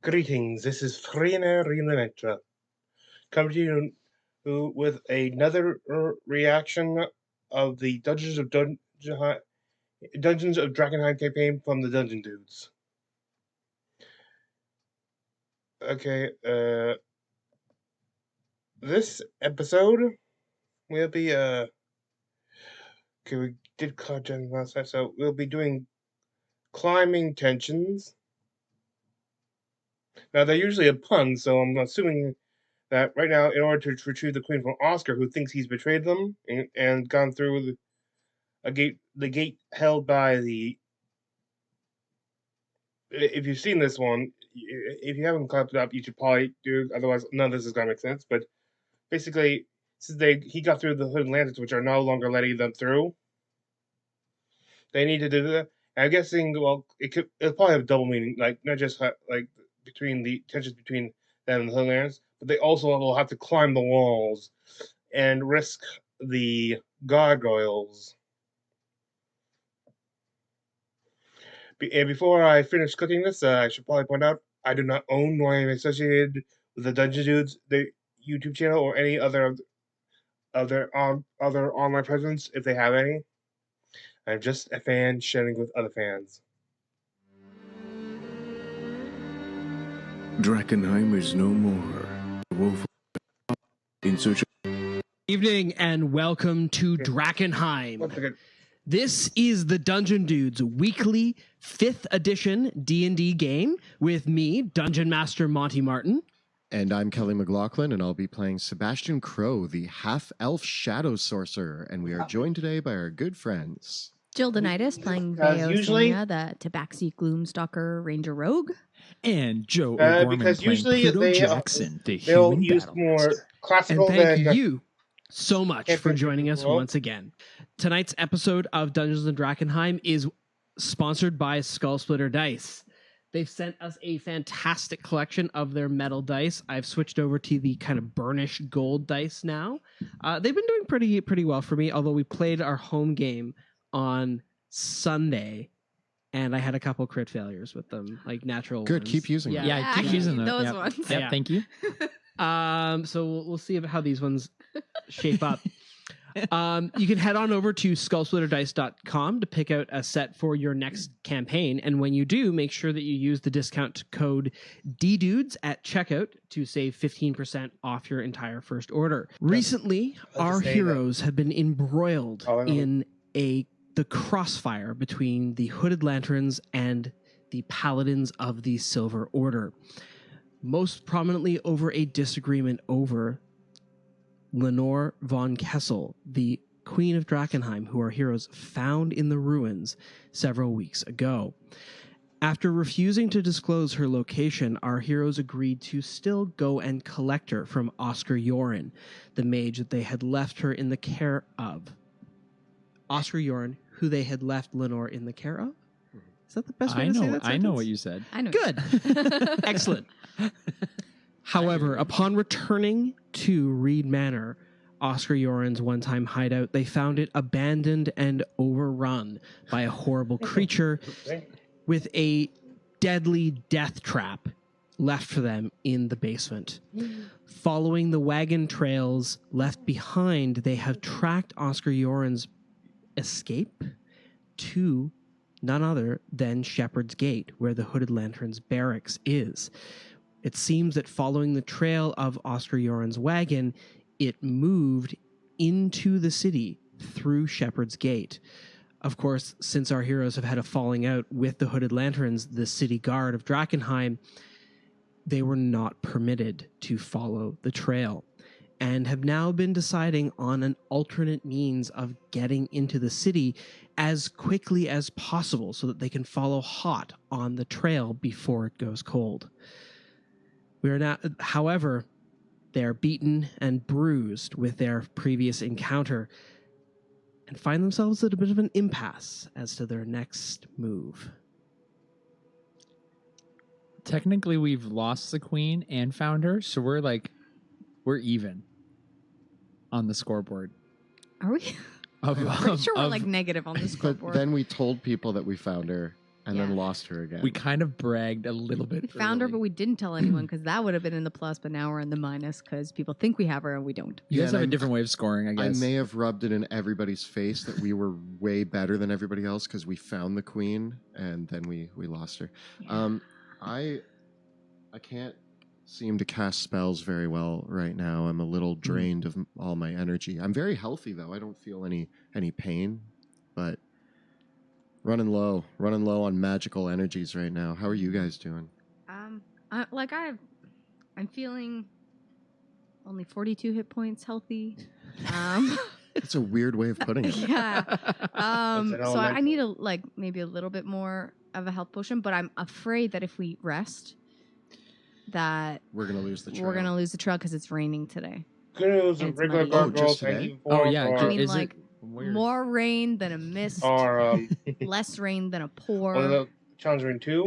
Greetings, this is Frina Rinametra, coming to you with another reaction of the Dungeons of Drakkenheim campaign from the Dungeon Dudes. Okay, this episode will be, okay, we did content last time, so we'll be doing climbing tensions. Now, they're usually a pun, so I'm assuming that right now, in order to retrieve the queen from Oscar, who thinks he's betrayed them and gone through the gate held by the. If you've seen this one, if you haven't clapped it up, you should probably do. Otherwise, none of this is gonna make sense. But basically, since he got through the hood lanterns, which are no longer letting them through, they need to do that. And I'm guessing, well, it'll probably have double meaning, like not just like between the tensions between them and the hood lanterns, but they also will have to climb the walls and risk the gargoyles. And before I finish cooking this, I should probably point out I do not own nor am associated with the Dungeon Dudes, the YouTube channel, or any other of their other online presence, if they have any. I'm just a fan sharing with other fans. Drakkenheim is no more. Wolf in search of... Evening and welcome to Drakkenheim. This is the Dungeon Dudes weekly 5th edition D&D game with me, Dungeon Master Monty Martin. And I'm Kelly McLaughlin, and I'll be playing Sebastian Crow, the half-elf shadow sorcerer. And we are joined today by our good friends. Jill Denitis playing Veosania, the Tabaxi Gloomstalker Ranger Rogue. And Joe O'Gorman because playing usually Pluto Jackson, the they'll human use battle more master. classical And thank you so much for joining us Well, once again. Tonight's episode of Dungeons & Drakkenheim is sponsored by Skull Splitter Dice. They've sent us a fantastic collection of their metal dice. I've switched over to the kind of burnished gold dice now. They've been doing pretty well for me, although we played our home game on Sunday, and I had a couple crit failures with them, like natural Good, ones. keep using them. Yeah, keep using them. Those Yep. ones. Yep, Yeah. thank you. So we'll see how these ones shape up. You can head on over to skullsplitterdice.com to pick out a set for your next campaign. And when you do, make sure that you use the discount code DDUDES at checkout to save 15% off your entire first order. Recently, our heroes have been embroiled in the crossfire between the Hooded Lanterns and the Paladins of the Silver Order. Most prominently over a disagreement over Lenore von Kessel, the Queen of Drakkenheim, who our heroes found in the ruins several weeks ago. After refusing to disclose her location, our heroes agreed to still go and collect her from Oscar Yoren, the mage that they had left her in the care of. Oscar Yoren, who they had left Lenore in the care of? Is that the best way to say that sentence? I know what you said. I know. Good. Excellent. However, upon returning to Reed Manor, Oscar Yoren's one-time hideout, they found it abandoned and overrun by a horrible creature with a deadly death trap left for them in the basement. Following the wagon trails left behind, they have tracked Oscar Yoren's escape to none other than Shepherd's Gate, where the Hooded Lantern's barracks is. It seems that following the trail of Oscar Yoren's wagon, it moved into the city through Shepherd's Gate. Of course, since our heroes have had a falling out with the Hooded Lanterns, the city guard of Drakkenheim, they were not permitted to follow the trail and have now been deciding on an alternate means of getting into the city as quickly as possible so that they can follow hot on the trail before it goes cold. We are now, however, they are beaten and bruised with their previous encounter and find themselves at a bit of an impasse as to their next move. Technically, we've lost the queen and found her, so we're even on the scoreboard. Are we? I'm pretty sure we're like negative on the But scoreboard. then we told people that we found her, and then lost her again. We kind of bragged a little bit. We found her, early. but we didn't tell anyone because that would have been in the plus, but now we're in the minus because people think we have her and we don't. You guys Yeah, have a and different way of scoring, I I guess. may have rubbed it in everybody's face that we were way better than everybody else because we found the queen and then we lost her. Yeah. I can't seem to cast spells very well right now. I'm a little drained of all my energy. I'm very healthy though. I don't feel any pain, but running low on magical energies right now. How are you guys doing? I'm feeling only 42 hit points healthy. It's a weird way of putting it. Yeah. It's So I need maybe a little bit more of a health potion, but I'm afraid that if we rest, that We're gonna lose the trail. we're gonna lose the trail because it's raining today. Kudos And of it's regular muddy. Oh, gargoyles. just Thank today? you for. Oh yeah, Or, I mean, is like, it weird? More rain than a mist, or less rain than a pour. one of the challenge ring 2.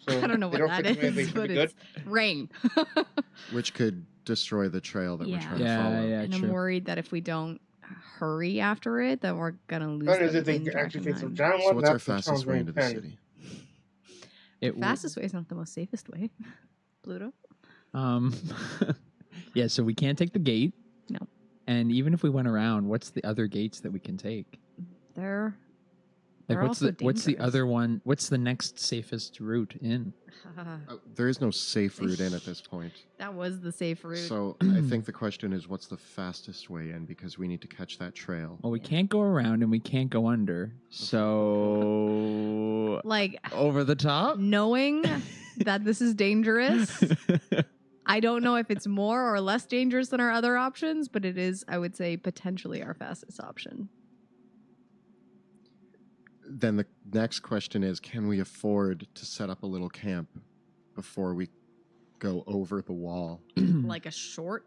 So I don't know they what that fix me, they is, should but be good. it's rain. Which could destroy the trail that we're Yeah. trying to Yeah, follow. yeah, And true. I'm worried that if we don't hurry after it, that we're gonna lose Fun is them if they in actually fix the Drakkenheim. giant So one. what's our that's the fastest challenge way ring into the 10. city? It The fastest way is not the most safest way. Pluto. Yeah, so we can't take the gate. No. And even if we went around, what's the other gates that we can take? They're Like They're what's also the dangerous. other one? What's the next safest route in? There is no safe route in at this point. that was the safe route. So I think the question is, what's the fastest way in? Because we need to catch that trail. Well, we can't go around and we can't go under. So like over the top? knowing that this is dangerous, I don't know if it's more or less dangerous than our other options, but it is, I would say, potentially our fastest option. Then the next question is, can we afford to set up a little camp before we go over the wall? Like a short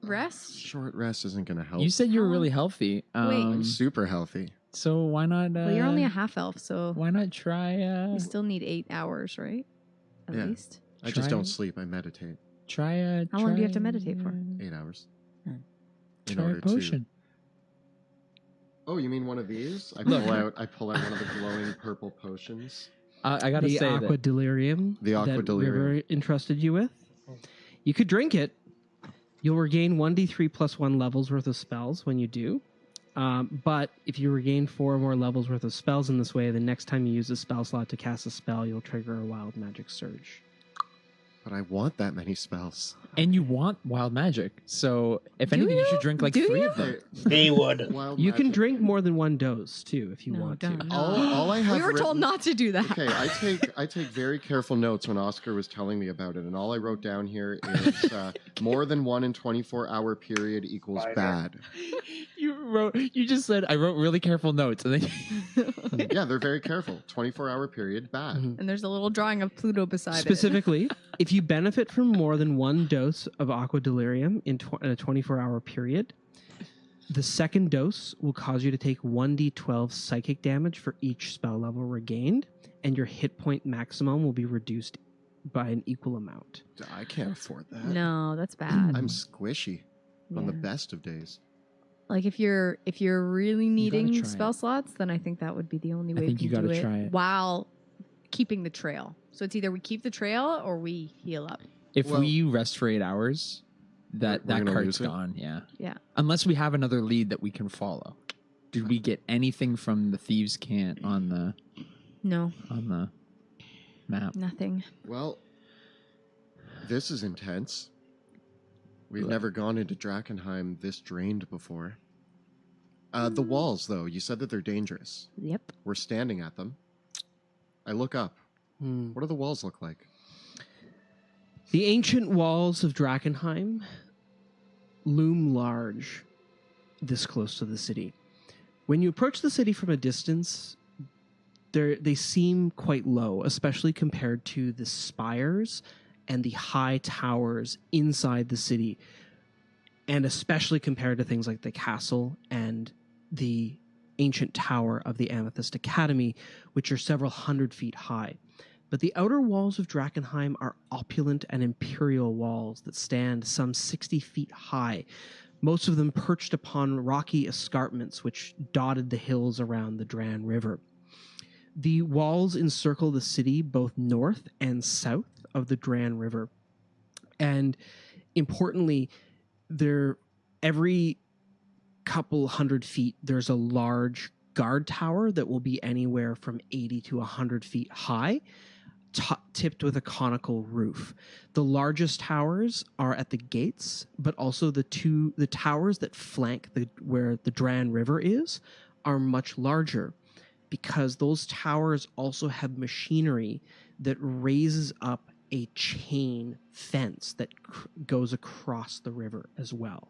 rest. Short rest isn't going to help. You said you were How really long- healthy. I'm super healthy. So why not? Well, you're only a half elf, so Why not try? we still need 8 hours, right? At Yeah. least. I just Try- don't sleep. I meditate Try. How long do you have to meditate for? 8 hours. Hmm. In Try order a potion. Oh, you mean one of these? I Look. pull out one of the glowing purple potions. I gotta The say aqua that delirium The aqua that delirium. River entrusted you with. You could drink it. You'll regain 1d3 plus 1 levels worth of spells when you do. But if you regain 4 or more levels worth of spells in this way, the next time you use a spell slot to cast a spell, you'll trigger a wild magic surge. But I want that many spells. and you want wild magic. So if Do anything, you you? should drink like Do 3 you? of them. He would. Wild You can magic. drink more than 1 dose too if you No, want don't. to. No. All I have We were told written- not to do that. Okay, I take very careful notes when Oscar was telling me about it, and all I wrote down here is more than 1 in 24-hour period equals Spider. bad. You just said I wrote really careful notes, and then Yeah, they're very careful. 24-hour period, bad. Mhm. And there's a little drawing of Pluto beside it. Specifically, if you benefit from more than 1 dose of aqua delirium in a 24-hour period, the second dose will cause you to take 1d12 psychic damage for each spell level regained, and your hit point maximum will be reduced by an equal amount. I can't afford that. No, that's bad. I'm squishy on the Yeah. best of days. Like if you're really needing try spell it. slots, then I think that would be the only way think we you can do gotta it, try it. while keeping the trail. So it's either we keep the trail or we heal up. if Well- we rest for 8 hours, We're that gonna card's lose it? gone. Yeah. Yeah. Unless we have another lead that we can follow. Did we get anything from the thieves' cant on the No, map? nothing. Well, this is intense. We've Look. never gone into Drakkenheim this drained before. The walls, though, you said that they're dangerous. Yep. We're standing at them. I look up. Hmm. What do the walls look like? The ancient walls of Drakkenheim loom large this close to the city. When you approach the city from a distance, they seem quite low, especially compared to the spires and the high towers inside the city, and especially compared to things like the castle and the ancient tower of the Amethyst Academy, which are several hundred feet high. But the outer walls of Drakkenheim are opulent and imperial walls that stand some 60 feet high, most of them perched upon rocky escarpments which dotted the hills around the Dran River. The walls encircle the city both north and south of the Dran River. And importantly, every couple hundred feet, there's a large guard tower that will be anywhere from 80 to 100 feet high, tipped with a conical roof. The largest towers are at the gates, but also the towers that flank where the Dran River is are much larger, because those towers also have machinery that raises up a chain fence that goes across the river as well.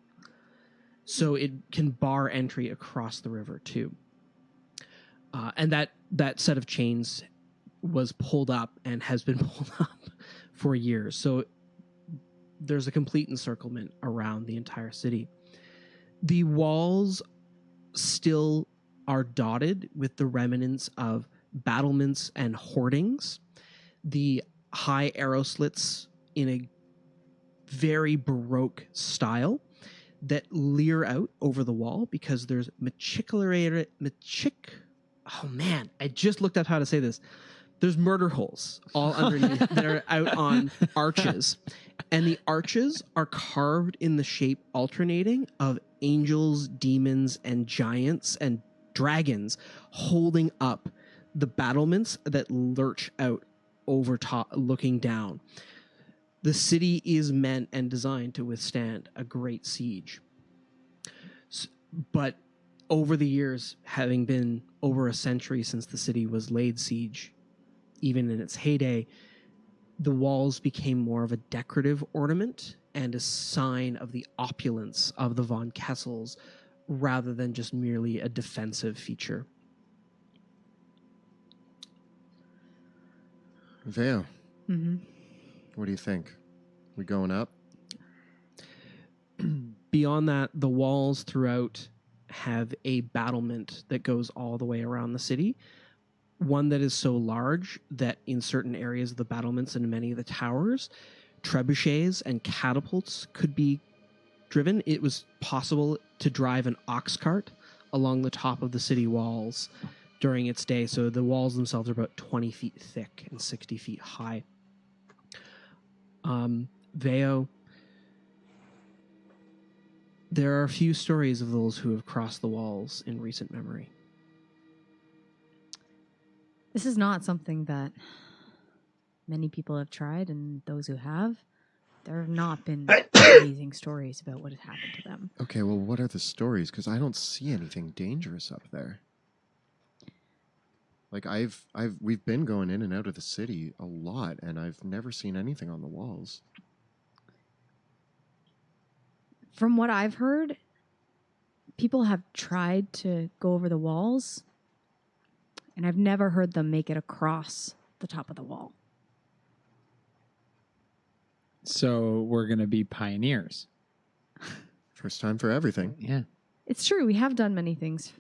So it can bar entry across the river too. And that set of chains was pulled up and has been pulled up for years. So there's a complete encirclement around the entire city. The walls still are dotted with the remnants of battlements and hoardings. The high arrow slits in a very Baroque style that leer out over the wall, because there's oh man, I just looked up how to say this. There's murder holes all underneath that are out on arches. And the arches are carved in the shape alternating of angels, demons, and giants and dragons holding up the battlements that lurch out over top, looking down. The city is meant and designed to withstand a great siege. But over the years, having been over a century since the city was laid siege, even in its heyday, the walls became more of a decorative ornament and a sign of the opulence of the von Kessels, rather than just merely a defensive feature. Veo, Mm-hmm. what do you think? We going up? Beyond that, the walls throughout have a battlement that goes all the way around the city. One that is so large that in certain areas of the battlements and many of the towers, trebuchets and catapults could be driven. It was possible to drive an ox cart along the top of the city walls during its day. So the walls themselves are about 20 feet thick and 60 feet high. Veo, there are a few stories of those who have crossed the walls in recent memory. This is not something that many people have tried, and those who have, there have not been amazing stories about what has happened to them. Okay, well, what are the stories? Because I don't see anything dangerous up there. Like we've been going in and out of the city a lot, and I've never seen anything on the walls. From what I've heard, people have tried to go over the walls, and I've never heard them make it across the top of the wall. So we're going to be pioneers. First time for everything. Yeah. It's true, we have done many things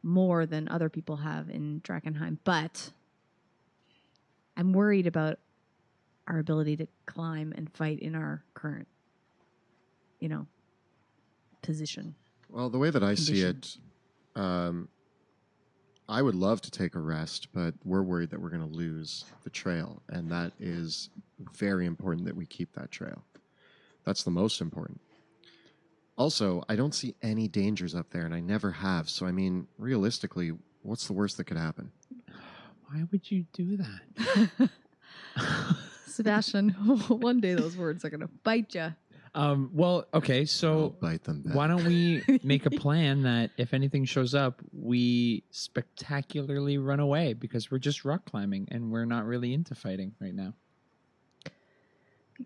more than other people have in Drakkenheim, but I'm worried about our ability to climb and fight in our current, position. Well, the way that I see it, I would love to take a rest, but we're worried that we're going to lose the trail, and that is very important that we keep that trail. That's the most important. Also, I don't see any dangers up there, and I never have. So, I mean, realistically, what's the worst that could happen? Why would you do that? Sebastian, one day those words are going to bite you. Well, okay, I'll so bite them back. why don't we make a plan that if anything shows up, we spectacularly run away, because we're just rock climbing and we're not really into fighting right now.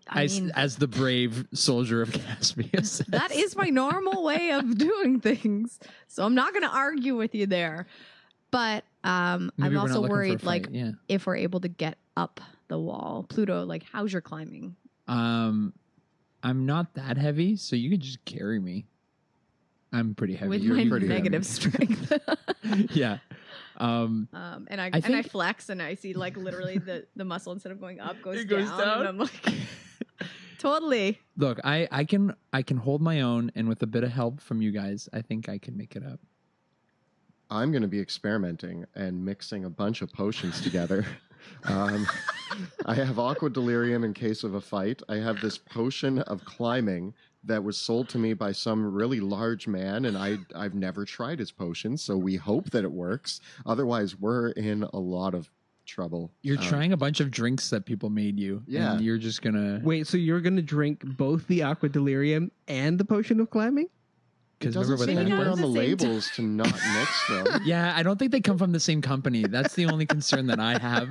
As the brave soldier of Caspia says. That is my normal way of doing things. So I'm not going to argue with you there. But Maybe I'm we're not also looking for a worried, fight, yeah. if we're able to get up the wall. Pluto, how's your climbing? I'm not that heavy, so you could just carry me. I'm pretty heavy. With You're my pretty negative heavy. strength. Yeah. And I think- flex, and I see literally the muscle, instead of going up, goes It goes down? And I'm like, totally. Look, I can hold my own, and with a bit of help from you guys, I think I can make it up. I'm going to be experimenting and mixing a bunch of potions together. I have aqua delirium in case of a fight. I have this potion of climbing that was sold to me by some really large man, and I've never tried his potion, so we hope that it works. Otherwise, we're in a lot of trouble. You're trying a bunch of drinks that people made you. Yeah. And you're just going to... Wait, so you're going to drink both the aqua delirium and the potion of climbing? It doesn't say Maybe anywhere not on at the the same labels to not mix them. Yeah, I don't think they come from the same company. That's the only concern that I have.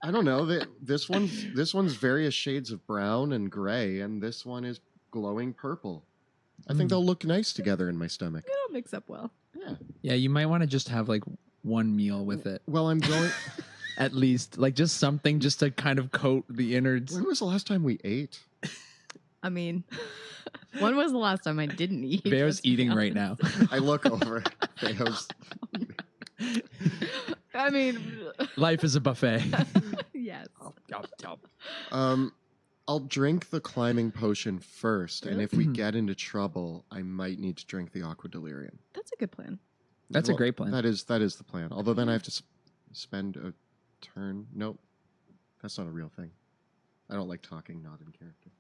I don't know. This one's various shades of brown and gray, and this one is glowing purple. I think they'll look nice together in my stomach. It'll mix up well. Yeah. Yeah, you might want to just have like one meal with it. Well, I'm going. At least. Like just something just to kind of coat the innards. When was the last time we ate? I mean, when was the last time I didn't eat? Beo's Let's be eating right now. honest. I look over. Beo's. I mean, Life is a buffet. yes. I'll drink the climbing potion first, and if we Really? get into trouble, I might need to drink the aqua delirium. That's a good plan. That's a great plan. That is the plan. Although then I have to spend a turn. Nope, that's not a real thing. I don't like talking not in character.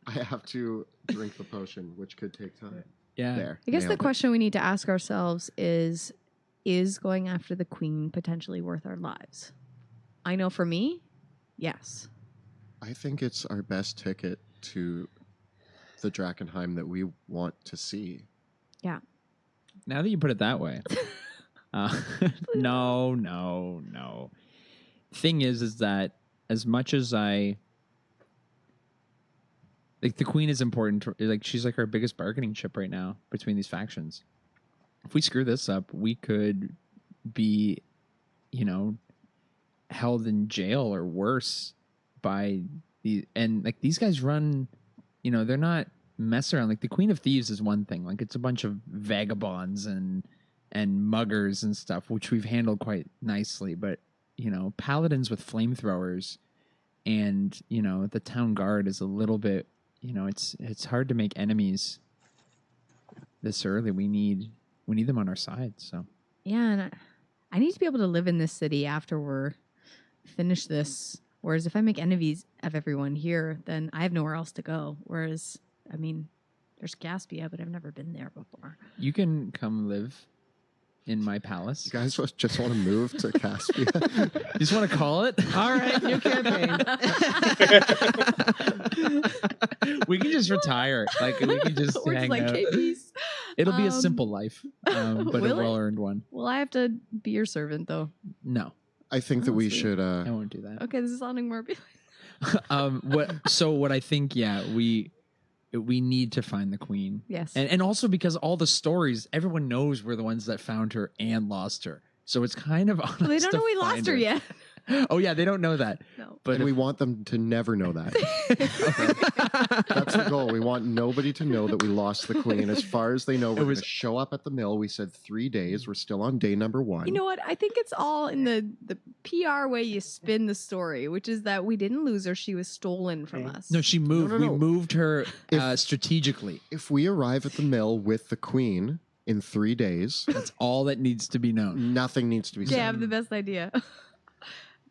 I have to drink the potion, which could take time. Yeah. There. I guess the nailed it. question we need to ask ourselves is going after the queen potentially worth our lives? I know for me, yes. I think it's our best ticket to the Drakkenheim that we want to see. Now that you put it that way. No. Thing is that as much as I like the queen is important, like she's like our biggest bargaining chip right now between these factions. If we screw this up, we could be, held in jail or worse by and like these guys run, they're not mess around. Like the Queen of Thieves is one thing. Like it's a bunch of vagabonds and muggers and stuff, which we've handled quite nicely. But, paladins with flamethrowers and, the town guard is a little bit, it's hard to make enemies this early. We need them on our side. So Yeah, and I need to be able to live in this city after we're finished this. Whereas if I make enemies of everyone here, then I have nowhere else to go. Whereas, I mean, there's Gaspia, but I've never been there before. you can come live in my palace. You guys just want to move to Caspia? You just want to call it? All right, new campaign. We can just retire. Like we can just We're hang just like, out. hey, peace. It'll be a Um, simple life, but a will it? well-earned one. Well, I have to be your servant, though. No, I think that we Honestly. should. I won't do that. Okay, this is sounding more appealing. What I think, we need to find the queen. Yes. And also because all the stories, everyone knows we're the ones that found her and lost her. So it's kind of on Well, they us don't to know we find lost her yet. Oh yeah, they don't know that. No. But and we want them to never know that. That's the goal. We want nobody to know that we lost the queen. As far as they know, we're going was- to show up at the mill. We said 3 days. We're still on day number 1. You know what? I think it's all in the PR way you spin the story, which is that we didn't lose her. She was stolen from us. no, she moved. No. We moved her If- strategically. If we arrive at the mill with the queen in 3 days, That's all that needs to be known. nothing needs to be Okay, I said. have the best idea.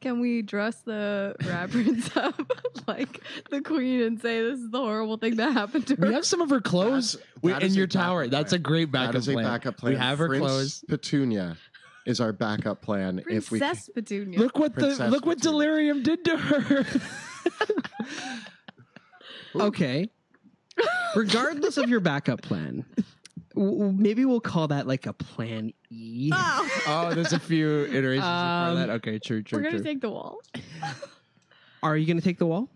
Can we dress the rat prince up like the queen and say this is the horrible thing that happened to her? We have some of her clothes That in is your a backup tower. That's a plan. great backup That is a plan. backup plan. We have her Prince clothes. Petunia is our backup plan. If we Princess Petunia. Look what Princess look what Petunia. delirium did to her. Okay. Regardless of your backup plan, maybe we'll call that like a plan E. Oh, Oh, there's a few iterations before that. Okay, true. we're gonna take the wall. Are you going to take the wall?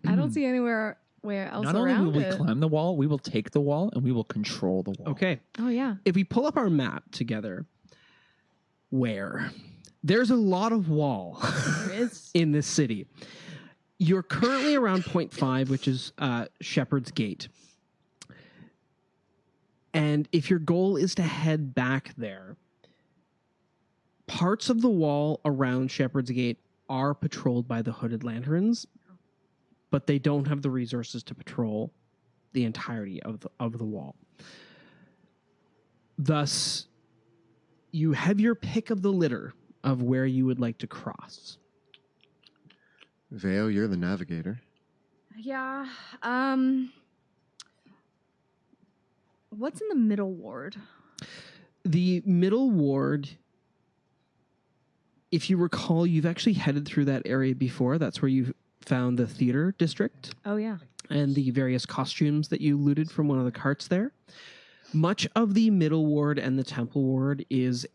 I don't see anywhere else Not only around will we it. climb the wall, we will take the wall and we will control the wall. Okay. Oh yeah. If we pull up our map together, there's a lot of wall There is. in this city. You're currently around point 5, which is Shepherd's Gate. And if your goal is to head back there, parts of the wall around Shepherd's Gate are patrolled by the Hooded Lanterns, but they don't have the resources to patrol the entirety of the wall. Thus, you have your pick of the litter of where you would like to cross. Veo, you're the navigator. Yeah. What's in the middle ward? The middle ward, if you recall, you've actually headed through that area before. That's where you found the theater district Oh yeah. and the various costumes that you looted from one of the carts there. Much of the middle ward and the temple ward is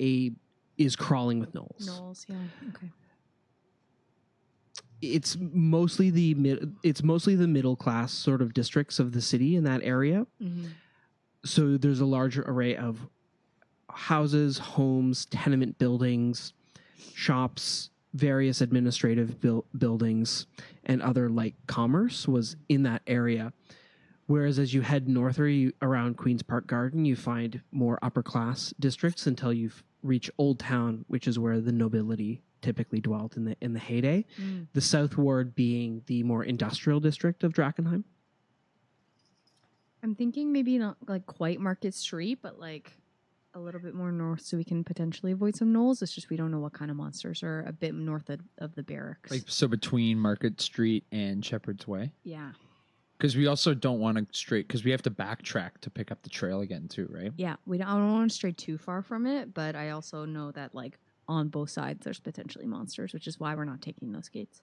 crawling with gnolls. Knowles. Yeah. Okay. It's mostly the middle class sort of districts of the city in that area. Mm-hmm. So there's a larger array of houses, homes, tenement buildings, shops, various administrative buildings, and other light commerce was in that area. Whereas as you head north around Queen's Park Garden, you find more upper class districts until you reach Old Town, which is where the nobility typically dwelt in the heyday. Mm. The South Ward being the more industrial district of Drakkenheim. I'm thinking maybe not like quite Market Street, but like a little bit more north so we can potentially avoid some gnolls. It's just we don't know what kind of monsters are a bit north of the barracks. Like so between Market Street and Shepherd's Way. Yeah. Because we also don't want to stray, because we have to backtrack to pick up the trail again too, right? Yeah. I don't want to stray too far from it, but I also know that like on both sides there's potentially monsters, which is why we're not taking those gates.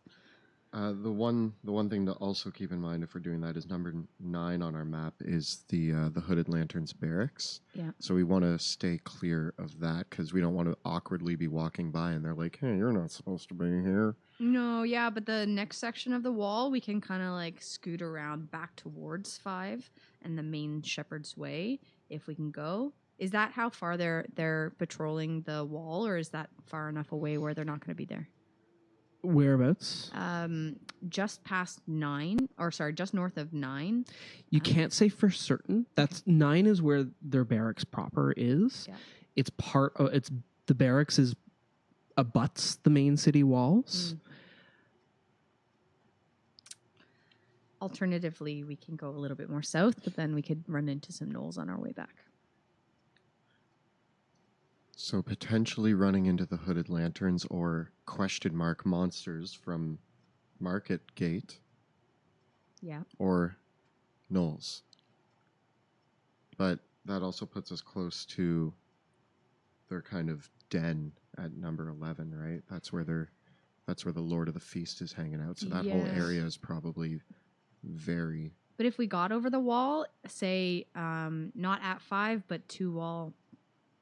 The one thing to also keep in mind if we're doing that is number 9 on our map is the Hooded Lanterns barracks. Yeah. So we want to stay clear of that because we don't want to awkwardly be walking by and they're like, "Hey, you're not supposed to be here." No, yeah, but the next section of the wall we can kind of like scoot around back towards 5 and the main Shepherd's Way if we can go. Is that how far they're patrolling the wall, or is that far enough away where they're not going to be there? Whereabouts? Just past 9, or sorry, just north of 9. You can't say for certain. That's 9 is where their barracks proper is. Yeah. It's the barracks is abuts the main city walls. Alternatively, we can go a little bit more south, but then we could run into some gnolls on our way back. So potentially running into the Hooded Lanterns or question mark monsters from Market Gate Yeah. or gnolls. But that also puts us close to their kind of den at number 11, right? That's where the Lord of the Feast is hanging out. So that whole Yes. area is probably very... But if we got over the wall, say not at 5, but 2 wall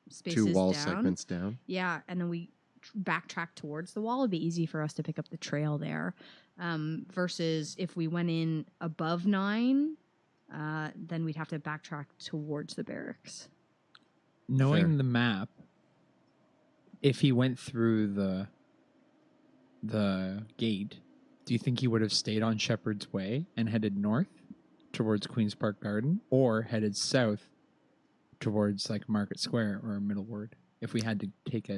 spaces 2 wall down. segments down. Yeah, and then we backtrack towards the wall. It'd be easy for us to pick up the trail there. Versus if we went in above 9, then we'd have to backtrack towards the barracks. Knowing Fair. the map, if he went through the gate, do you think he would have stayed on Shepherd's Way and headed north towards Queen's Park Garden, or headed south towards like Market Square or Middle Ward? If we had to take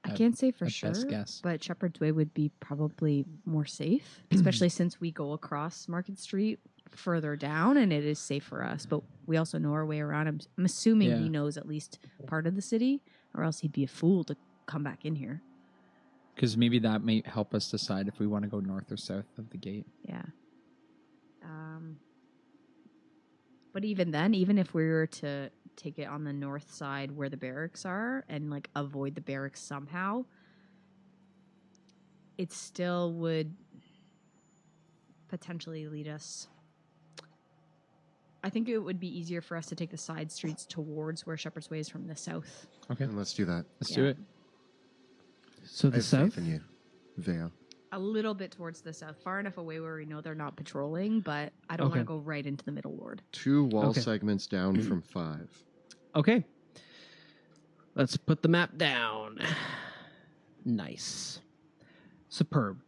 I can't say for a sure, best guess. but Shepherd's Way would be probably more safe, especially since we go across Market Street further down, and it is safe for us. But we also know our way around. I'm assuming Yeah. he knows at least part of the city, or else he'd be a fool to come back in here. Because maybe that may help us decide if we want to go north or south of the gate. Yeah. But even then, even if we were to take it on the north side where the barracks are and like avoid the barracks somehow, it still would potentially lead us. I think it would be easier for us to take the side streets towards where Shepherd's Way is from the south. Okay, And let's do that. let's Yeah. do it. So I the have south. faith in you, Veo. A little bit towards the south, far enough away where we know they're not patrolling, but I don't want Okay. to go right into the middle ward. 2 wall Okay. segments down from 5. Okay. Let's put the map down. Nice. Superb.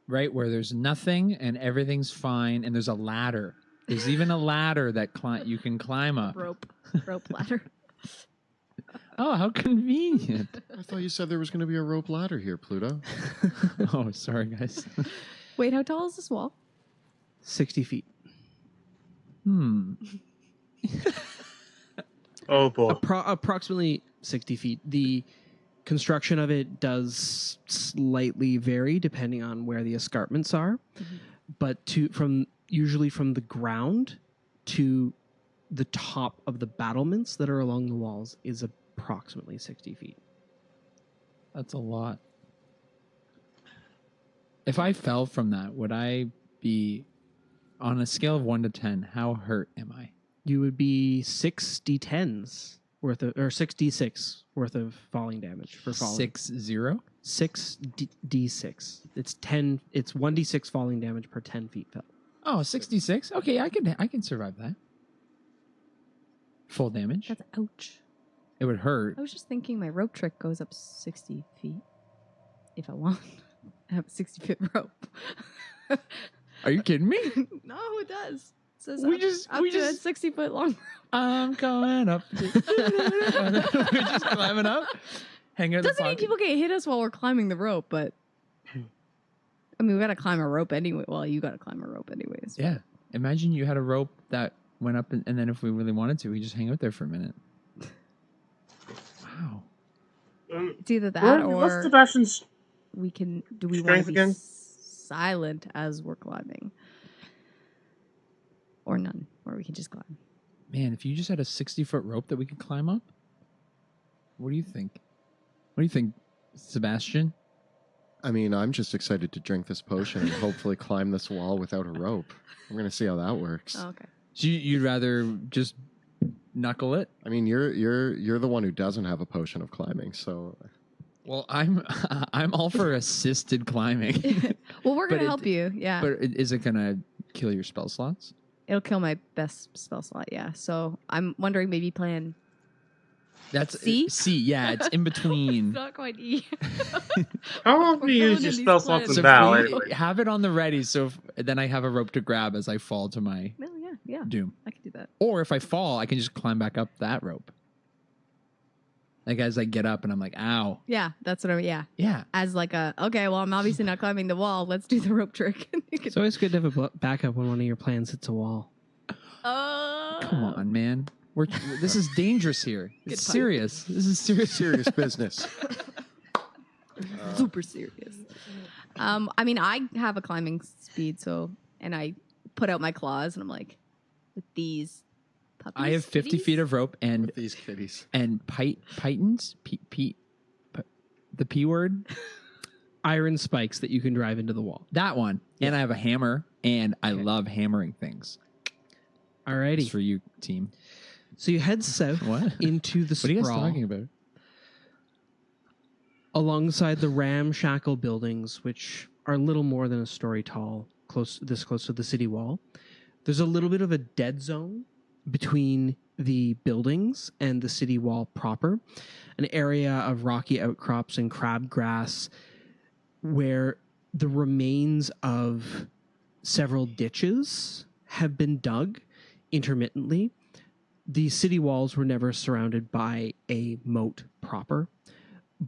Right where there's nothing and everything's fine, and there's a ladder. There's even a ladder that you can climb up. Rope ladder. Oh, how convenient! I thought you said there was going to be a rope ladder here, Pluto. Oh, sorry, guys. Wait, how tall is this wall? 60 feet. Oh boy. Approximately 60 feet. The construction of it does slightly vary depending on where the escarpments are, but usually from the ground to the top of the battlements that are along the walls is approximately 60 feet. That's a lot. If I fell from that, would I be on a scale of 1 to 10? How hurt am I? You would be 6d10s worth of, or 6d6 worth of falling damage for falling. 6-0? 6d6. It's 10. It's 1d6 falling damage per 10 feet fell. Oh, 66. Okay, I can survive that. Full damage. That's ouch. It would hurt. I was just thinking my rope trick goes up 60 feet. If I want, I have a 60-foot rope. Are you kidding me? No, it does. It says We up, just- up we to just- a 60-foot long rope. I'm going up. We're just climbing up. Hang out in the Doesn't mean pocket. people can't hit us while we're climbing the rope, but I mean, we got to climb a rope anyway. Well, you got to climb a rope anyways. Yeah. Imagine you had a rope that went up, and then if we really wanted to, we just hang out there for a minute. Wow. It's either that What's or Sebastian's? we can. Do we want Strength to be again? silent as we're climbing, or none, or we can just climb? Man, if you just had a 60-foot rope that we could climb up, what do you think? What do you think, Sebastian? I mean, I'm just excited to drink this potion and hopefully climb this wall without a rope. We're gonna see how that works. Oh, okay. So you'd rather just knuckle it? I mean, you're the one who doesn't have a potion of climbing, so Well, I'm all for assisted climbing. Well, we're But gonna help you. Yeah, But is it gonna kill your spell slots? it'll kill my best spell slot. Yeah, so I'm wondering maybe plan That's C? C. Yeah, it's in between. not quite E. How often do you We're use filling your in spell these slots plans. in So battle? if Anyway? we have it on the ready, so then I have a rope to grab as I fall to my No, yeah, doom. I can do that. Or if I fall, I can just climb back up that rope. Like as I get up and I'm like, ow. Yeah, that's what I. Yeah, Yeah. as like a okay. Well, I'm obviously not climbing the wall. Let's do the rope trick. It's always good to have a backup when one of your plans hits a wall. Come on, man. This is dangerous here. It's Good pipe. serious. This is serious. serious business. Super serious. I mean, I have a climbing speed, so and I put out my claws, and I'm like, with these puppies. I have 50 kitties? feet of rope and With these kitties. pythons. The P word. Iron spikes that you can drive into the wall. That one. And I have a hammer, and I love hammering things. It's Alrighty. for you, team. So you head south What? into the What are you guys sprawl talking about? alongside the ramshackle buildings, which are little more than a story tall, close to the city wall. There's a little bit of a dead zone between the buildings and the city wall proper, an area of rocky outcrops and crabgrass where the remains of several ditches have been dug intermittently. The city walls were never surrounded by a moat proper,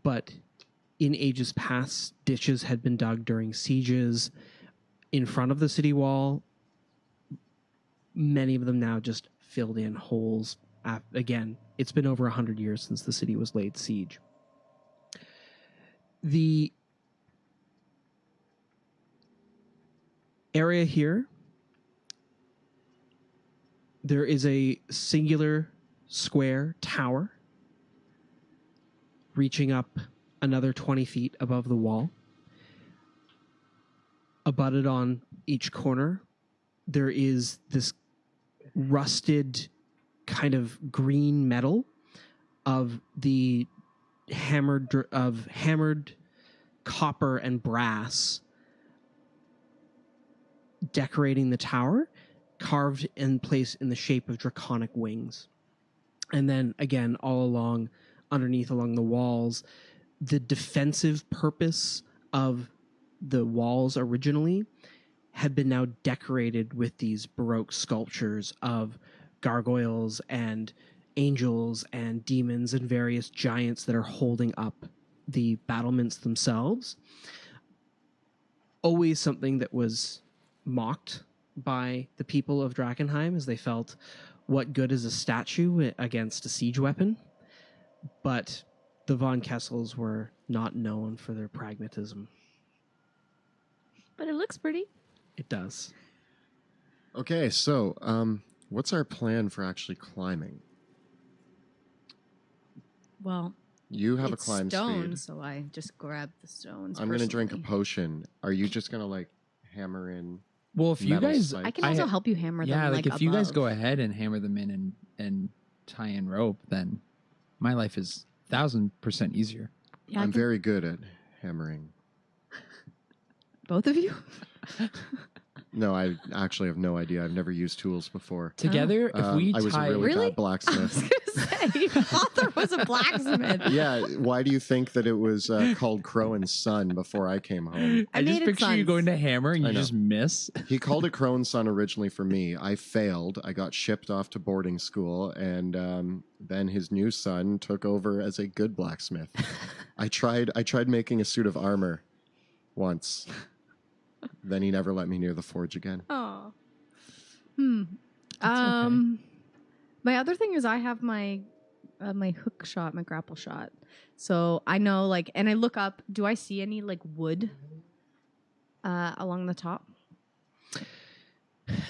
but in ages past, ditches had been dug during sieges in front of the city wall. Many of them now just filled in holes. Again, it's been over 100 years since the city was laid siege. The area here, there is a singular square tower reaching up another 20 feet above the wall. Abutted on each corner, there is this rusted kind of green metal of the hammered copper and brass decorating the tower, carved in place in the shape of draconic wings. And then again, all along the walls, the defensive purpose of the walls originally had been now decorated with these Baroque sculptures of gargoyles and angels and demons and various giants that are holding up the battlements themselves. Always something that was mocked by the people of Drakkenheim, as they felt, what good is a statue against a siege weapon? But the Von Kessels were not known for their pragmatism. But it looks pretty. It does. Okay, so what's our plan for actually climbing? Well, You have it's a climb stone, speed. so I just grab the stones. I'm going to drink a personally. potion. Are you just going to like hammer in? Well, if you Metal guys, spikes. I can also help you hammer them. yeah, like if you guys above. go ahead and hammer them in and tie in rope, then my life is 1,000% easier. Yeah, I I'm can- very good at hammering. both of you. No, I actually have no idea. I've never used tools before. Together, if we I was a tie, really Really? bad I was blacksmith. gonna say, Arthur was a blacksmith. Yeah, why do you think that it was called Crowan's Son before I came home? I I just made it picture you sons. going to hammer and I you know. just miss. He called it Crowan's Son originally for me. I failed. I got shipped off to boarding school, and then his new son took over as a good blacksmith. I tried making a suit of armor once. Then he never let me near the forge again. Oh. okay. My other thing is I have my hook shot, my grapple shot. So I know like, and I look up. Do I see any like wood along the top?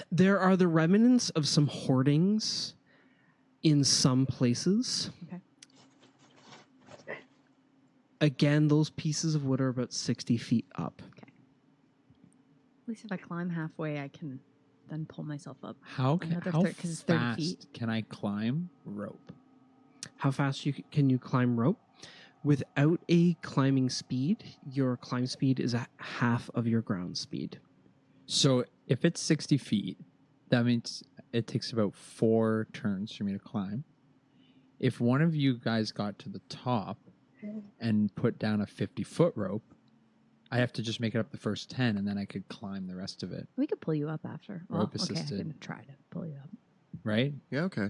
There are the remnants of some hoardings in some places. Okay. Again, those pieces of wood are about 60 feet up. At least if I climb halfway, I can then pull myself up. How can Another how 'cause it's 30 fast feet. can I climb rope? How fast can you climb rope? Without a climbing speed, your climb speed is at half of your ground speed. So if it's 60 feet, that means it takes about 4 turns for me to climb. If one of you guys got to the top and put down a 50-foot rope, I have to just make it up the first 10, and then I could climb the rest of it, We could pull you up after. Rope Okay, assisted. I can try to pull you up. right? Yeah, okay.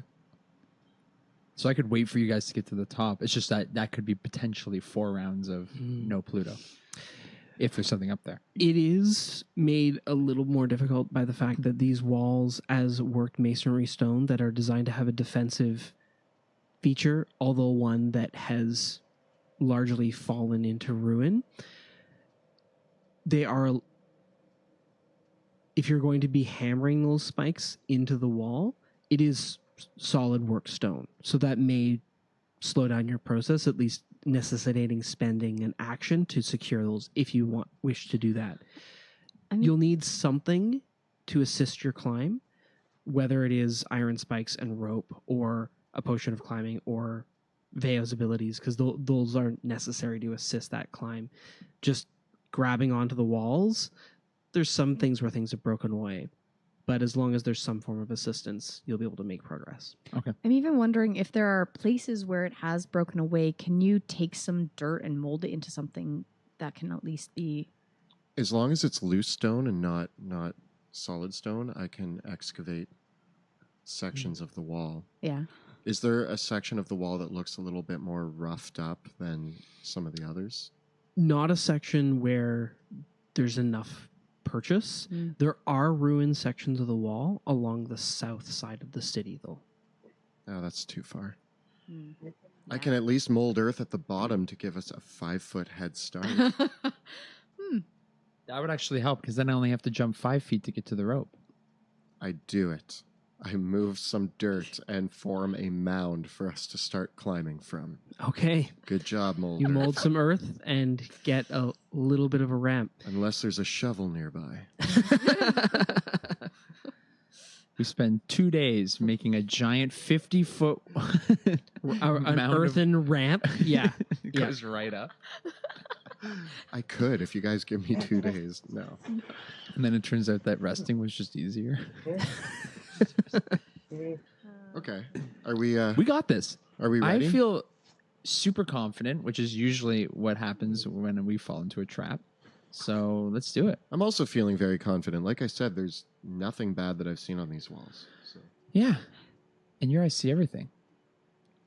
So I could wait for you guys to get to the top. It's just that could be potentially 4 rounds of no Pluto, if there's something up there. It is made a little more difficult by the fact that these walls, as worked masonry stone, that are designed to have a defensive feature, although one that has largely fallen into ruin, they are, if you're going to be hammering those spikes into the wall, it is solid work stone. So that may slow down your process, at least necessitating spending an action to secure those if you wish to do that. I mean- You'll need something to assist your climb, whether it is iron spikes and rope or a potion of climbing or Veo's abilities, because those aren't necessary to assist that climb. Just grabbing onto the walls, there's some things where things have broken away, but as long as there's some form of assistance, you'll be able to make progress. I'm even wondering if there are places where it has broken away. Can you take some dirt and mold it into something that can at least be? As long as it's loose stone and not solid stone, I can excavate sections of the wall. Yeah. Is there a section of the wall that looks a little bit more roughed up than some of the others? Not a section where there's enough purchase. Mm. There are ruined sections of the wall along the south side of the city, though. Oh, that's too far. Mm. I can at least mold earth at the bottom to give us a 5-foot head start. That would actually help, because then I only have to jump 5 feet to get to the rope. I do it. I move some dirt and form a mound for us to start climbing from. Okay. Good job, mold. You earth. mold some earth and get a little bit of a ramp. Unless there's a shovel nearby. We spend 2 days making a giant 50-foot An earthen ramp. Yeah. It Yeah. goes right up. I could if you guys give me 2 days. No. And then it turns out that resting was just easier. Okay. Are we We got this. ready? I feel super confident, which is usually what happens when we fall into a trap. So let's do it. I'm also feeling very confident. Like I said, there's nothing bad that I've seen on these walls. So Yeah. And your eyes see everything.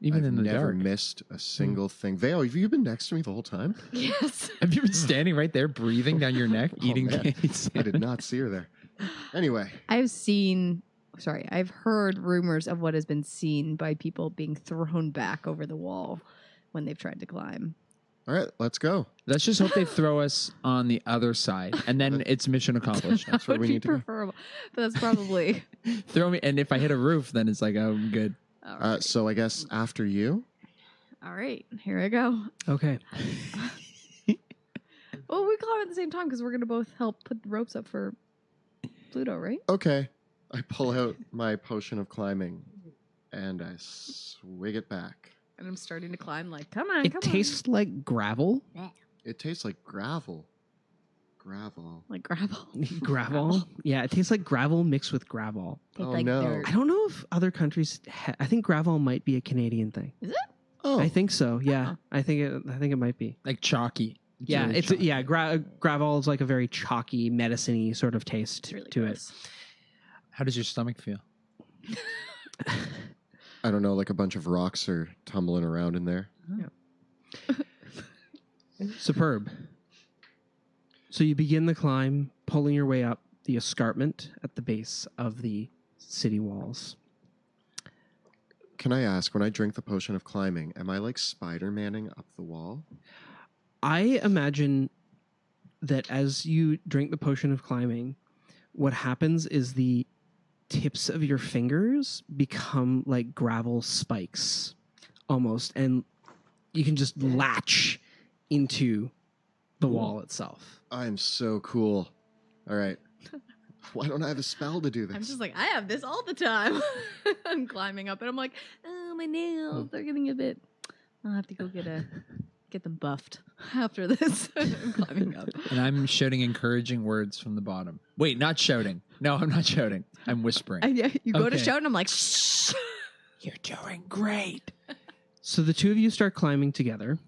Even I've in the never dark. missed a single thing. Veo, have you been next to me the whole time? Yes. Have you been standing right there breathing down your neck, Oh, eating man. candy I did sandwich? not see her there. Anyway, I've heard rumors of what has been seen by people being thrown back over the wall when they've tried to climb. all right, let's go. Let's just hope they throw us on the other side, and then it's mission accomplished. That's where That we would be need to go. preferable. But that's probably Throw me, and if I hit a roof, then it's like, oh, I'm good. all right. So I guess after you. All right, here I go. Okay. Well, we climb at the same time because we're gonna both help put the ropes up for Pluto, right? Okay. I pull out my potion of climbing and I swig it back. And I'm starting to climb. Like, come on, It come tastes like gravel. It tastes like gravel. Gravel. on. Like gravel. Gravel. Yeah, it tastes like gravel mixed with gravel. Tastes Oh, like no. dirt. I don't know if other countries. I think gravel might be a Canadian thing. Is it? Oh, I think so. Yeah, Oh. I think it might be. Like chalky. Yeah, really it's chalky. gravel is like a very chalky, medicine-y sort of taste It's really to gross. How does your stomach feel? I don't know, like a bunch of rocks are tumbling around in there. it. Superb. So you begin the climb, pulling your way up the escarpment at the base of the city walls. Can I ask, when I drink the potion of climbing, am I like Spider-Manning up the wall? I imagine that as you drink the potion of climbing, what happens is the tips of your fingers become like gravel spikes almost, and you can just latch into the wall itself. I'm so cool. All right. Why don't I have a spell to do this? I'm just like, I have this all the time. I'm climbing up and I'm like, oh, my nails, they're getting a bit. I'll have to go get them buffed after this. I'm climbing up. And I'm shouting encouraging words from the bottom. Wait, not shouting. No, I'm not shouting. I'm whispering. Yeah, you go to Okay. shout and I'm like, shh. You're doing great. So the two of you start climbing together.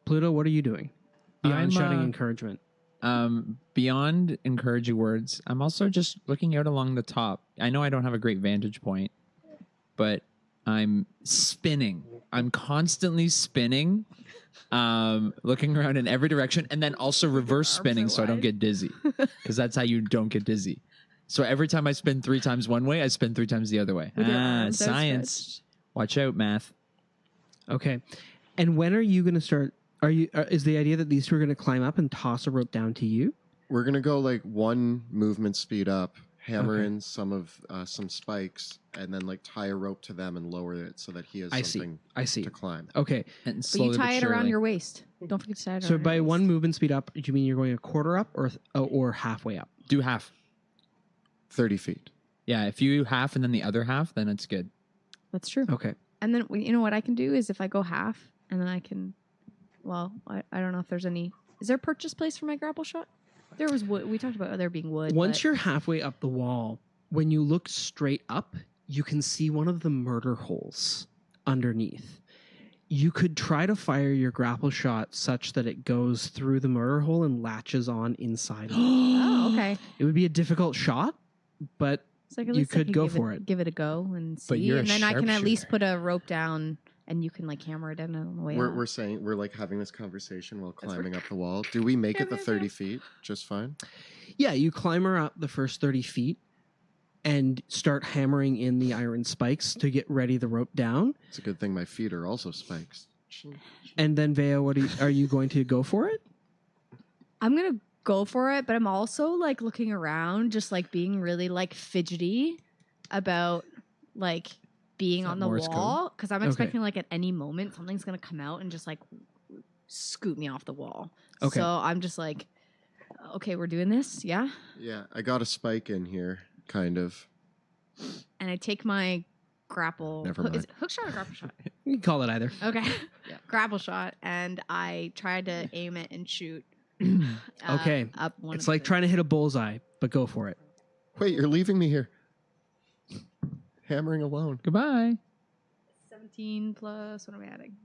Pluto, what are you doing? Beyond I'm, shouting encouragement. Beyond encouraging words, I'm also just looking out along the top. I know I don't have a great vantage point, but I'm spinning. I'm constantly spinning, looking around in every direction, and then also reverse arms spinning are so I don't wide. get dizzy. Because that's how you don't get dizzy. So every time I spin 3 times one way, I spin 3 times the other way. With your arms Science. outstretched. Watch out, math. Okay. And when are you going to start? Is the idea that these two are going to climb up and toss a rope down to you? We're going to go like one movement speed up, hammer Okay. in some spikes, and then like tie a rope to them and lower it so that he has I see. something I see. to climb. Okay. And But slowly you tie it around surely. your waist. Don't forget to tie it So around by your one waist. movement speed up, do you mean you're going a quarter up or halfway up? Do half. 30 feet. Yeah, if you half and then the other half, then it's good. That's true. Okay. And then you know what I can do is if I go half and then I can, well, I don't know if there's any. Is there a purchase place for my grapple shot? There was wood. We talked about there being wood. Once but- you're halfway up the wall, when you look straight up, you can see one of the murder holes underneath. You could try to fire your grapple shot such that it goes through the murder hole and latches on inside. of it. Oh, okay. It would be a difficult shot, but So at You least I could can go give for it. Give it a go and see. But you're a and then I can at least sharpshooter. put a rope down and you can like hammer it in on the way We're up. saying we're like having this conversation while That's climbing up the wall. Do we make it the Yeah. 30 feet just fine? yeah, you climber up the first 30 feet and start hammering in the iron spikes to get ready the rope down. It's a good thing my feet are also spikes. And then Vea, are you going to go for it? I'm gonna go for it, but I'm also like looking around, just like being really like fidgety about like being that on the Morse code? wall because I'm Okay. expecting like at any moment something's gonna come out and just like scoot me off the wall. Okay. So I'm just like, okay, we're doing this, yeah. Yeah, I got a spike in here, kind of. And I take my grapple. Never Is mind. it hook shot or grapple shot? You can call it either. Okay, grapple shot, and I tried to aim it and shoot. Okay. Up one. It's of like the- trying to hit a bullseye, but go for it. Wait, you're leaving me here. Hammering alone. Goodbye. 17 plus. What am I adding?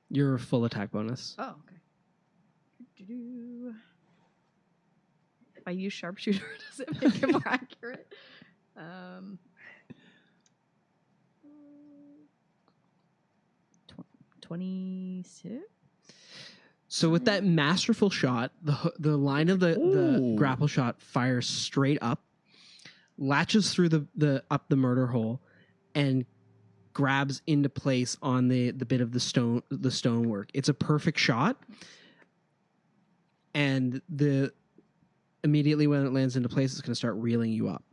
Your full attack bonus. Oh, okay. Do-do-do. If I use sharpshooter, does it make it more accurate? 26? So with that masterful shot, the line of the Ooh. grapple shot fires straight up, latches through the up the murder hole and grabs into place on the bit of the stonework. It's a perfect shot. And immediately when it lands into place, it's going to start reeling you up.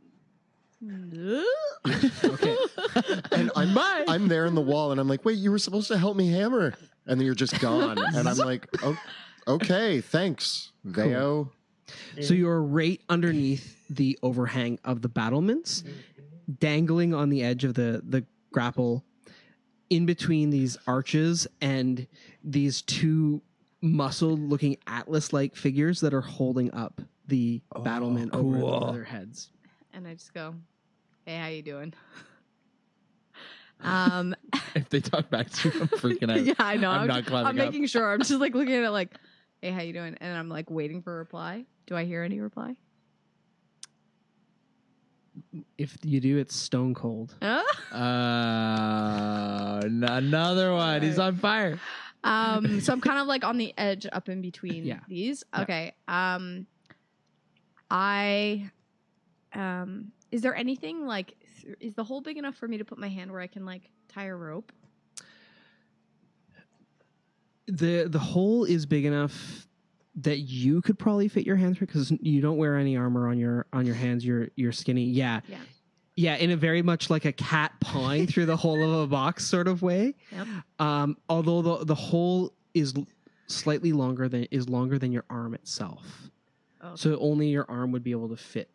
Okay. And I'm there in the wall, and I'm like, wait, you were supposed to help me hammer, and then you're just gone. And I'm like, oh, okay, thanks, Veo. So you're right underneath the overhang of the battlements, dangling on the edge of the grapple, in between these arches and these two muscled-looking Atlas-like figures that are holding up the battlement over their heads. And I just go, hey, how you doing? If they talk back to you, I'm freaking out. Yeah, I know. I'm not climbing I'm up. making sure. I'm just like looking at it like, hey, how you doing? And I'm like waiting for a reply. Do I hear any reply? If you do, it's stone cold. Another one. He's on fire. So I'm kind of like on the edge up in between these. Okay. Is there anything like, is the hole big enough for me to put my hand where I can like tie a rope? The hole is big enough that you could probably fit your hand through because you don't wear any armor on your hands. You're skinny. Yeah. In a very much like a cat pawing through the hole of a box sort of way. Yep. Although the hole is slightly longer than your arm itself. Okay. So only your arm would be able to fit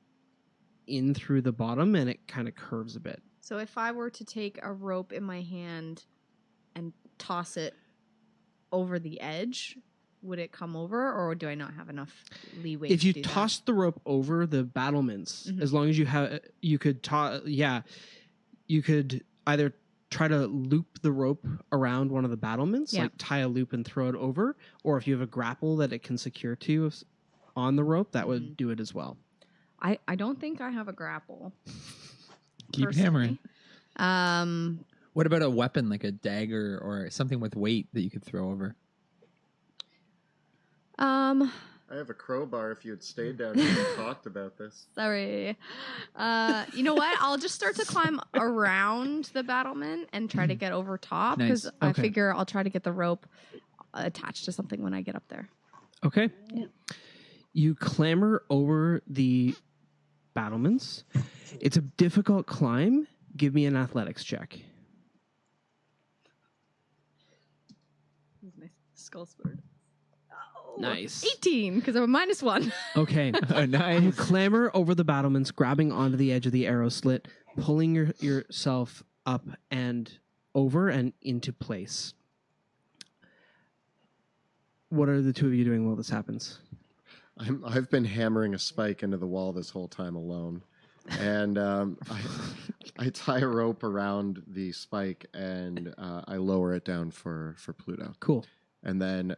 in through the bottom, and it kind of curves a bit. So if I were to take a rope in my hand and toss it over the edge, would it come over, or do I not have enough leeway? If you to do toss the rope over the battlements, Mhm. as long as you could you could either try to loop the rope around one of the battlements, like tie a loop and throw it over, or if you have a grapple that it can secure to on the rope, that would do it as well. I don't think I have a grapple. Keep personally. hammering. What about a weapon like a dagger or something with weight that you could throw over? I have a crowbar if you had stayed down here and talked about this. Sorry. You know what? I'll just start to climb around the battlement and try to get over top because Nice. I Okay. figure I'll try to get the rope attached to something when I get up there. Okay. Yeah. You clamber over the battlements. It's a difficult climb. Give me an athletics check. My skull spurred. Oh, Nice. 18 because I'm a -1. Okay. Oh, You nice. clamber over the battlements, grabbing onto the edge of the arrow slit, pulling yourself up and over and into place. What are the two of you doing while this happens? I've been hammering a spike into the wall this whole time alone, and I tie a rope around the spike and I lower it down for Pluto, Cool. and then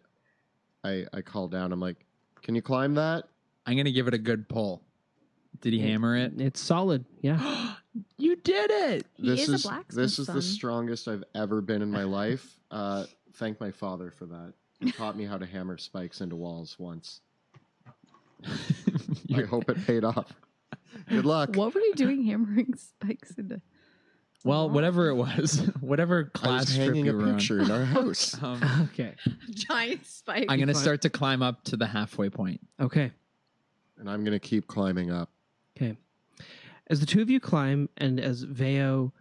I call down. I'm like, "Can you climb that?" I'm going to give it a good pull. Did he hammer it? It's solid. Yeah. You did it. He is a blacksmith. This is the strongest I've ever been in my life. Thank my father for that. He taught me how to hammer spikes into walls once. I hope it paid off. Good luck. What were you doing hammering spikes into? Well, whatever it was, whatever I class was trip hanging you a were on. picture in our house. Okay. Giant spike. I'm going to Fine. start to climb up to the halfway point. Okay. And I'm going to keep climbing up. Okay. As the two of you climb and as Veo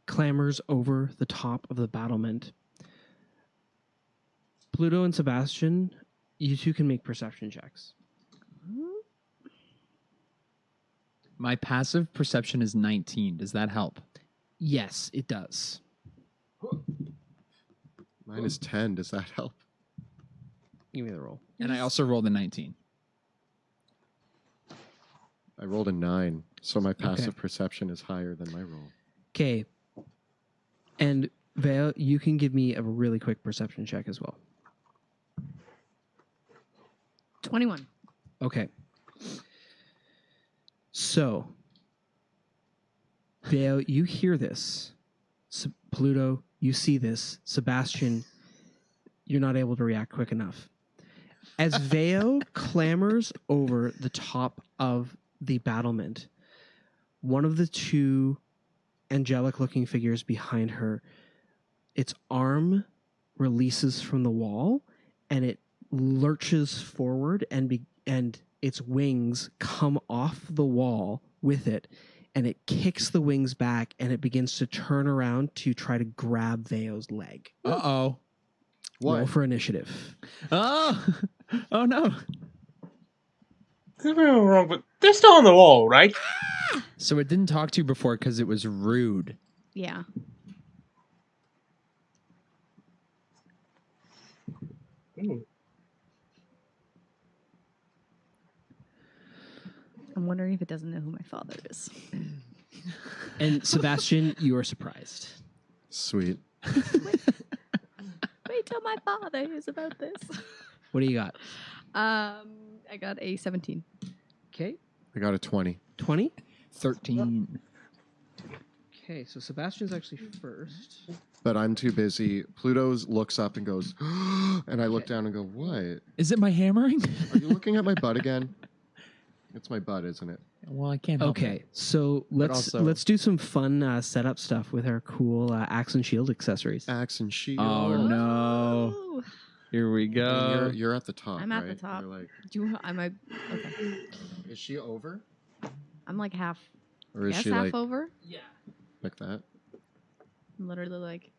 clambers over the top of the battlement, Pluto and Sebastian, you two can make perception checks. My passive perception is 19. Does that help? Yes, it does. Mine is 10. Does that help? Give me the roll. And I also rolled a 19. I rolled a 9, so my passive perception is higher than my roll. Okay. And Veo, you can give me a really quick perception check as well. 21. Okay. So, Veo, you hear this. Pluto, you see this. Sebastian, you're not able to react quick enough. As Veo clambers over the top of the battlement, one of the two angelic-looking figures behind her, its arm releases from the wall, and it lurches forward, and its wings come off the wall with it, and it kicks the wings back, and it begins to turn around to try to grab Veo's leg. Uh-oh. What? Roll for initiative. Oh! Oh, no. Could be wrong, but they're still on the wall, right? So it didn't talk to you before because it was rude. Yeah. Ooh. I'm wondering if it doesn't know who my father is. And Sebastian, you are surprised. Sweet. Wait till my father hears about this. What do you got? I got a 17. Okay. I got a 20. 20? 13. Okay, so Sebastian's actually first. But I'm too busy. Pluto looks up and goes, and I look down and go, what? Is it my hammering? Are you looking at my butt again? It's my butt, isn't it? Well, I can't help Okay, it. so also- let's do some fun setup stuff with our cool axe and shield accessories. Axe and shield. Oh, no. Ooh. Here we And go. you're at the top. I'm at the right? top. You're like, I'm a, okay. is she over? I'm like half. Or is Yes, she half like over. like that? I'm literally like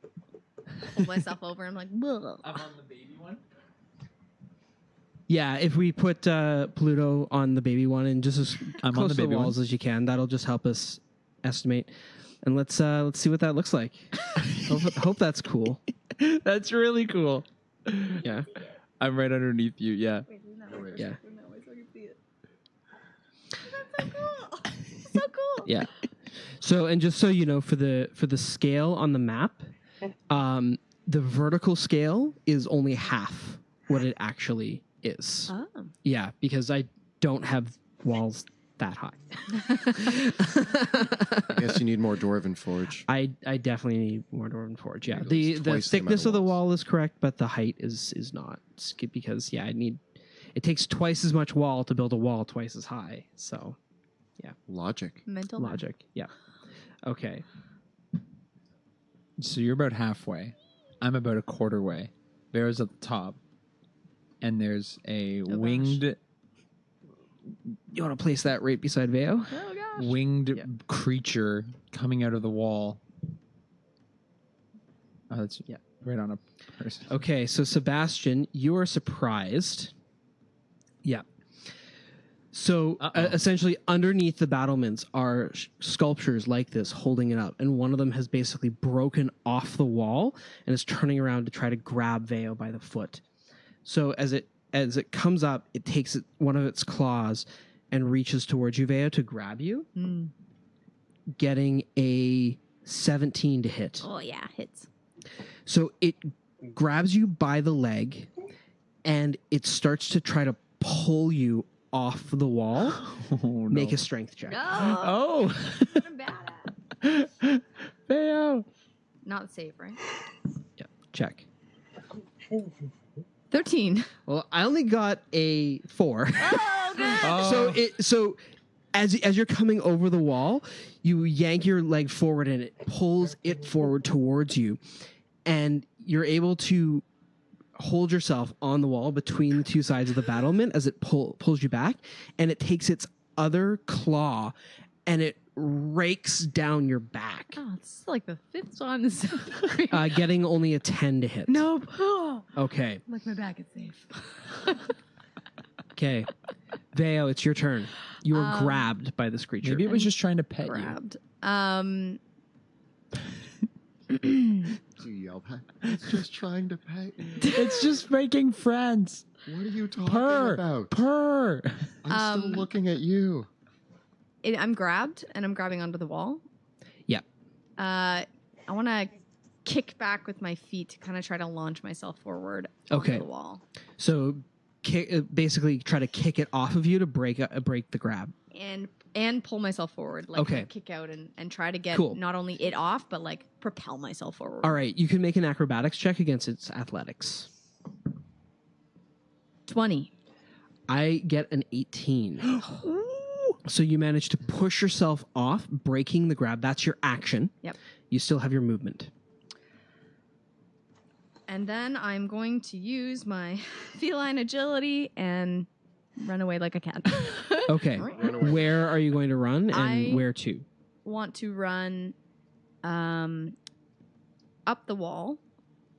pull myself over. I'm like, "Bleh." I'm on the baby one. Yeah, if we put Pluto on the baby one and just as I'm on close the to the baby one. walls as you can, that'll just help us estimate. And let's see what that looks like. hope that's cool. That's really cool. Yeah. I'm right underneath you. Yeah. Yeah. That's so cool. So cool. Yeah. So, and just so you know, for the scale on the map, the vertical scale is only half what it actually is. Oh. Yeah, because I don't have walls that high. I guess you need more Dwarven Forge. I definitely need more Dwarven Forge. Yeah, At the least twice the amount thickness of of the walls. wall is correct, but the height is not. Because yeah, it takes twice as much wall to build a wall twice as high. So Logic. Mental math. logic. Yeah. Okay. So you're about halfway. I'm about a quarter way. Bear's at the top. And there's a gosh. winged You want to place that right beside Veo? Oh gosh. winged creature coming out of the wall. Oh, that's right on a person. Okay, so Sebastian, you are surprised. Yeah. So essentially, underneath the battlements are sculptures like this holding it up, and one of them has basically broken off the wall and is turning around to try to grab Veo by the foot. So as it comes up, it takes one of its claws and reaches towards you, Veo, to grab you, getting a 17 to hit. Oh yeah, hits. So it grabs you by the leg, and it starts to try to pull you off the wall. Oh, no. Make a strength check. Oh, Oh! what I'm bad at. Theo! Not safe, right? Yeah, check. 13. Well, I only got a 4. Oh, good. Oh. So as you're coming over the wall, you yank your leg forward, and it pulls it forward towards you, and you're able to hold yourself on the wall between the two sides of the battlement as it pulls you back, and it takes its other claw and it rakes down your back, Oh, it's like the 5th time this is getting only a 10 to hit. Nope. Oh, Okay. like my back is safe. Okay. Veo, it's your turn. You were grabbed by this creature. Maybe it was just trying to pet Grabbed. Do you yell back? It's just trying to pet you. you. It's just making friends. What are you talking Purr. about? Purr. I'm still looking at you. I'm grabbed, and I'm grabbing onto the wall. Yep. I want to kick back with my feet to kind of try to launch myself forward Okay. onto the wall. So basically try to kick it off of you to break the grab. And pull myself forward, like Okay. kind of kick out and try to get Cool. not only it off, but like propel myself forward. All right, you can make an acrobatics check against its athletics. 20. I get an 18. So you manage to push yourself off, breaking the grab. That's your action. Yep. You still have your movement. And then I'm going to use my feline agility and run away like a cat. Okay. Run away. Where are you going to run, and I- where to? Want to run up the wall,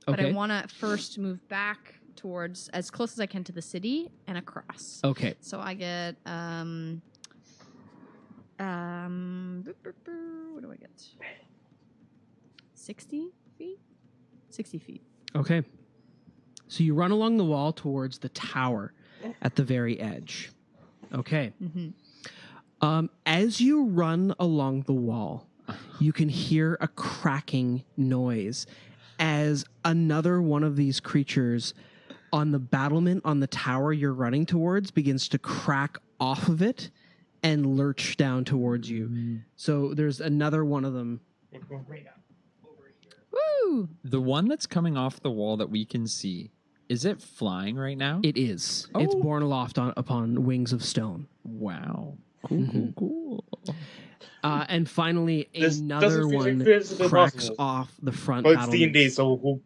but Okay. I want to first move back towards as close as I can to the city and across. Okay. So I get what do I get? 60 feet? 60 feet. Okay. So you run along the wall towards the tower at the very edge. Okay. Mm-hmm. As you run along the wall, you can hear a cracking noise as another one of these creatures on the battlement on the tower you're running towards begins to crack off of it and lurch down towards you. So there's another one of them. Woo! The one that's coming off the wall that we can see, is it flying right now? It is. It's Oh. borne aloft upon wings of stone. Wow. Cool, Mhm. cool. And finally, This another doesn't feel one physically cracks possible. off the front But it's battlement. D&D, so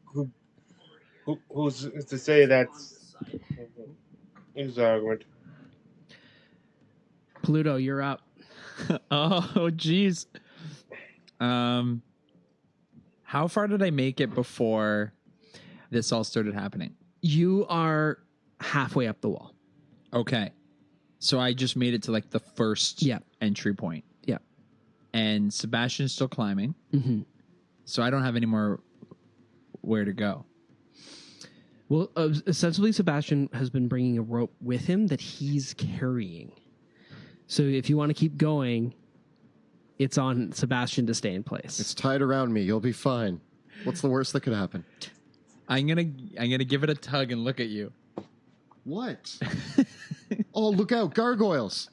who's to say that's his argument? Pluto, you're up. Oh, jeez. How far did I make it before this all started happening? You are halfway up the wall. Okay. So I just made it to like the first Yeah. entry point. Yeah. And Sebastian's still climbing. Mm-hmm. So I don't have any more where to go. Well, essentially, Sebastian has been bringing a rope with him that he's carrying. So if you want to keep going, it's on Sebastian to stay in place. It's tied around me. You'll be fine. What's the worst that could happen? I'm gonna give it a tug and look at you. What? Oh, look out, gargoyles.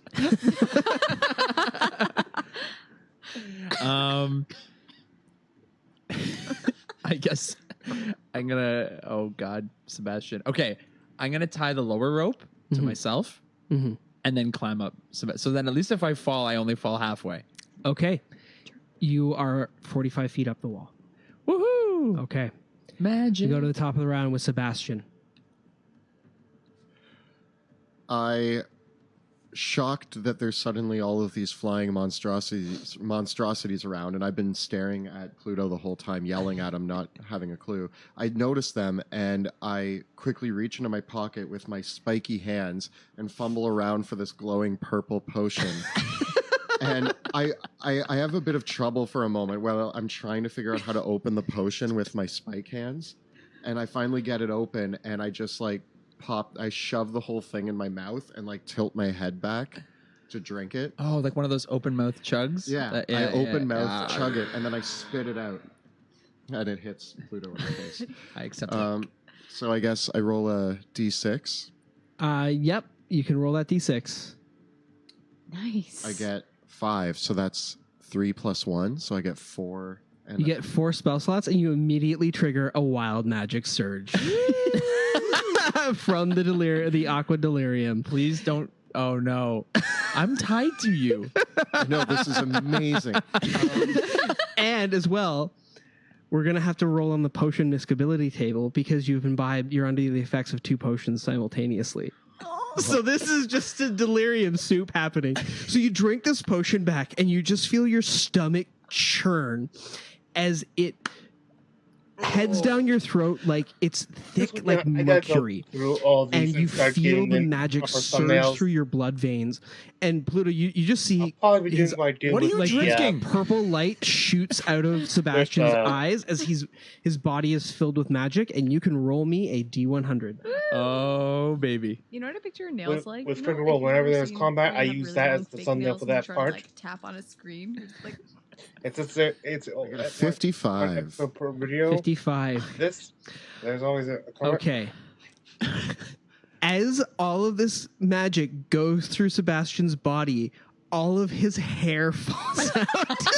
I guess I'm gonna. Oh God, Sebastian. Okay, I'm gonna tie the lower rope to Mhm. myself Mhm. and then climb up. So then, at least if I fall, I only fall halfway. Okay. You are 45 feet up the wall. Woohoo! Okay. Magic. You go to the top of the round with Sebastian. I shocked that there's suddenly all of these flying monstrosities around, and I've been staring at Pluto the whole time, yelling at him, not having a clue. I noticed them, and I quickly reach into my pocket with my spiky hands and fumble around for this glowing purple potion. And I have a bit of trouble for a moment while I'm trying to figure out how to open the potion with my spike hands, and I finally get it open, and I just like I shove the whole thing in my mouth and like tilt my head back to drink it. Oh, like one of those open mouth chugs. Yeah, I open mouth, chug it, and then I spit it out, and it hits Pluto in the face. I accept it. So I guess I roll a d6. Yep. You can roll that d6. Nice. I get 5, so that's 3 plus 1, so I get 4. And You get 4 spell slots, and you immediately trigger a wild magic surge from the aqua delirium. Please don't. Oh no, I'm tied to you. no, this is amazing. And as well, we're gonna have to roll on the potion miscability table because you've imbibed. You're under the effects of 2 potions simultaneously. So this is just a delirium soup happening. So you drink this potion back, and you just feel your stomach churn as it heads down your throat like it's thick like I gotta go mercury. through all these And you start feel getting the in magic upper surge thumbnails. through your blood veins. And Pluto, you just I'll see probably be his- doing my dude what are with you like drinking? purple light shoots out of Sebastian's With, eyes as his body is filled with magic, and you can roll me a D100. Oh baby. You know what I picture your nails With- like? with You Critical know, Role, if you've whenever ever there's seen combat, when I you have use really that long as the fake thumbnail nails for and you that try part. To, like, tap on a screen. You're just like, It's I got a 55. per video. 55. There's always a Okay. As all of this magic goes through Sebastian's body, all of his hair falls out.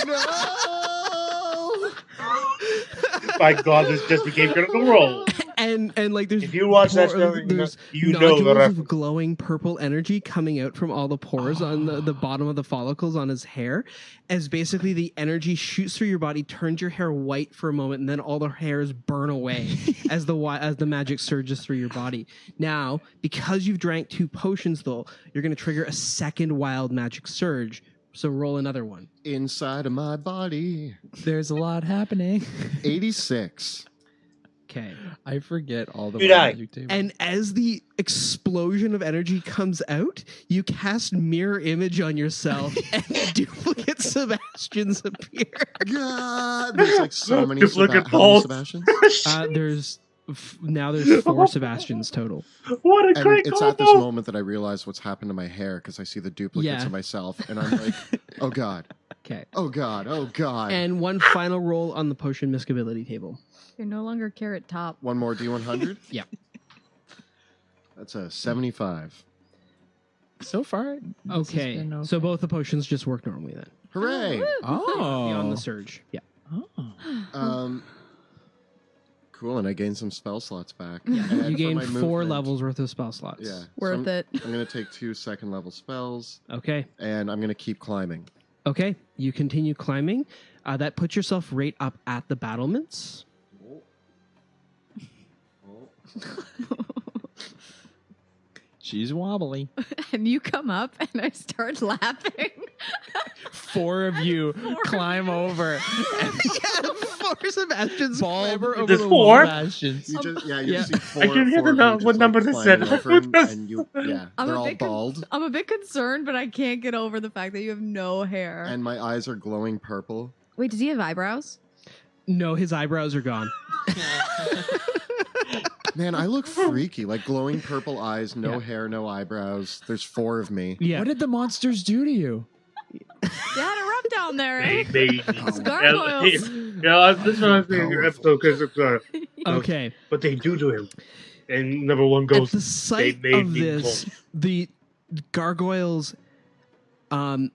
No! My God, this just became Critical Role. and like there's If you watch that show, there's you know nodules the of reference. glowing purple energy coming out from all the pores on the bottom of the follicles on his hair, as basically the energy shoots through your body, turns your hair white for a moment, and then all the hairs burn away as the magic surges through your body. Now, because you've drank 2 potions, though, you're going to trigger a second wild magic surge. So roll another one. Inside of my body. There's a lot happening. 86. Okay. I forget all the You die. magic tables. And as the explosion of energy comes out, you cast mirror image on yourself, and duplicate Sebastians appear. God, there's like so many, Just look at how many Paul. Sebastians? There's 4 Sebastians total. What a And great it's at this combo. moment that I realize what's happened to my hair because I see the duplicates Yeah. of myself, and I'm like, oh god, Okay. oh god, oh god. And one final roll on the potion miscability table. You're no longer Carrot Top. One more D100. Yeah. That's a 75. So far, this has Okay. been So both the potions just work normally then. Hooray! Oh. Beyond the surge. Yeah. Oh. Cool, and I gained some spell slots back. Yeah. And You for gain my 4 movement- levels worth of spell slots. Yeah. so Worth it. I'm going to take 2 second-level spells, Okay. and I'm going to keep climbing. Okay. You continue climbing. That puts yourself right up at the battlements. She's wobbly. And you come up and I start laughing. 4 of you climb over. And 4 Sebastians Bald climber over There's the 4? wall. Sebastians. You just, you Yeah. see 4. I didn't hear 4 of you what just, number like, this said. climbing over, and you, yeah, I'm they're a all bit bald, I'm a bit concerned, but I can't get over the fact that you have no hair. and my eyes are glowing purple. Wait, does he have eyebrows? No, his eyebrows are gone. Man, I look freaky. Like glowing purple eyes, no Yeah. hair, no eyebrows. There's 4 of me. Yeah. What did the monsters do to you? You had it rough down there, eh? It's gargoyles. Yeah, this is what I was thinking your episode because it's Okay. what they do to him. And number 1 At goes. the sight made of me this, the gargoyles, though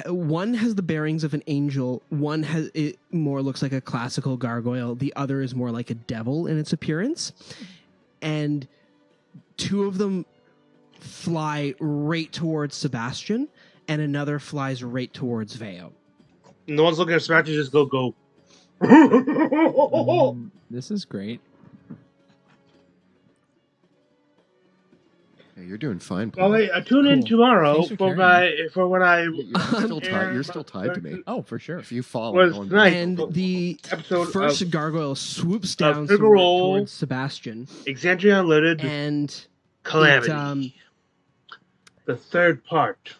one has the bearings of an angel, one has it more looks like a classical gargoyle. The other is more like a devil in its appearance, and 2 of them fly right towards Sebastian, and another flies right towards Veo. And the ones looking at Smash just go. This is great. Hey, you're doing fine, Well, Paul. wait, tune in Cool. tomorrow Thanks for for carrying when I You're still tied to me. Oh, for sure. If you fall, was I'm going nice. And the episode first of gargoyle swoops down Figure Roll. towards Sebastian, Exandria Unloaded and Calamity. The 3rd part.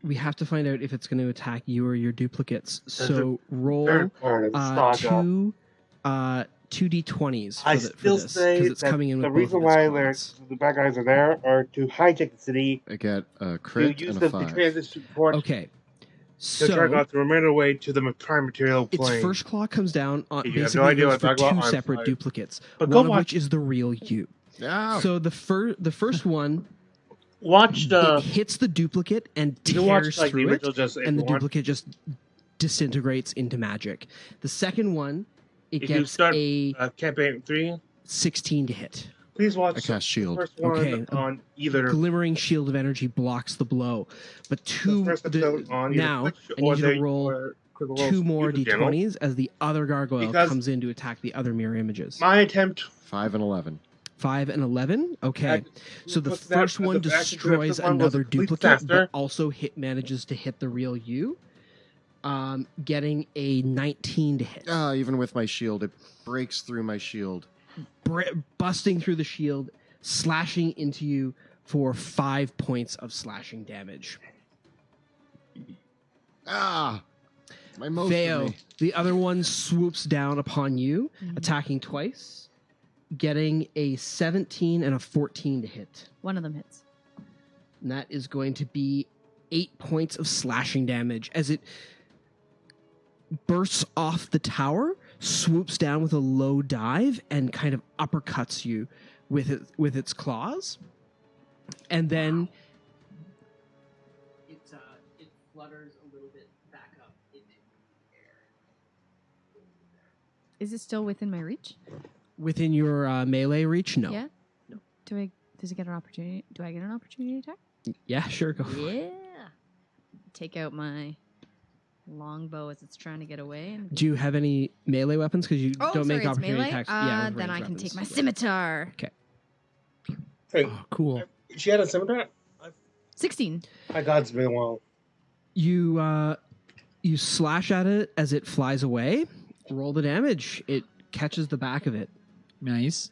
we have to find out if it's going to attack you or your duplicates. That's So roll 3rd part of the saga. 2 d20s I for still this say because it's that coming in with the both reason of its why comments. the bad guys are there are to hijack the city, I get a to crit use and a the 5. transition port Okay, to drag so out the remainder way to the prime material its plane. first claw comes down on You have basically no idea goes what for I'm talking 2 about. I'm separate sorry. duplicates, But go one of watch- which is the real you. Yeah. So the first one Watch it the. hits the duplicate and You can tears watch like the through it, original just if and the you want. duplicate just disintegrates into magic. The second one, it If you gets start a campaign 3, 16 to hit. please watch I cast shield. the first one Okay, on either. Glimmering shield of energy blocks the blow, but The first episode on either now Twitch I need you or to roll or Critical Role's 2 more YouTube channel. d20s as the other gargoyle Because comes in to attack the other mirror images. My attempt. 5 and 11. 5 and 11. Okay, so the What's that? first one The action destroys one was another a complete duplicate, disaster. but also manages to hit the real you, getting a 19 to hit. Even with my shield, it breaks through my shield. Busting through the shield, slashing into you for 5 points of slashing damage. Ah! My most Veo, of me. the other one swoops down upon you, Mm-hmm. attacking twice, getting a 17 and a 14 to hit. One of them hits. And that is going to be 8 points of slashing damage as it bursts off the tower, swoops down with a low dive, and kind of uppercuts you with its claws. And then it flutters a little bit back up into the air. Is it still within my reach? Within your melee reach? No. Yeah. Does it get an opportunity? Do I get an opportunity attack? Yeah, sure. Go for it. Yeah. Take out my longbow as it's trying to get away. And Do you have any melee weapons? Because you don't make it's opportunity melee? attacks. with Then ranged I can take weapons. my scimitar. Hey, Oh, cool. she had a scimitar? 16. My God, it's been a while. You slash at it as it flies away. Roll the damage. It catches the back of it. Nice.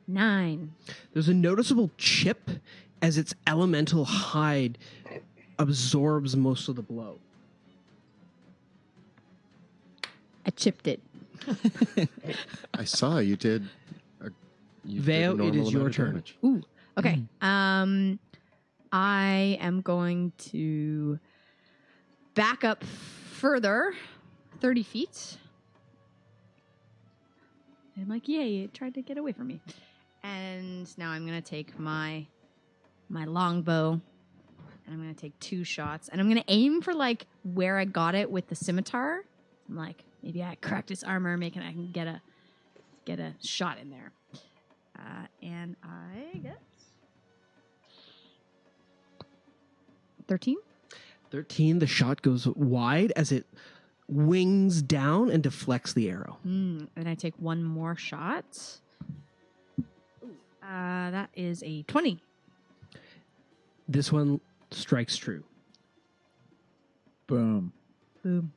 9. There's a noticeable chip as its elemental hide absorbs most of the blow. I chipped it. I saw you did. Vale, a normal it is your amount of turn. damage. Ooh. Okay. I am going to back up further, 30 feet. I'm like, yay, it tried to get away from me. And now I'm going to take my longbow, and I'm going to take 2 shots, and I'm going to aim for like where I got it with the scimitar. I'm like, maybe I cracked its armor, I can get a shot in there. And I get 13. 13, the shot goes wide as it wings down and deflects the arrow. And I take 1 more shot. That is a 20. This one strikes true. Boom. Boom.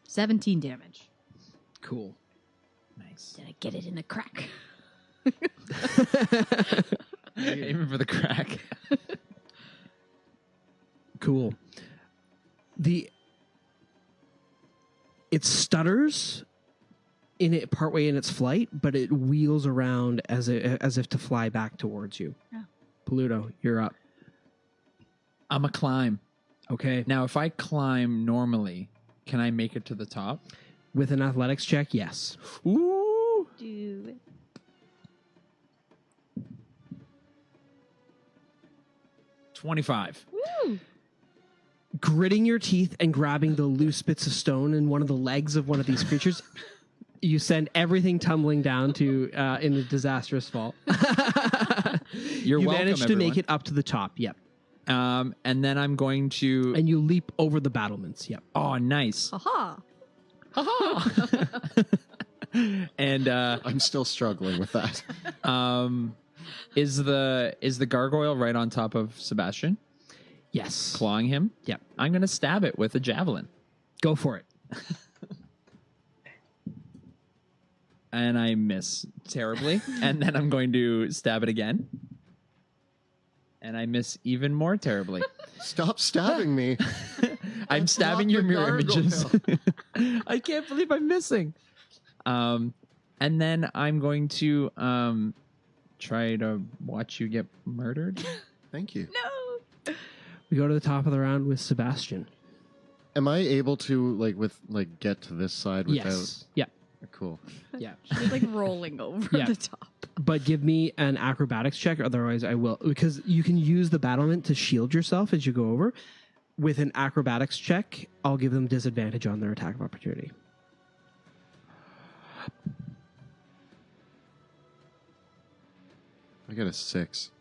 17 damage. Cool. Nice. Did I get it in the crack? Aiming for the crack. Cool. It stutters partway in its flight, but it wheels around as if to fly back towards you. Oh. Pluto, you're up. I'm a climb. Okay. Now, if I climb normally, can I make it to the top? With an athletics check, yes. Ooh. Do it. $25. Woo! Gritting your teeth and grabbing the loose bits of stone in one of the legs of one of these creatures, you send everything tumbling down to in a disastrous fall. You're you welcome, managed to make everyone. it up to the top. Yep. And then I'm going to. And you leap over the battlements. Yep. Oh, nice. Haha. And I'm still struggling with that. is the gargoyle right on top of Sebastian, Yes. clawing him? Yep. I'm gonna stab it with a javelin, Go for it. and I miss terribly. And then I'm going to stab it again, and I miss even more terribly. Stop stabbing me. I'm That's stabbing not your the mirror images. gargoyle. I can't believe I'm missing. And then I'm going to try to watch you get murdered. Thank you. No. We go to the top of the round with Sebastian. Am I able to get to this side without? Yes. Yeah. Cool. Yeah. She's like rolling over Yeah. the top. But give me an acrobatics check, otherwise I will. Because you can use the battlement to shield yourself as you go over. With an acrobatics check, I'll give them disadvantage on their attack of opportunity. I got a 6.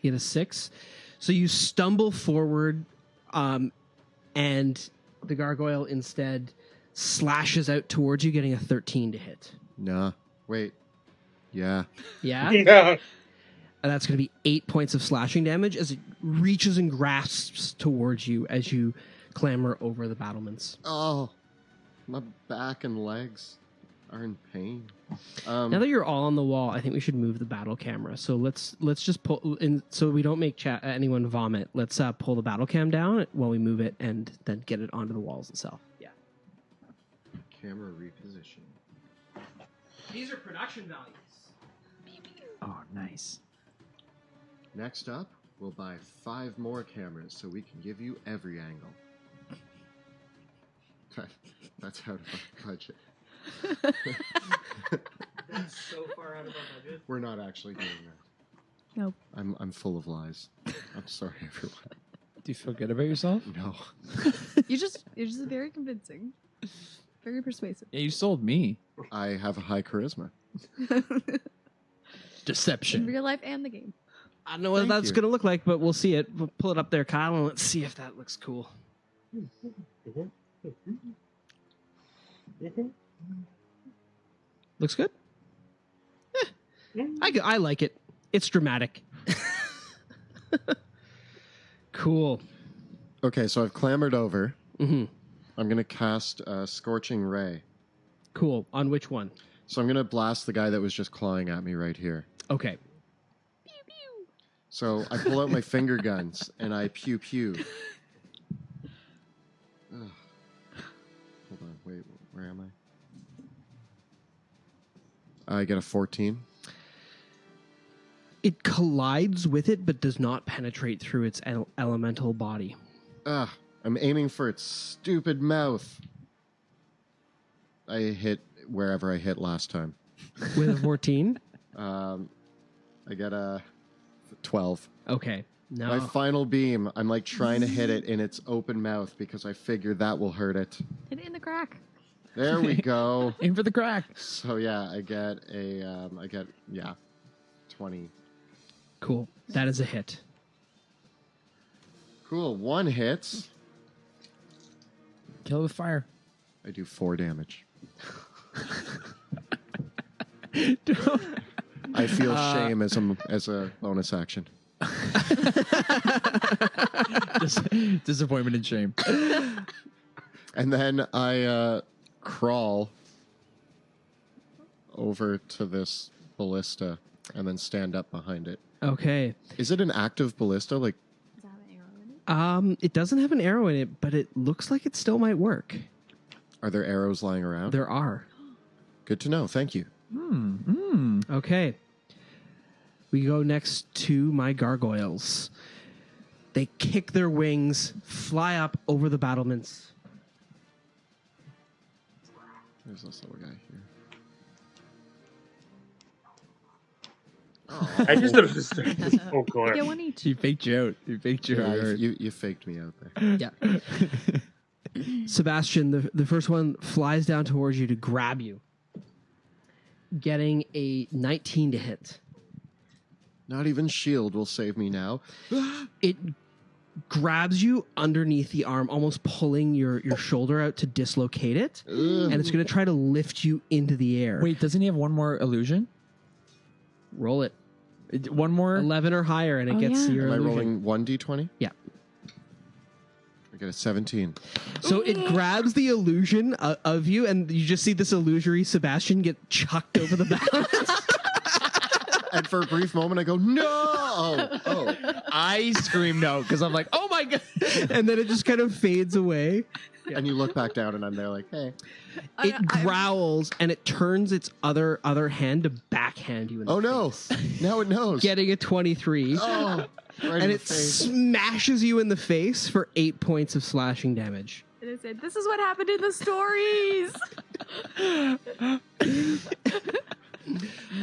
You get a 6. So you stumble forward, and the gargoyle instead slashes out towards you, getting a 13 to hit. Nah. Wait. Yeah. Yeah? No. And that's going to be 8 points of slashing damage as it reaches and grasps towards you as you clamber over the battlements. Oh, my back and legs are in pain. Now that you're all on the wall, I think we should move the battle camera. So let's just pull in, so we don't make anyone vomit. Let's pull the battle cam down while we move it, and then get it onto the walls itself. Yeah. Camera reposition. These are production values. Oh, nice. Next up, we'll buy 5 more cameras so we can give you every angle. That's out of our budget. That's so far out of our budget. We're not actually doing that. Nope. I'm full of lies. I'm sorry, everyone. Do you feel good about yourself? No. You're just very convincing. Very persuasive. Yeah, you sold me. I have a high charisma. In Deception. real life and the game. I don't know what Thank that's you. going to look like, but we'll see it. We'll pull it up there, Kyle, and let's see if that looks cool. Looks good? I like it. It's dramatic. Cool. Okay, so I've clambered over. Hmm. I'm going to cast Scorching Ray. Cool. On which one? So I'm going to blast the guy that was just clawing at me right here. Okay. So I pull out my finger guns and I pew pew. Ugh. Hold on, wait, where am I? I get a 14. It collides with it, but does not penetrate through its elemental body. Ugh, I'm aiming for its stupid mouth. I hit wherever I hit last time. With a 14? I get a 12. Okay. No. My final beam, I'm like trying to hit it in its open mouth because I figure that will hurt it. Hit it in the crack. There we go. Aim for the crack. So yeah, I get 20. Cool. That is a hit. Cool. One hits. Kill with fire. I do 4 damage. I feel shame as a bonus action. Disappointment and shame. And then I crawl over to this ballista and then stand up behind it. Okay. Is it an active ballista? Like, Does that have an arrow in it? It doesn't have an arrow in it, but it looks like it still might work. are there arrows lying around? There are. Good to know. Thank you. Okay. We go next to my gargoyles. They kick their wings, fly up over the battlements. There's this little guy here. I just noticed. Oh, God. Get one each. He faked you out. He faked you Yeah, out. you faked me out there. Yeah. Sebastian, the first one flies down towards you to grab you, getting a 19 to hit. Not even shield will save me now. It grabs you underneath the arm, almost pulling your shoulder out to dislocate it, and it's going to try to lift you into the air. Wait, doesn't he have one more illusion? Roll it. One more? 11 or higher, and it Oh, gets yeah. your Am I illusion. rolling 1d20? Yeah. I get a 17. So it grabs the illusion of you, and you just see this illusory Sebastian get chucked over the battlements. And for a brief moment, I go, no! Oh. I scream no because I'm like, oh my God. And then it just kind of fades away. And you look back down, and I'm there like, hey. It growls, and it turns its other hand to backhand you in the Oh, no. face. Now it knows. Getting a 23. Oh, right And in it the face. smashes you in the face for 8 points of slashing damage. And it said, "This is what happened in the stories."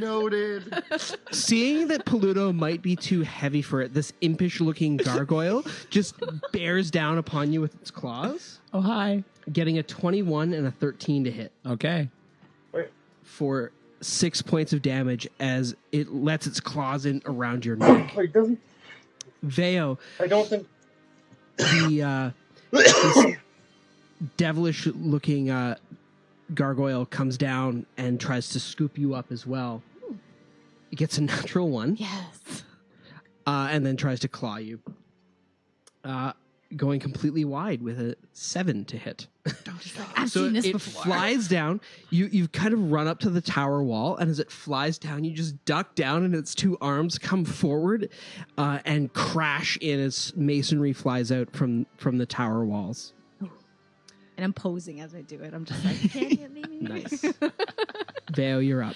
Noted. Seeing that Paluto might be too heavy for it, this impish-looking gargoyle just bears down upon you with its claws, Oh, hi. getting a 21 and a 13 to hit Okay. for 6 points of damage as it lets its claws in around your neck. Wait, doesn't. Veo, I don't think. the this devilish-looking gargoyle comes down and tries to scoop you up as well. It gets a natural 1. Yes. And then tries to claw you. Going completely wide with a 7 to hit. I've So seen this it before. flies down. You kind of run up to the tower wall, and as it flies down, you just duck down, and its 2 arms come forward and crash in as masonry flies out from the tower walls. And I'm posing as I do it. I'm just like, can't hit me. Nice. Veo, you're up.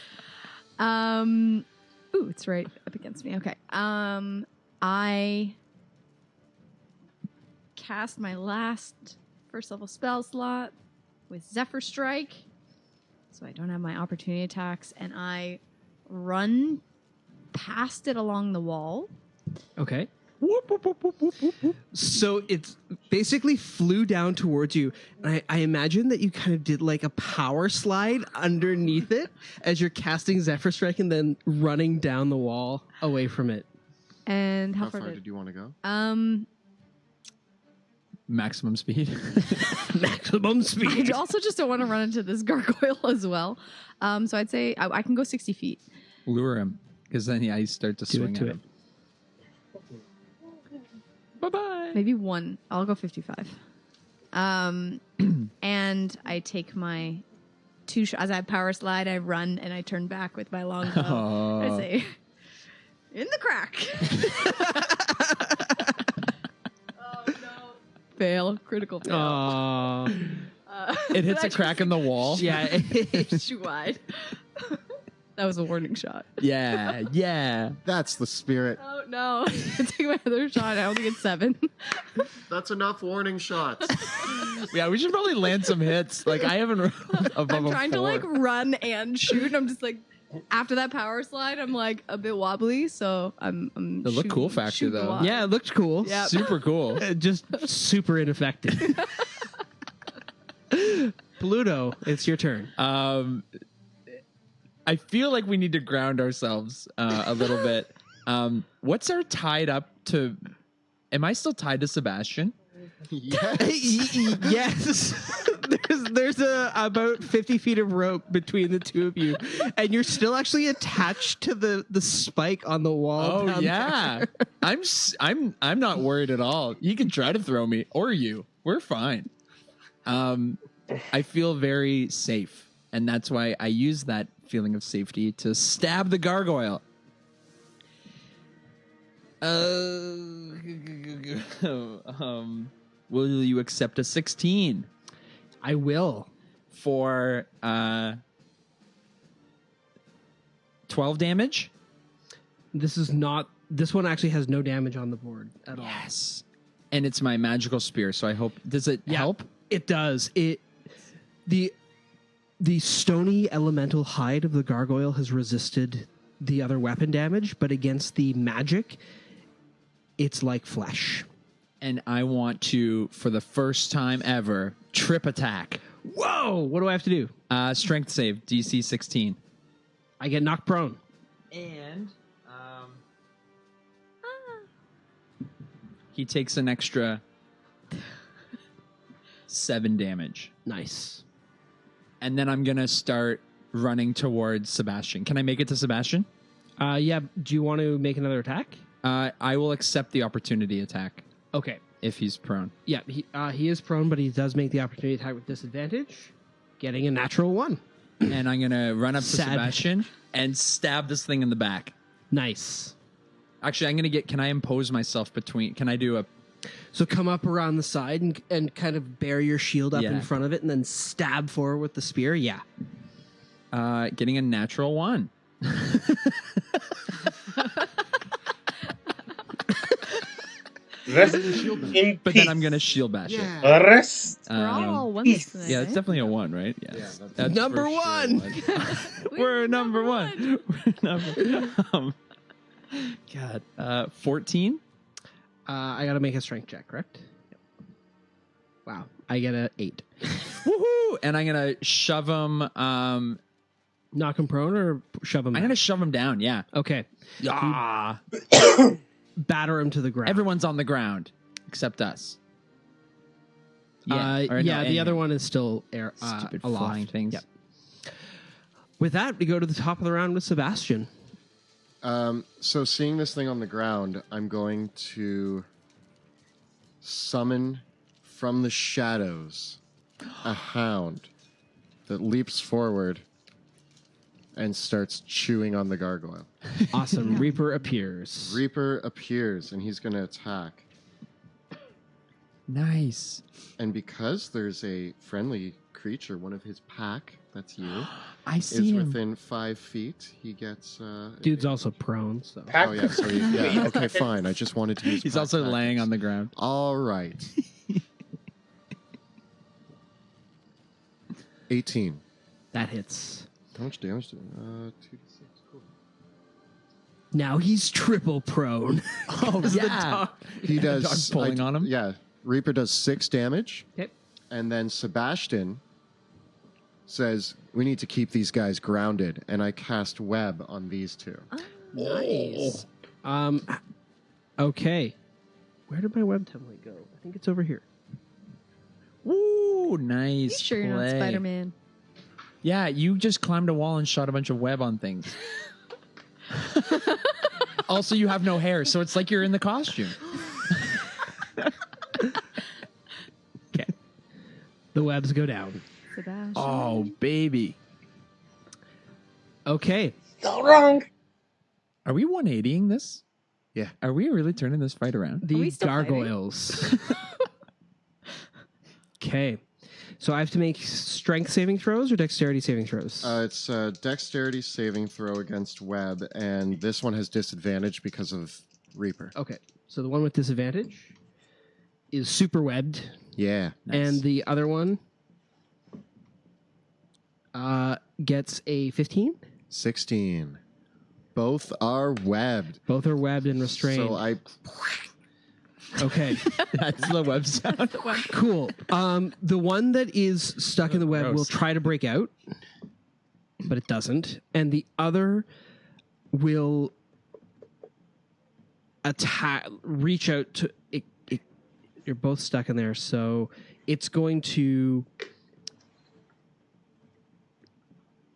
Ooh, it's right up against me. Okay. I cast my last first level spell slot with Zephyr Strike, so I don't have my opportunity attacks, and I run past it along the wall, Okay. So it's basically flew down towards you. And I imagine that you kind of did like a power slide underneath it as you're casting Zephyr Strike and then running down the wall away from it. And how How far far did you want to go? Maximum speed. Maximum speed. I also just don't want to run into this gargoyle as well. So I'd say I can go 60 feet. Lure him, because then I start to Do it swing to at it. him. Bye-bye. Maybe one. I'll go 55. And I take my two as I power slide, I run and I turn back with my longbow. I say, in the crack. Oh no! Fail. Critical fail. It hits a crack in the wall. Yeah. Shoot wide. That was a warning shot. Yeah, yeah. That's the spirit. Oh no! Take my other shot. I only get 7. That's enough warning shots. Yeah, we should probably land some hits. Like, I haven't rolled above I'm a trying 4. to like run and shoot. And I'm just like, after that power slide, I'm like a bit wobbly. So I'm The look cool factor, shooting a though. lot. Yeah, it looked cool. Yep. Super cool. Just super ineffective. Pluto, it's your turn. I feel like we need to ground ourselves a little bit. What's our tied up to? Am I still tied to Sebastian? Yes. Yes. there's about 50 feet of rope between the two of you, and you're still actually attached to the spike on the wall. Oh down yeah, there. I'm not worried at all. You can try to throw me or you. We're fine. I feel very safe, and that's why I use that feeling of safety to stab the gargoyle. Will you accept a 16 I will. for 12 damage? This one actually has no damage on the board at all. Yes. And it's my magical spear, so I hope does it help? It does. The stony elemental hide of the gargoyle has resisted the other weapon damage, but against the magic, it's like flesh. And I want to, for the first time ever, trip attack. Whoa! What do I have to do? Strength save, DC 16. I get knocked prone. And he takes an extra 7 damage. Nice. And then I'm going to start running towards Sebastian. Can I make it to Sebastian? Yeah. Do you want to make another attack? I will accept the opportunity attack Okay. if he's prone. Yeah, he is prone, but he does make the opportunity attack with disadvantage, getting a natural 1. And I'm going to run up to Sad. Sebastian and stab this thing in the back. Nice. Actually, I'm going to can I impose myself between, can I do a, So come up around the side and kind of bear your shield up Yeah. in front of it and then stab forward with the spear? Yeah. getting a natural 1. Rest shield in But peace. then I'm going to shield bash it. Rest. We're all ones peace. tonight, Yeah, it's right? definitely a 1, right? Yes. Yeah, that's That's Number for sure 1. We're number 1. We're number God. 14? I got to make a strength check, correct? Wow. I get a 8. Woohoo! And I'm going to shove him. Knock him prone or shove him I'm down? going to shove him down, yeah. Okay. Yeah. Batter him to the ground. Everyone's on the ground except us. Or no, the anyway. other one is still Stupid aloft. flying things. Yep. With that, we go to the top of the round with Sebastian. So seeing this thing on the ground, I'm going to summon from the shadows a hound that leaps forward and starts chewing on the gargoyle. Awesome. Reaper appears. Reaper appears and he's going to attack. Nice. And because there's a friendly creature, one of his pack, that's you, I is see him. within 5 feet, he gets... Dude's also prone, so. Pack. Oh, yeah, so yeah, okay, fine. I just wanted to use He's pack also laying tactics. on the ground. All right. 18. That hits. How much damage did 2d6? Cool. Now he's triple prone. Oh, yeah. He does Dog pulling on him? Yeah, Reaper does 6 damage, Okay. and then Sebastian says, "We need to keep these guys grounded," and I cast web on these two. Nice. Okay. Where did my web template go? I think it's over here. Ooh, nice. You sure you're not play. Spider-Man? Yeah, you just climbed a wall and shot a bunch of web on things. Also, you have no hair, so it's like you're in the costume. Okay. The webs go down. Sebastian. Oh, baby. Okay. All wrong. Are we 180ing this? Yeah. Are we really turning this fight around? The we still fighting? gargoyles. Okay. So I have to make strength saving throws or dexterity saving throws? It's a dexterity saving throw against web, and this one has disadvantage because of Reaper. Okay. So the one with disadvantage is super webbed, Yeah. and the other one gets a 15. 16. Both are webbed. Both are webbed and restrained. So I Okay. That's the web sound. Cool. The one that is stuck in the web will Gross. try to break out, but it doesn't. And the other will reach out to it. You're both stuck in there, so it's going to.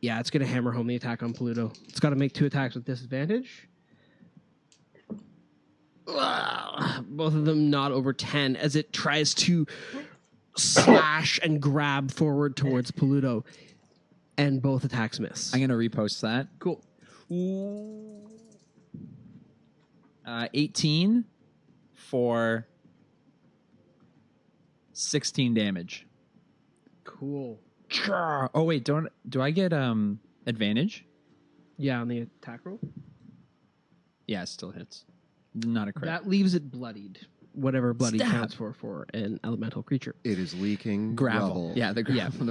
Yeah, it's going to hammer home the attack on Pluto. It's got to make 2 attacks with disadvantage. Both of them not over 10 as it tries to slash and grab forward towards Pluto, and both attacks miss. I'm going to repost that. Cool. 18 for 16 damage. Cool. Oh, wait, do I get advantage? Yeah, on the attack roll. Yeah, it still hits. Not a crit. That leaves it bloodied. Whatever bloody Stab. counts for an elemental creature. it is leaking gravel. rubble. Yeah, the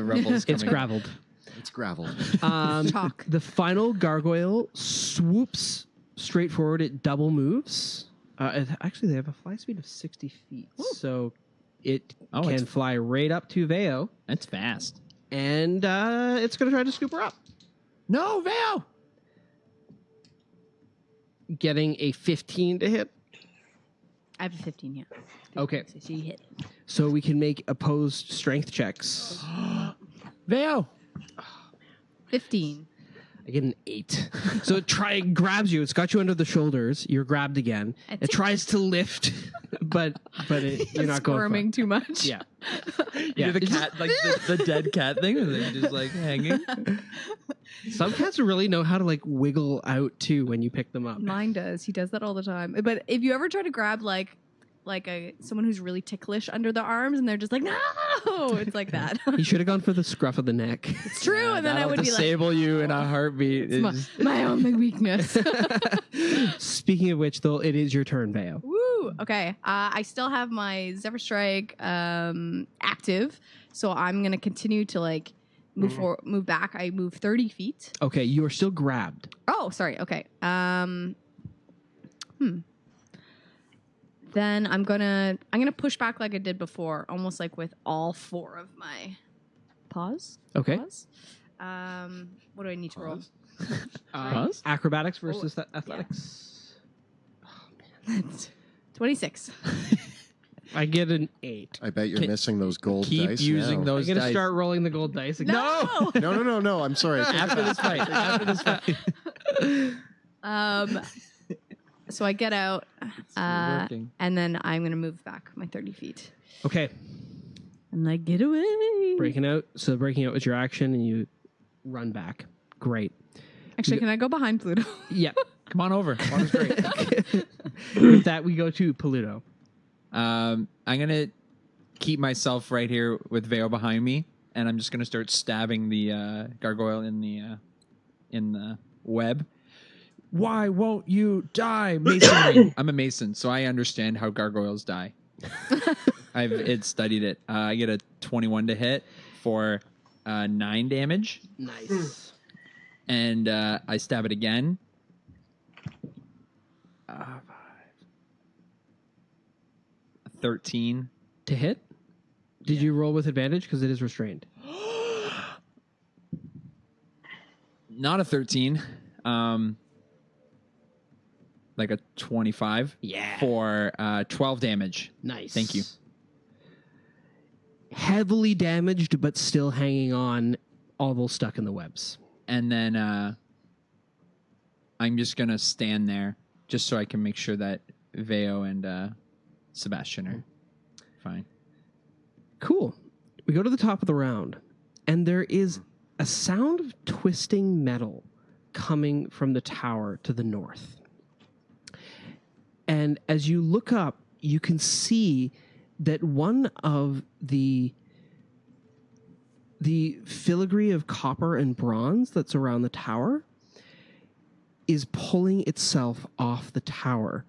rebels. It's graveled. It's gravel. Chalk. The final gargoyle swoops straight forward. It double moves. Actually, they have a fly speed of 60 feet, so it Oh, can it's- fly right up to Veo, That's fast. and it's going to try to scoop her up. No, Val! Getting a 15 to hit. I have a 15, yeah. Okay, So she hit. so we can make opposed strength checks. Val! 15. I get an 8. So it grabs you. It's got you under the shoulders. You're grabbed again. It tries to lift, but you're not going Squirming too much. for it. Yeah. You do the cat, like the dead cat thing, and then just like hanging. Some cats really know how to like wiggle out too when you pick them up. Mine does. He does that all the time. But if you ever try to grab like someone who's really ticklish under the arms and they're just like, no, it's like that. You should have gone for the scruff of the neck. It's true. And then I would be like, disable you in a heartbeat. it's my only weakness. Speaking of which, though, it is your turn, Veo. Woo. Okay. I still have my Zephyr Strike active. So I'm going to continue to like move back. I move 30 feet. Okay, you are still grabbed. Oh, sorry. Okay. Then I'm gonna push back like I did before, almost like with all 4 of my paws. Okay. Paws. What do I need to roll? Pause? Acrobatics versus athletics. 26. I get an 8. I bet you're Keep- missing those gold Keep dice. using now. those I'm gonna dice. start rolling the gold dice again. No. No. I'm sorry. After this fight. After this fight. So I get out, working. and then I'm gonna move back my 30 feet. Okay, I'm like, get away. breaking out. So breaking out was your action, and you run back. Great. Actually, can I go behind Pluto? Yeah. Come on over. Water's great. With that, we go to Pluto. I'm gonna keep myself right here with Veo behind me, and I'm just gonna start stabbing the gargoyle in the web. Why won't you die, masonry? I'm a mason, so I understand how gargoyles die. I've studied it. I get a 21 to hit for 9 damage, Nice. and I stab it again 13. To hit? Did you roll with advantage? Because it is restrained. Not a 13. Like a 25. Yeah. For 12 damage. Nice. Thank you. Heavily damaged, but still hanging on, although stuck in the webs. And then I'm just going to stand there just so I can make sure that Veo and Sebastian are fine. Cool. We go to the top of the round, and there is a sound of twisting metal coming from the tower to the north. And as you look up, you can see that one of the filigree of copper and bronze that's around the tower is pulling itself off the tower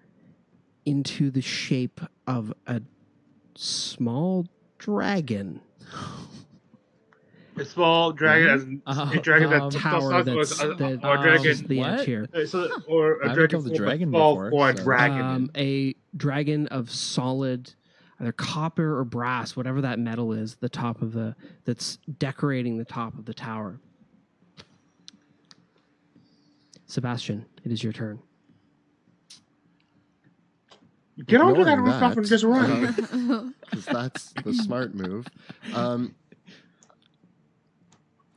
into the shape of a small dragon. A small dragon, as a dragon that tower that's or the dragon, what? edge here. or I a haven't dragon, killed a dragon small before, for a so- dragon. A dragon of solid, either copper or brass, whatever that metal is, the top of that's decorating the top of the tower. Sebastian, it is your turn. Get onto that Ignoring rooftop and just run. Because that's the smart move.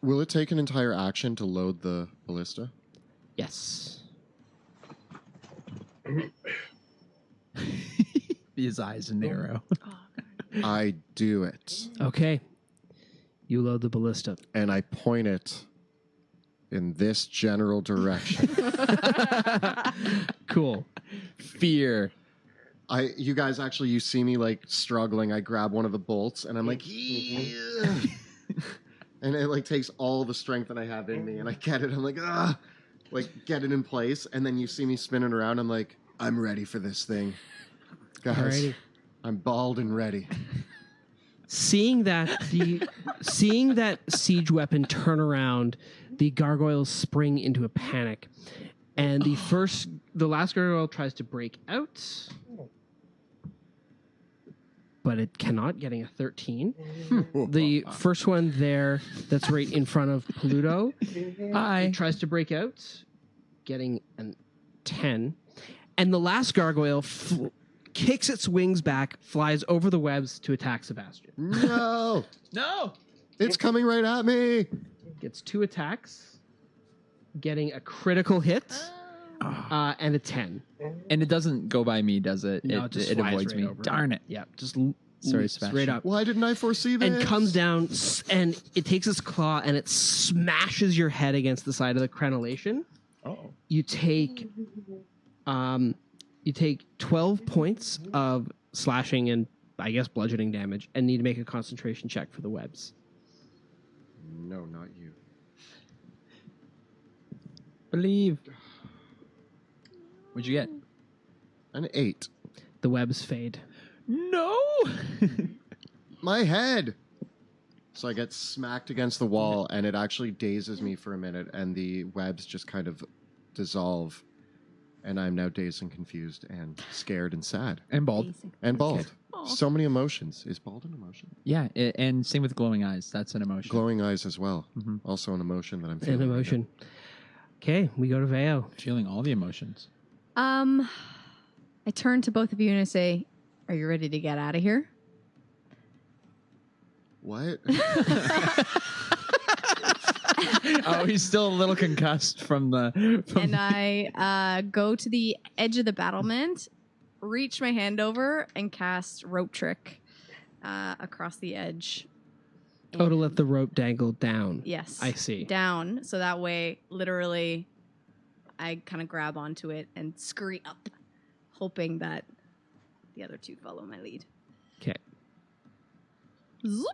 Will it take an entire action to load the ballista? Yes. His eyes narrow. I do it. Okay. You load the ballista. And I point it in this general direction. Cool. Fear. You guys actually, you see me like struggling. I grab one of the bolts and I'm like, yeah. And it like takes all the strength that I have in me and I get it. I'm like, like get it in place. And then you see me spinning around. I'm like, I'm ready for this thing. Guys, Alrighty. I'm bald and ready. Seeing that siege weapon turn around, the gargoyles spring into a panic. And the last gargoyle tries to break out, but it cannot, getting a 13. The first one there, that's right in front of Pluto, tries to break out, getting a 10. And the last gargoyle kicks its wings back, flies over the webs to attack Sebastian. No! No! It's coming right at me! Gets 2 attacks, getting a critical hit, and a 10. And it doesn't go by me, does it? No, it just it flies avoids right me. over. Darn it. Yeah, just Sorry, leaps Sebastian. straight up. Why didn't I foresee this? And comes down, and it takes its claw and it smashes your head against the side of the crenellation. Oh. You take 12 points of slashing and, I guess, bludgeoning damage, and need to make a concentration check for the webs. No, not you. Believe. What'd you get? An 8. The webs fade. No! My head! So I get smacked against the wall, and it actually dazes me for a minute, and the webs just kind of dissolve. And I'm now dazed and confused and scared and sad. And bald. And bald. Aw. So many emotions. Is bald an emotion? Yeah, and same with glowing eyes. That's an emotion. Glowing eyes as well. Mhm. Also an emotion that I'm feeling. An right emotion. Okay, we go to Veo. Feeling all the emotions. I turn to both of you and I say, "Are you ready to get out of here?" now. What? Oh, he's still a little concussed from the... And I go to the edge of the battlement, reach my hand over, and cast Rope Trick across the edge. Oh, to let the rope dangle down. Yes. I see. Down. So that way, literally, I kind of grab onto it and scurry up, hoping that the other two follow my lead. Okay. Zoop.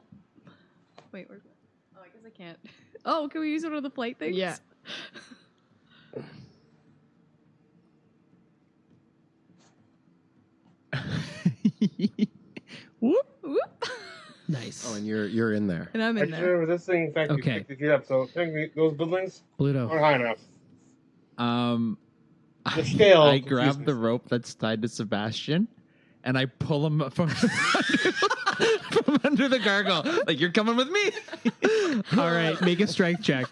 Wait, where's that? Oh, I guess I can't. Oh, can we use one of the flight things? Yeah. Whoop, whoop. Nice. Oh, and you're in there. And I'm I in just there. remember this thing, in fact, Okay. you picked it up, so technically those buildings Pluto. aren't high enough. The scale. I confused grab me. the rope that's tied to Sebastian, and I pull him from from under the gargoyle. Like, you're coming with me. All right, make a strength check.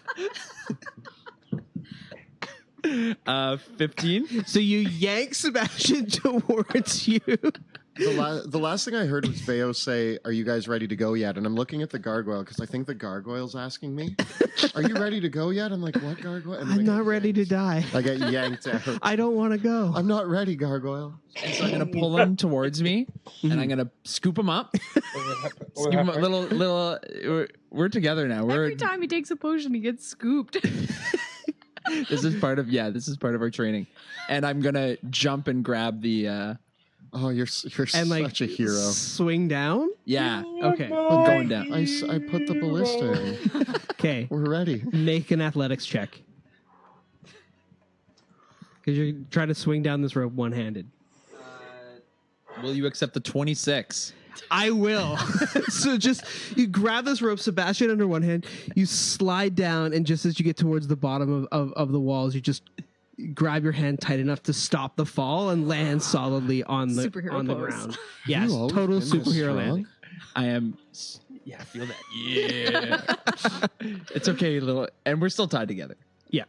15. So you yank Sebastian towards you. The last thing I heard was Veo say, "Are you guys ready to go yet?" And I'm looking at the gargoyle because I think the gargoyle's asking me, "Are you ready to go yet?" I'm like, "What gargoyle?" And I'm I not get ready to yanked. die. I get yanked out. I don't want to go. I'm not ready, gargoyle. And so I'm gonna pull him towards me, and I'm gonna scoop him up. Scoop him up, little. We're together now. Every time he takes a potion, he gets scooped. This is part of our training, and I'm gonna jump and grab the. Oh, you're And like such a hero. swing down. Yeah. Okay. I'm going down. I put the ballista in. Okay. We're ready. Make an athletics check. Because you're trying to swing down this rope one-handed. Will you accept the 26? I will. So just you grab this rope, Sebastian, under one hand. You slide down, and just as you get towards the bottom of the walls, you just grab your hand tight enough to stop the fall and land solidly on the Superhero on the pose. ground. Yes, You always total been this superhero strong? landing. I am. Yeah, I feel that. Yeah. It's okay, little. And we're still tied together. Yeah.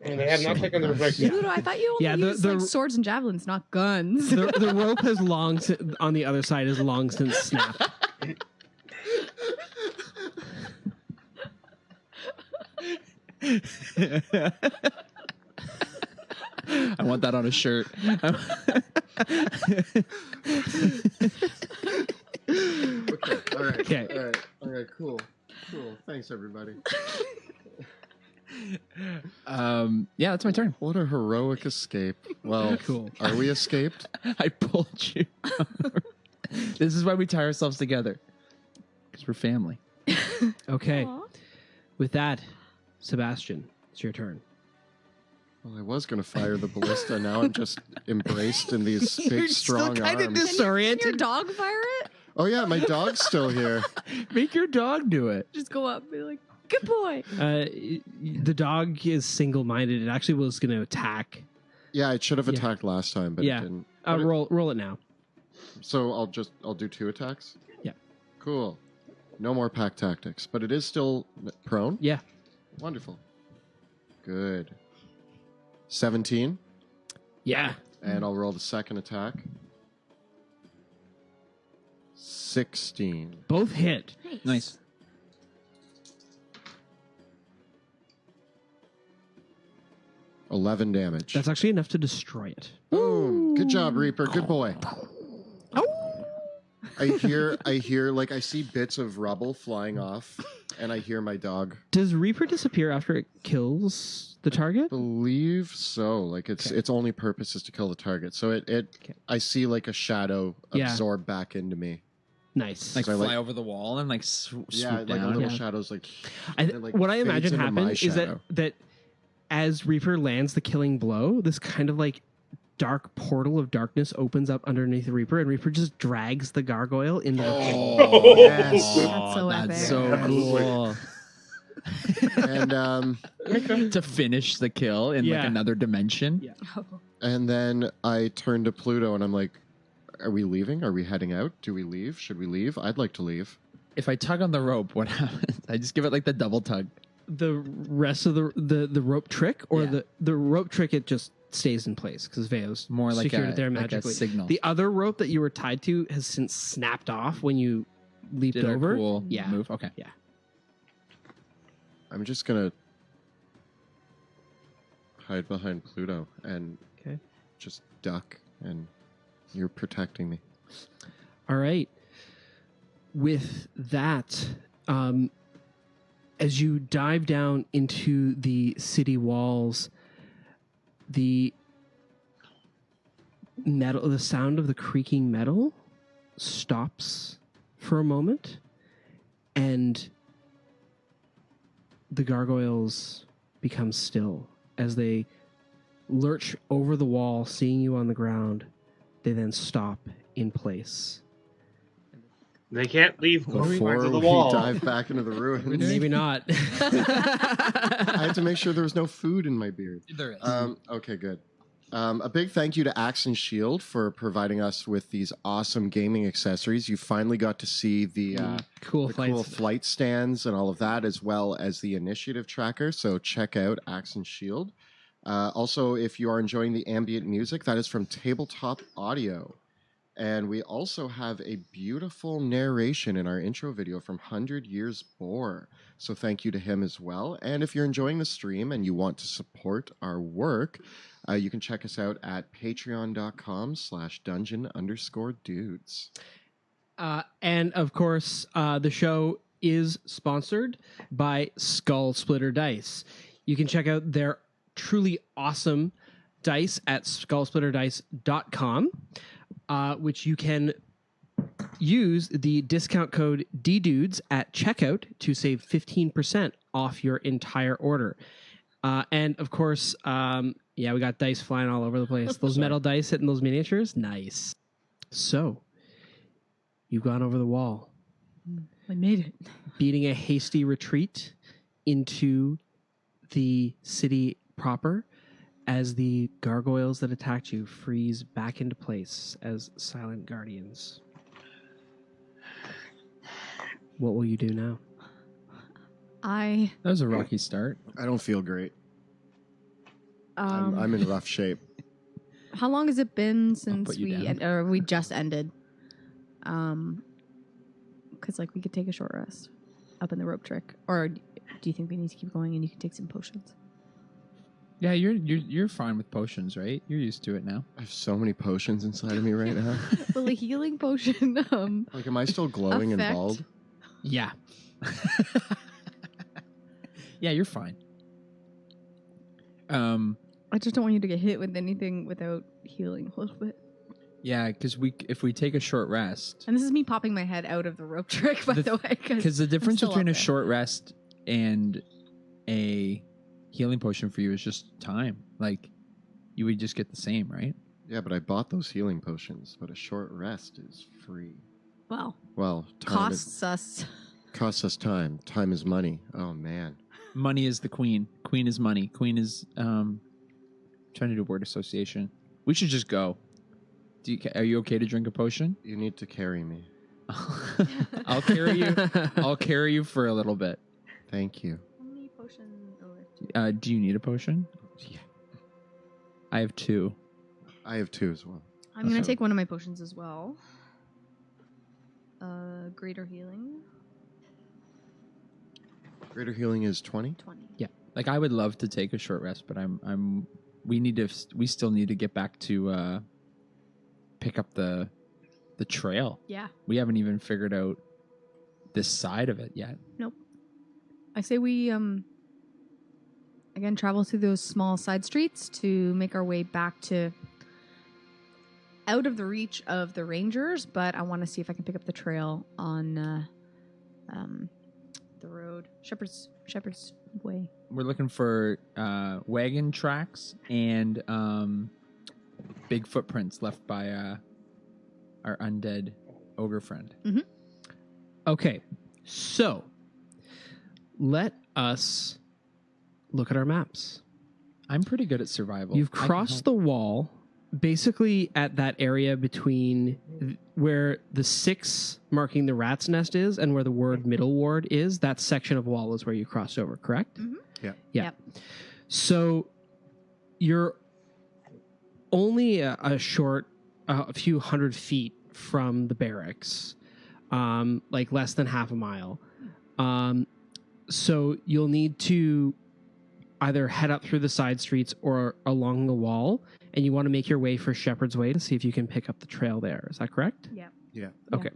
And they have not taken the revenge. Pluto, I thought you only Yeah, used the- like swords and javelins, not guns. The rope has long on the other side has long since snapped. I want that on a shirt. Okay. All right. Okay. All right. All right. Cool. Cool. Thanks, everybody. Yeah, that's my turn. What a heroic escape. Well, Cool. are we escaped? I pulled you. This is why we tie ourselves together. Because we're family. Okay. Aw. With that, Sebastian, it's your turn. Well, I was going to fire the ballista. Now I'm just embraced in these big, strong kind of arms. Can your disoriented. dog fire it? Oh, yeah. My dog's still here. Make your dog do it. Just go up and be like, good boy. The dog is single-minded. It actually was going to attack. Yeah, it should have Yeah. attacked last time, but Yeah. it didn't. Roll it now. So I'll do 2 attacks? Yeah. Cool. No more pack tactics, but it is still prone? Yeah. Wonderful. Good. 17, Yeah. and I'll roll the second attack. 16. Both hit. Nice. $11 damage. That's actually enough to destroy it. Boom. Good job, Reaper. Good boy. I hear like I see bits of rubble flying off, and I hear my dog. Does Reaper disappear after it kills the target? Believe so. Like its only purpose is to kill the target. So I see like a shadow Yeah. absorb back into me. Nice. Like So I fly like- over the wall and like swoop Yeah, like a down. little Yeah. shadows like. What I fades imagine into my happens is shadow. that as Reaper lands the killing blow, this kind of like dark portal of darkness opens up underneath Reaper, and Reaper just drags the gargoyle into the hole. Oh, yes. That's so epic. That's so cool. And To finish the kill in Yeah. like another dimension. Yeah. and then I turn to Pluto and I'm like, "Are we leaving? Are we heading out? Do we leave? Should we leave? I'd like to leave." If I tug on the rope, what happens? I just give it like the double tug. The rest of the rope trick, or Yeah. the rope trick, it just stays in place because Veo's More like secured a, it there like a magically. signal. The other rope that you were tied to has since snapped off when you leaped Did a over. cool Yeah. move. Okay. I'm just gonna hide behind Pluto and Okay. just duck, and you're protecting me. All right. With that, as you dive down into the city walls, the sound of the creaking metal stops for a moment, and the gargoyles become still as they lurch over the wall, seeing you on the ground. They then stop in place. They can't leave Before confines of the we wall. dive back into the ruins, Maybe not. I had to make sure there was no food in my beard. There is. Okay, good. A big thank you to Axe and Shield for providing us with these awesome gaming accessories. You finally got to see the Cool the flights. cool flight stands and all of that, as well as the initiative tracker. So check out Axe and Shield. Also, if you are enjoying the ambient music, that is from Tabletop Audio. And we also have a beautiful narration in our intro video from 100 Years Bore. So thank you to him as well. And if you're enjoying the stream and you want to support our work, you can check us out at patreon.com/dungeon_dudes. And of course, the show is sponsored by Skull Splitter Dice. You can check out their truly awesome dice at skullsplitterdice.com, which you can use the discount code DDudes at checkout to save 15% off your entire order. And of course, we got dice flying all over the place. Those metal dice hitting those miniatures, nice. So, you've gone over the wall, I made it. beating a hasty retreat into the city proper as the gargoyles that attacked you freeze back into place as silent guardians. What will you do now? I That was a rocky start. I don't feel great. I'm in rough shape. How long has it been since put you we down. or we just ended? Because like we could take a short rest up in the rope trick, or do you think we need to keep going and you can take some potions? Yeah, you're fine with potions, right? You're used to it now. I have so many potions inside of me right now. Will a healing potion? Like, am I still glowing and Effect? bald? Yeah. Yeah, you're fine. I just don't want you to get hit with anything without healing a little bit. Yeah, because if we take a short rest, And this is me popping my head out of the rope trick, by the way. because the difference still between up a there. short rest and a healing potion for you is just time. Like, you would just get the same, right? Yeah, but I bought those healing potions, but a short rest is free. Well, Well, time costs us. time. Time is money. Oh, man. Money is the queen. Queen is money. Queen is trying to do word association. We should just go. Are you okay to drink a potion? You need to carry me. I'll carry you. I'll carry you for a little bit. Thank you. How many potions? Do you need a potion? Yeah. I have 2. I have 2 as well. I'm gonna take one of my potions as well. Greater healing. Greater healing is 20. 20. Yeah. Like, I would love to take a short rest, but we still need to get back to pick up the trail. Yeah. We haven't even figured out this side of it yet. Nope. I say we again travel through those small side streets to make our way back to out of the reach of the rangers, but I want to see if I can pick up the trail on the road. Shepherd's Way. We're looking for wagon tracks and big footprints left by our undead ogre friend. Okay, so let us look at our maps. I'm pretty good at survival. You've I can crossed help. the wall basically at that area between where the 6 marking the rat's nest is and where the word middle ward is. That section of wall is where you crossed over, correct? Mhm. Yeah. Yeah. Yep. So you're only a short, a few hundred feet from the barracks, like less than half a mile. So you'll need to either head up through the side streets or along the wall, and you want to make your way for Shepherd's Way to see if you can pick up the trail there. Is that correct? Yeah. Yeah. Okay.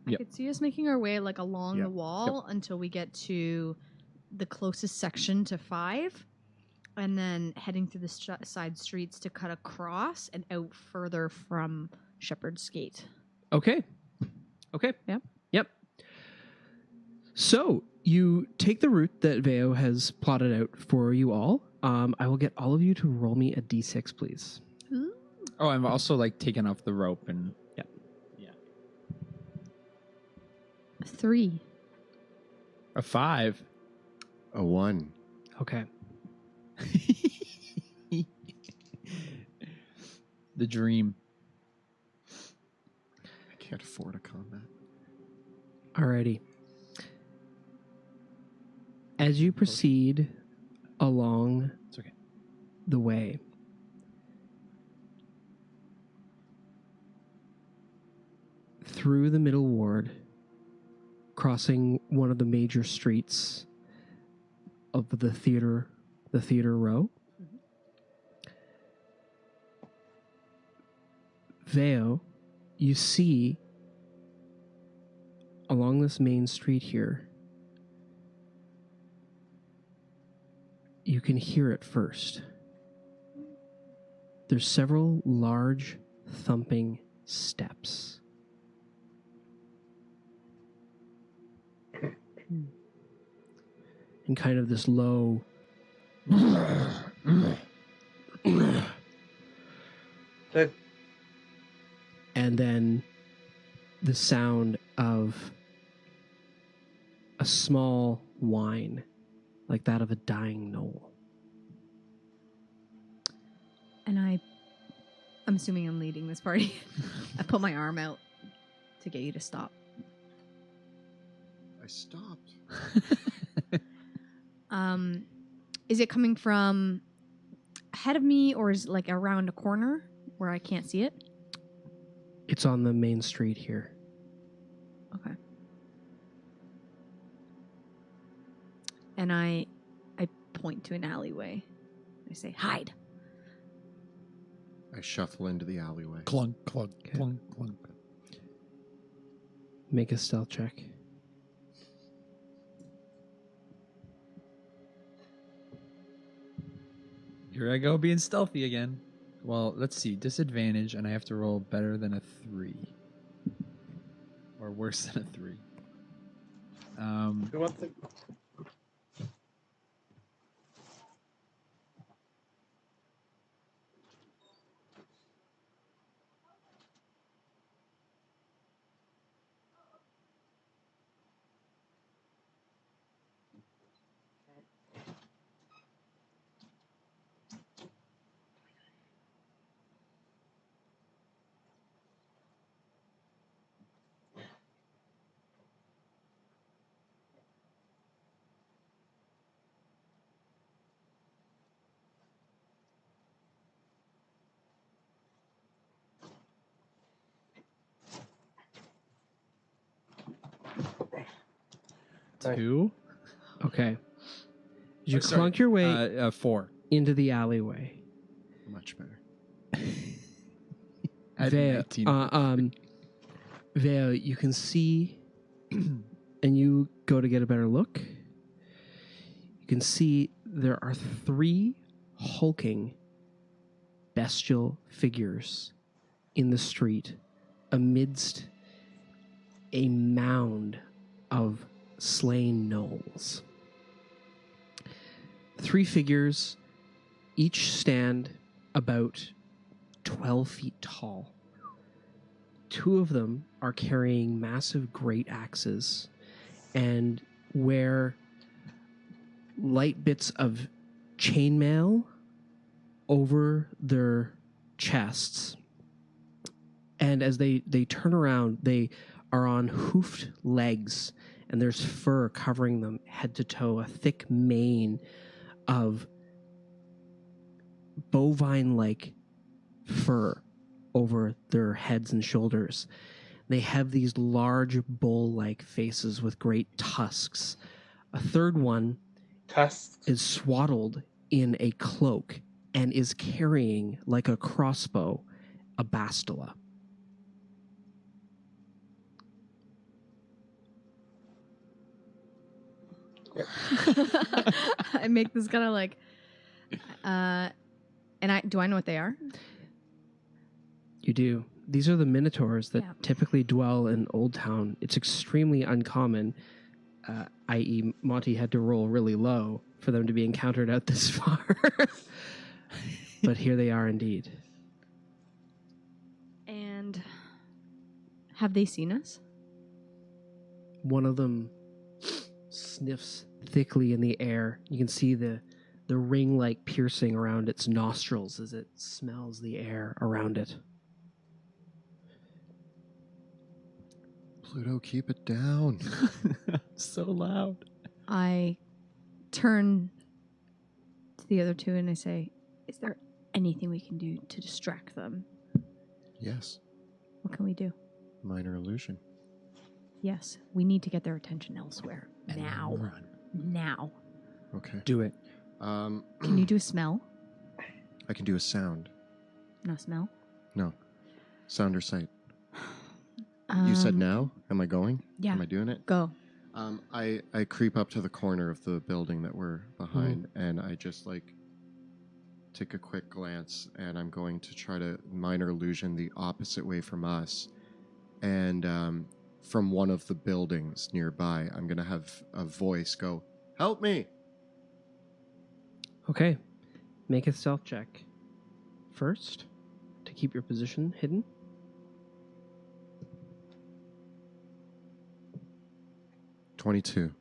I Yep. could see us making our way like along Yep. the wall until we get to the closest section to 5, and then heading through the side streets to cut across and out further from Shepherd's Gate. Okay. Okay. Yep. Yep. So you take the route that Veo has plotted out for you all. I will get all of you to roll me a d6, please. Oh, I'm also like taking off the rope and 3. a 5. A 1. Okay. the dream. I can't afford a combat. Alrighty. As you proceed along It's okay. the way, through the middle ward, crossing one of the major streets of the theater row, Veo, you see along this main street here, you can hear it first. There's several large thumping steps. And kind of this low That and then the sound of a small whine, like that of a dying gnoll. And I'm assuming I'm leading this party. I put my arm out to get you to stop. I stopped. Is it coming from ahead of me, or is it like around a corner where I can't see it? It's on the main street here. Okay. And I point to an alleyway. I say, hide. I shuffle into the alleyway. Clunk, clunk, Okay. clunk, clunk. Make a stealth check. Here I go being stealthy again. Well, let's see. Disadvantage, and I have to roll better than a 3. Or worse than a 3. who wants to? Nice. 2. Okay. You Sorry, clunk your way 4. into the alleyway. Much better. At Veo, 19. Veo, you can see, and you go to get a better look. You can see there are 3 hulking, bestial figures in the street amidst a mound of slain gnolls. 3 figures, each stand about 12 feet tall. 2 of them are carrying massive great axes and wear light bits of chainmail over their chests. And as they turn around, they are on hoofed legs, and there's fur covering them head to toe, a thick mane of bovine-like fur over their heads and shoulders. They have these large bull-like faces with great tusks. A third one Tusks. is swaddled in a cloak and is carrying, like a crossbow, a bastila. I make this kind of like, and do I know what they are? You do. These are the minotaurs that Yeah. typically dwell in Old Town. It's extremely uncommon, i.e. Monty had to roll really low for them to be encountered out this far. But here they are indeed. And have they seen us? One of them sniffs thickly in the air. You can see the the ring-like piercing around its nostrils as it smells the air around it. Pluto, keep it down. So loud. I turn to the other two and I say, is there anything we can do to distract them? Yes. What can we do? Minor illusion. Yes, we need to get their attention elsewhere. And Now. run. Now. Okay. Do it. Can you do a smell? I can do a sound. No smell? No. Sound or sight. You said now? Am I going? Yeah. Am I doing it? Go. I creep up to the corner of the building that we're behind, and I just like take a quick glance, and I'm going to try to minor illusion the opposite way from us. And from one of the buildings nearby, I'm going to have a voice go, "Help me!" Okay. Make a stealth check first to keep your position hidden. "22.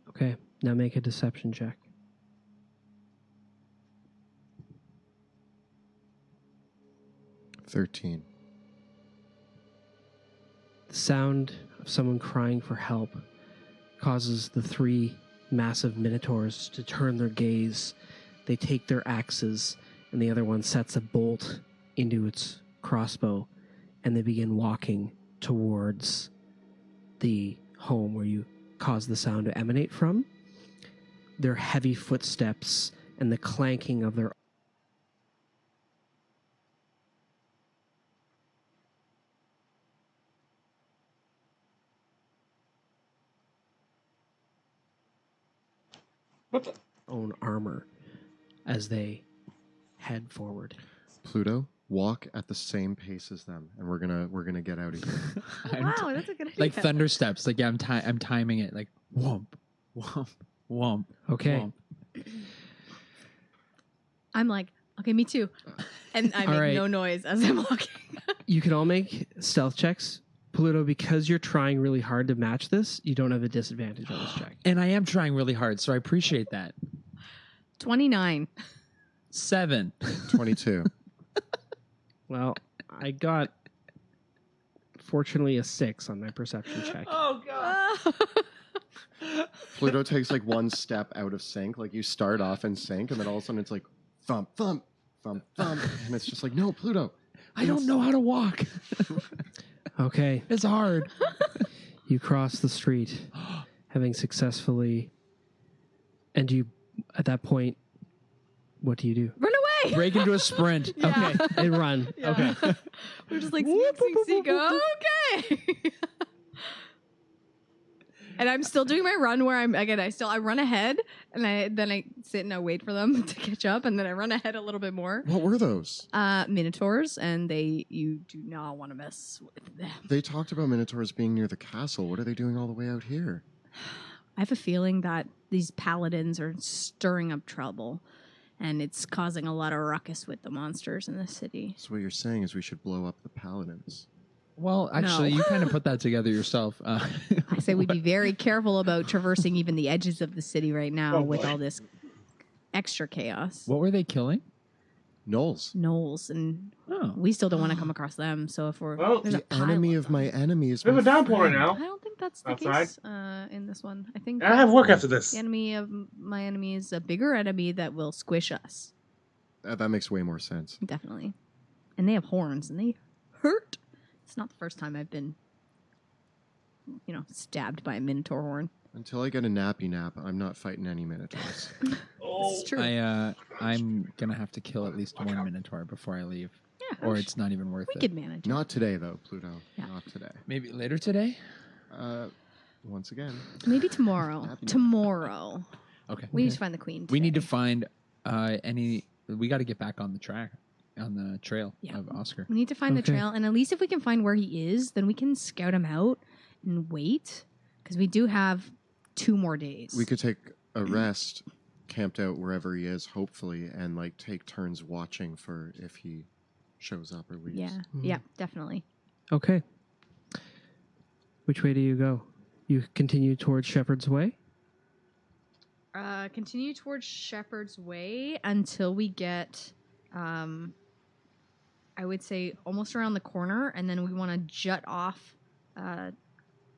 Okay. Now make a deception check. "13. The sound of someone crying for help causes the three massive minotaurs to turn their gaze. They take their axes, and the other one sets a bolt into its crossbow, and they begin walking towards the home where you caused the sound to emanate from. Their heavy footsteps and the clanking of their What the? own armor as they head forward. Pluto, walk at the same pace as them, and we're gonna get out of here." Wow, that's a good idea. Like thunder steps. Like, yeah, I'm timing it. Like, whomp, whomp, whomp. Okay. Whomp. I'm like, okay, me too. And I All make right. no noise as I'm walking. You can all make stealth checks. Pluto, because you're trying really hard to match this, you don't have a disadvantage on this check. And I am trying really hard, so I appreciate that. 29. 7. 22. Well, I got, fortunately, a 6 on my perception check. Oh, God. Pluto takes like one step out of sync. Like you start off in sync, and then all of a sudden it's like thump, thump, thump, thump. And it's just like, no, Pluto. I don't know how to walk. Okay, It's hard. you cross the street, having successfully, and you, at that point, what do you do? Run away! Break into a sprint. Yeah. Okay, and run. Yeah. Okay. We're just like, sneak, go, okay. And I'm still doing my run where I run ahead, and I sit and I wait for them to catch up, and then I run ahead a little bit more. What were those? Minotaurs, and you do not want to mess with them. They talked about minotaurs being near the castle. What are they doing all the way out here? I have a feeling that these paladins are stirring up trouble, and it's causing a lot of ruckus with the monsters in the city. So what you're saying is we should blow up the paladins. Well, actually, No. you kind of put that together yourself. I say we'd be very careful about traversing even the edges of the city right now Oh, with boy. all this extra chaos. What were they killing? Gnolls. Gnolls, and Oh. we still don't want to come across them. So if we're Well, there's The a pile enemy of them. my enemy is We have my a downpour friend. now. I don't think that's the Outside? case in this one. I think I have work after this. the enemy of my enemy is a bigger enemy that will squish us. That makes way more sense. Definitely. And they have horns, and they hurt. It's not the first time I've been, stabbed by a minotaur horn. Until I get a nappy nap, I'm not fighting any minotaurs. Oh, It's true. I'm gonna have to kill at least one minotaur before I leave, Yeah, or it's not even worth we it. could manage. Not today, though, Pluto. Yeah. Not today. Maybe later today. Once again. Maybe tomorrow. Happy tomorrow. Okay. We need to find the queen. We need to today. find any. We got to get back on the track, on the trail Yeah. of Oscar. We need to find the Okay. trail, and at least if we can find where he is, then we can scout him out and wait, because we do have 2 more days. We could take a rest, camped out wherever he is, hopefully, and like take turns watching for if he shows up or leaves. Yeah. Yeah. Definitely. Okay. Which way do you go? You continue towards Shepherd's Way? Continue towards Shepherd's Way until we get, I would say, almost around the corner, and then we want to jut off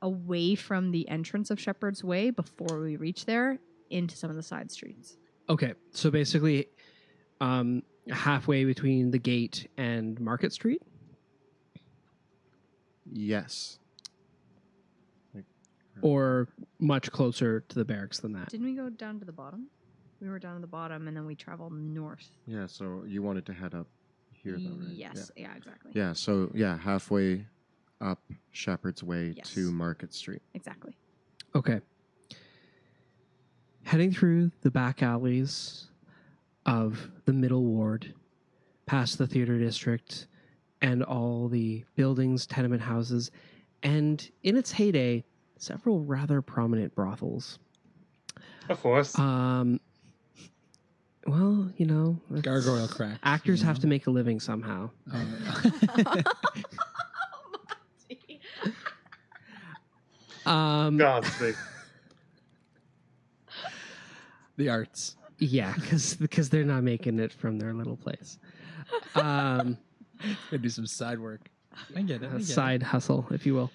away from the entrance of Shepherd's Way before we reach there into some of the side streets. Okay, so basically, halfway between the gate and Market Street. Yes. Or much closer to the barracks than that. Didn't we go down to the bottom? We were down to the bottom, and then we traveled north. Yeah, so you wanted to head up here, though, right? Yes, yeah, exactly. Yeah, so, halfway up Shepherd's Way Yes. to Market Street. Exactly. Okay. Heading through the back alleys of the middle ward, past the theater district and all the buildings, tenement houses, and in its heyday, several rather prominent brothels. Of course. Well, that's- Gargoyle crack. actors have to make a living somehow. God's sake. The arts. Yeah, because they're not making it from their little place. Gotta do some side work. I get it. A side hustle, if you will.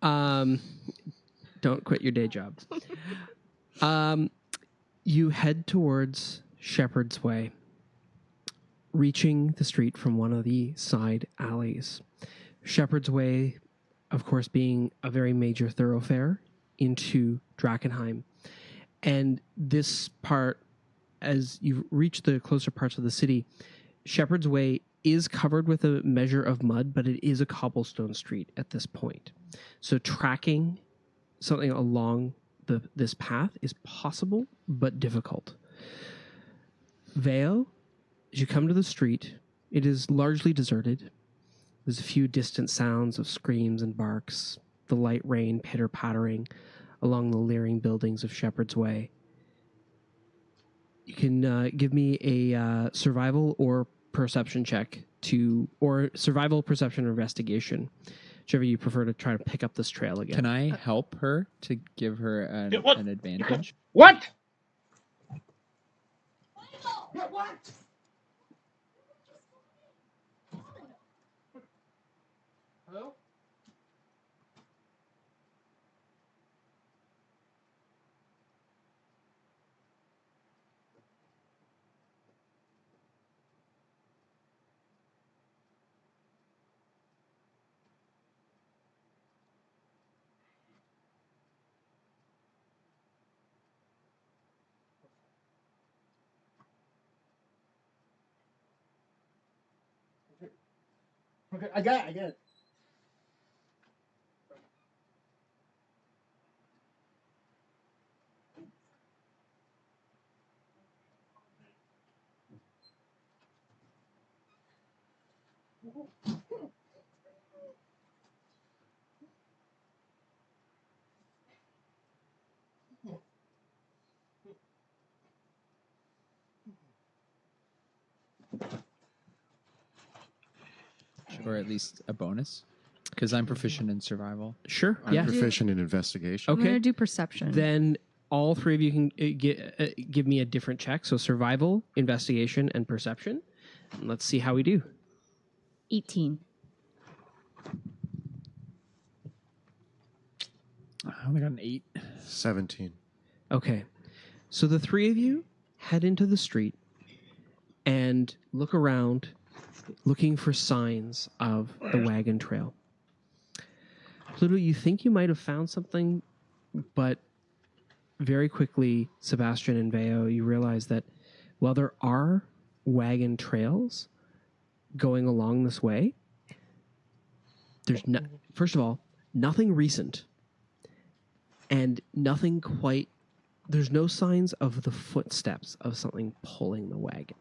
Don't quit your day job. You head towards Shepherd's Way, reaching the street from one of the side alleys. Shepherd's Way, of course, being a very major thoroughfare into Drakkenheim. And this part, as you reach the closer parts of the city, Shepherd's Way is covered with a measure of mud, but it is a cobblestone street at this point. So tracking something along this path is possible, but difficult. Veo, as you come to the street, it is largely deserted. There's a few distant sounds of screams and barks, the light rain pitter-pattering along the leering buildings of Shepherd's Way. You can give me a survival or perception check or survival, perception, or investigation, whichever you prefer, to try to pick up this trail again. Can I help her to give her an advantage? What? What? Hello? Okay, I got it. Or at least a bonus? Because I'm proficient in survival. Sure. I'm yeah. proficient in investigation. I'm Okay. going to do perception. Then all three of you can give me a different check. So survival, investigation, and perception. And let's see how we do. 18. I only got an 8. 17. Okay. So the three of you head into the street and look around, looking for signs of the wagon trail. Pluto, you think you might have found something, but very quickly, Sebastian and Veo, you realize that while there are wagon trails going along this way, there's first of all, nothing recent, and nothing quite. There's no signs of the footsteps of something pulling the wagon.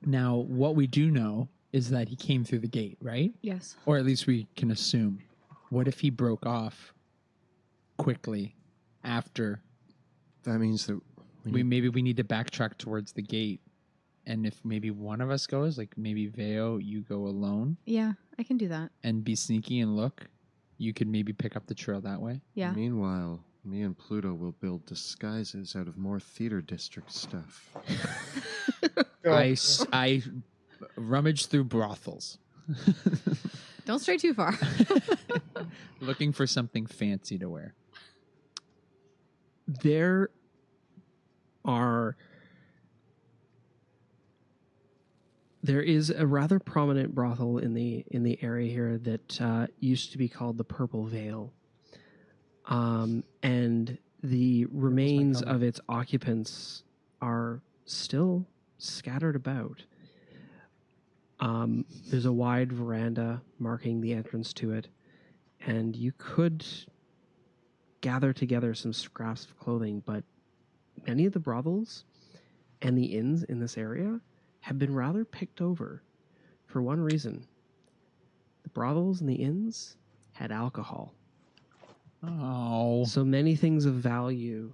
Now, what we do know is that he came through the gate, right? Yes. Or at least we can assume. What if he broke off quickly after? That means that Maybe we need to backtrack towards the gate. And if maybe one of us goes, like maybe Veo, you go alone Yeah, I can do that. and be sneaky and look. you could maybe pick up the trail that way. Yeah. Meanwhile, me and Pluto will build disguises out of more theater district stuff. Go. I rummage through brothels. Don't stray too far. Looking for something fancy to wear. There is a rather prominent brothel in the area here that used to be called the Purple Veil, and the remains of its occupants are still scattered about. There's a wide veranda marking the entrance to it, and you could gather together some scraps of clothing, but many of the brothels and the inns in this area have been rather picked over for one reason. The brothels and the inns had alcohol. Oh. So many things of value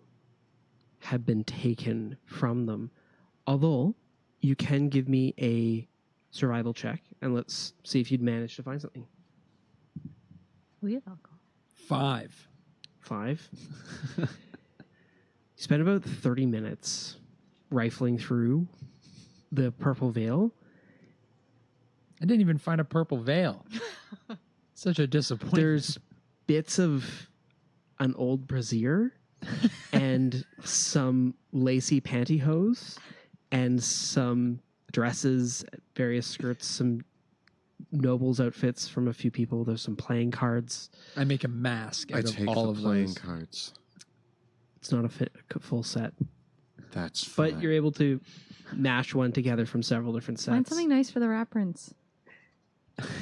have been taken from them. Although, you can give me a survival check, and let's see if you'd manage to find something. We have alcohol. 5. 5. You spend about 30 minutes rifling through the Purple Veil. I didn't even find a purple veil. Such a disappointment. There's bits of an old brassiere and some lacy pantyhose and some dresses, various skirts, some nobles outfits from a few people. There's some playing cards. I make a mask I out of take all the of playing those. cards. It's not a full set, That's fine. but you're able to mash one together from several different sets. Find something nice for the rat prince.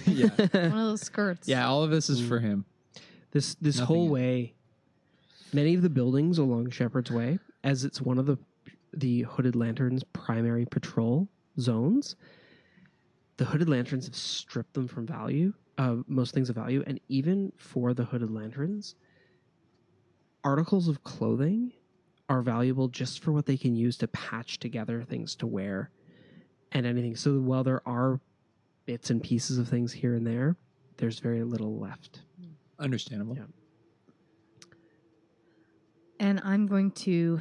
Yeah. One of those skirts. Yeah, all of this is for him. This Nothing whole else. way, many of the buildings along Shepherd's Way, as it's one of the Hooded Lanterns' primary patrol zones, the Hooded Lanterns have stripped them from value, most things of value, and even for the Hooded Lanterns, articles of clothing are valuable just for what they can use to patch together things to wear and anything. So while there are bits and pieces of things here and there, there's very little left. Understandable. Yeah. And I'm going to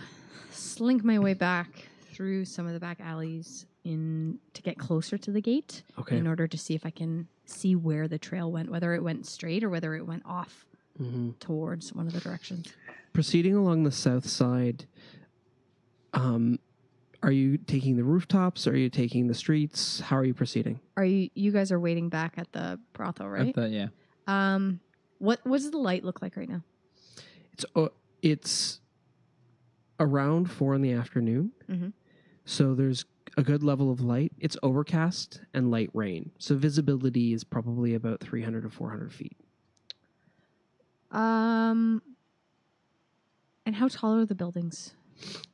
slink my way back through some of the back alleys to get closer to the gate Okay. in order to see if I can see where the trail went, whether it went straight or whether it went off towards one of the directions. Proceeding along the south side, are you taking the rooftops? Are you taking the streets? How are you proceeding? Are you guys are waiting back at the brothel, right? Yeah. What does the light look like right now? It's around 4 in the afternoon, so there's a good level of light. It's overcast and light rain, so visibility is probably about 300 to 400 feet. And how tall are the buildings?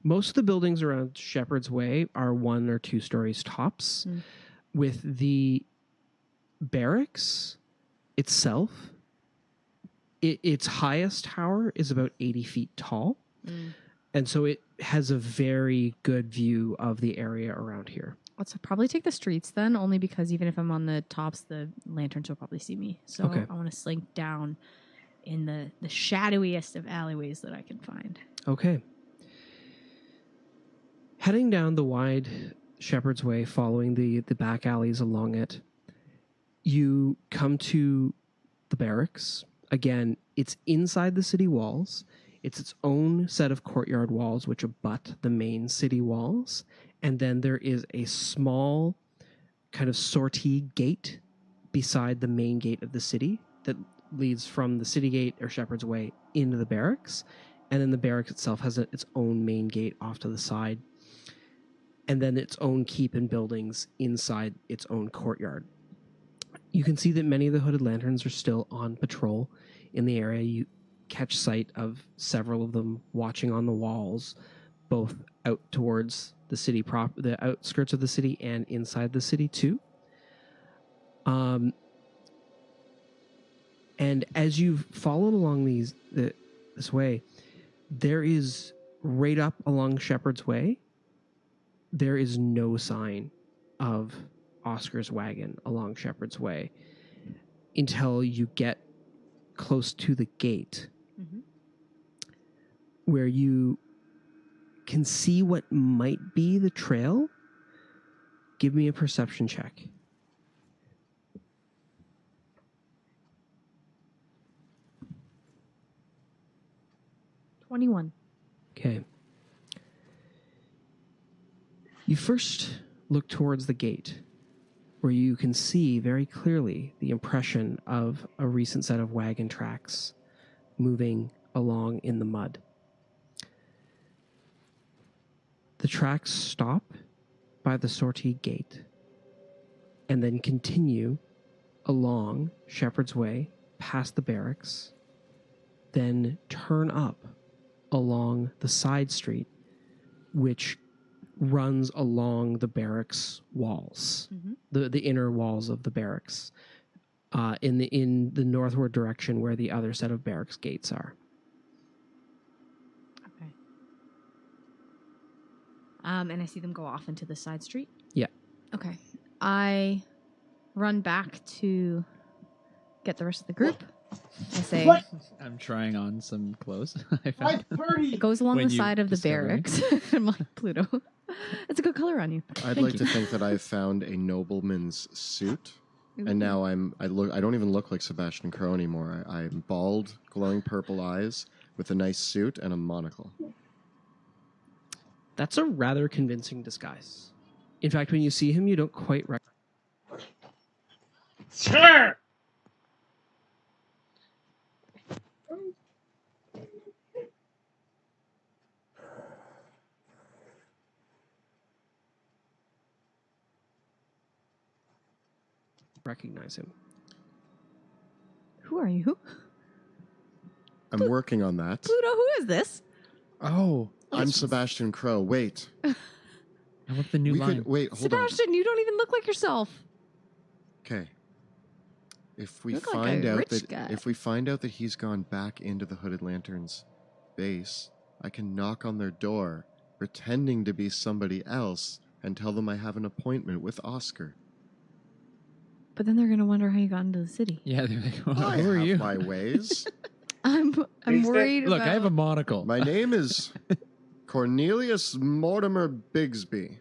Most of the buildings around Shepherd's Way are 1 or 2 stories tops, with the barracks itself. Its highest tower is about 80 feet tall, and so it has a very good view of the area around here. Let's probably take the streets then, only because even if I'm on the tops, the lanterns will probably see me. So Okay. I want to slink down in the shadowiest of alleyways that I can find. Okay. Heading down the wide Shepherd's Way, following the back alleys along it, you come to the barracks. Again, it's inside the city walls. It's its own set of courtyard walls, which abut the main city walls. And then there is a small kind of sortie gate beside the main gate of the city that leads from the city gate or Shepherd's Way into the barracks. And then the barracks itself has its own main gate off to the side. And then its own keep and buildings inside its own courtyard. You can see that many of the Hooded Lanterns are still on patrol in the area. You catch sight of several of them watching on the walls, both out towards the city the outskirts of the city and inside the city too. And as you've followed along this way, there is right up along Shepherd's Way, there is no sign of Oscar's wagon along Shepherd's Way until you get close to the gate, Mhm. where you can see what might be the trail. Give me a perception check. 21. Okay. You first look towards the gate, where you can see very clearly the impression of a recent set of wagon tracks moving along in the mud. The tracks stop by the sortie gate and then continue along Shepherd's Way past the barracks, then turn up along the side street, which runs along the barracks walls, the inner walls of the barracks, in the northward direction where the other set of barracks gates are. Okay. And I see them go off into the side street? Yeah. Okay. I run back to get the rest of the group. I say, What? I'm trying on some clothes. I What found. party? it goes along When the you side of the discover me. barracks. I'm like, Pluto. It's a good color on you. I'd Thank like you. to think that I've found a nobleman's suit, and now I don't even look like Sebastian Crow anymore. I'm bald, glowing purple eyes, with a nice suit and a monocle. That's a rather convincing disguise. In fact, when you see him, you don't quite Sure. recognize him. Who are you? I'm working on that. Pluto, who is this? Oh, I'm Sebastian Crow. Wait. I want the new We line. could wait. Hold Sebastian, you don't even look like yourself. on. Okay. If we You look like find a out rich that guy. if we find out that he's gone back into the Hooded Lantern's base, I can knock on their door, pretending to be somebody else, and tell them I have an appointment with Oscar. But then they're going to wonder how you got into the city. Yeah, they're like, well, I who are have you? my ways. I'm He said- worried Look, about... I have a monocle. My name is Cornelius Mortimer Bigsby.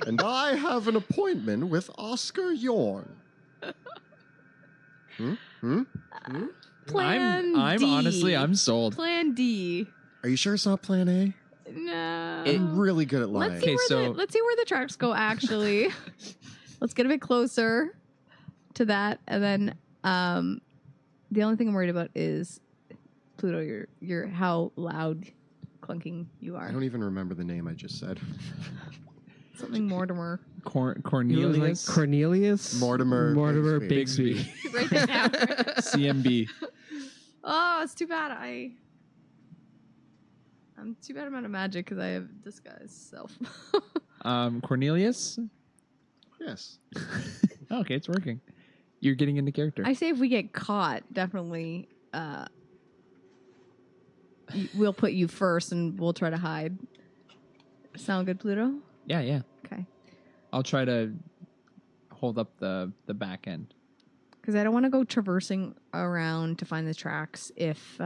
And I have an appointment with Oscar Yorn. Plan I'm D. honestly, I'm sold. Plan D. Are you sure it's not Plan A? No. I'm really good at lying. Let's see, Okay, let's see where the tracks go, actually. Let's get a bit closer to that. And then the only thing I'm worried about is, Pluto, your how loud clunking you I are. don't even remember the name I just said. Something Mortimer. He was Cornelius. like Cornelius Mortimer Bigsby. Bigsby. Write this down. CMB. Oh, it's too bad I'm too bad I'm out of magic because I have disguise self. Cornelius. Yes. Okay, it's working. You're getting into character. I say if we get caught, definitely we'll put you first and we'll try to hide. Sound good, Pluto? Yeah. Okay. I'll try to hold up the back end. Because I don't want to go traversing around to find the tracks if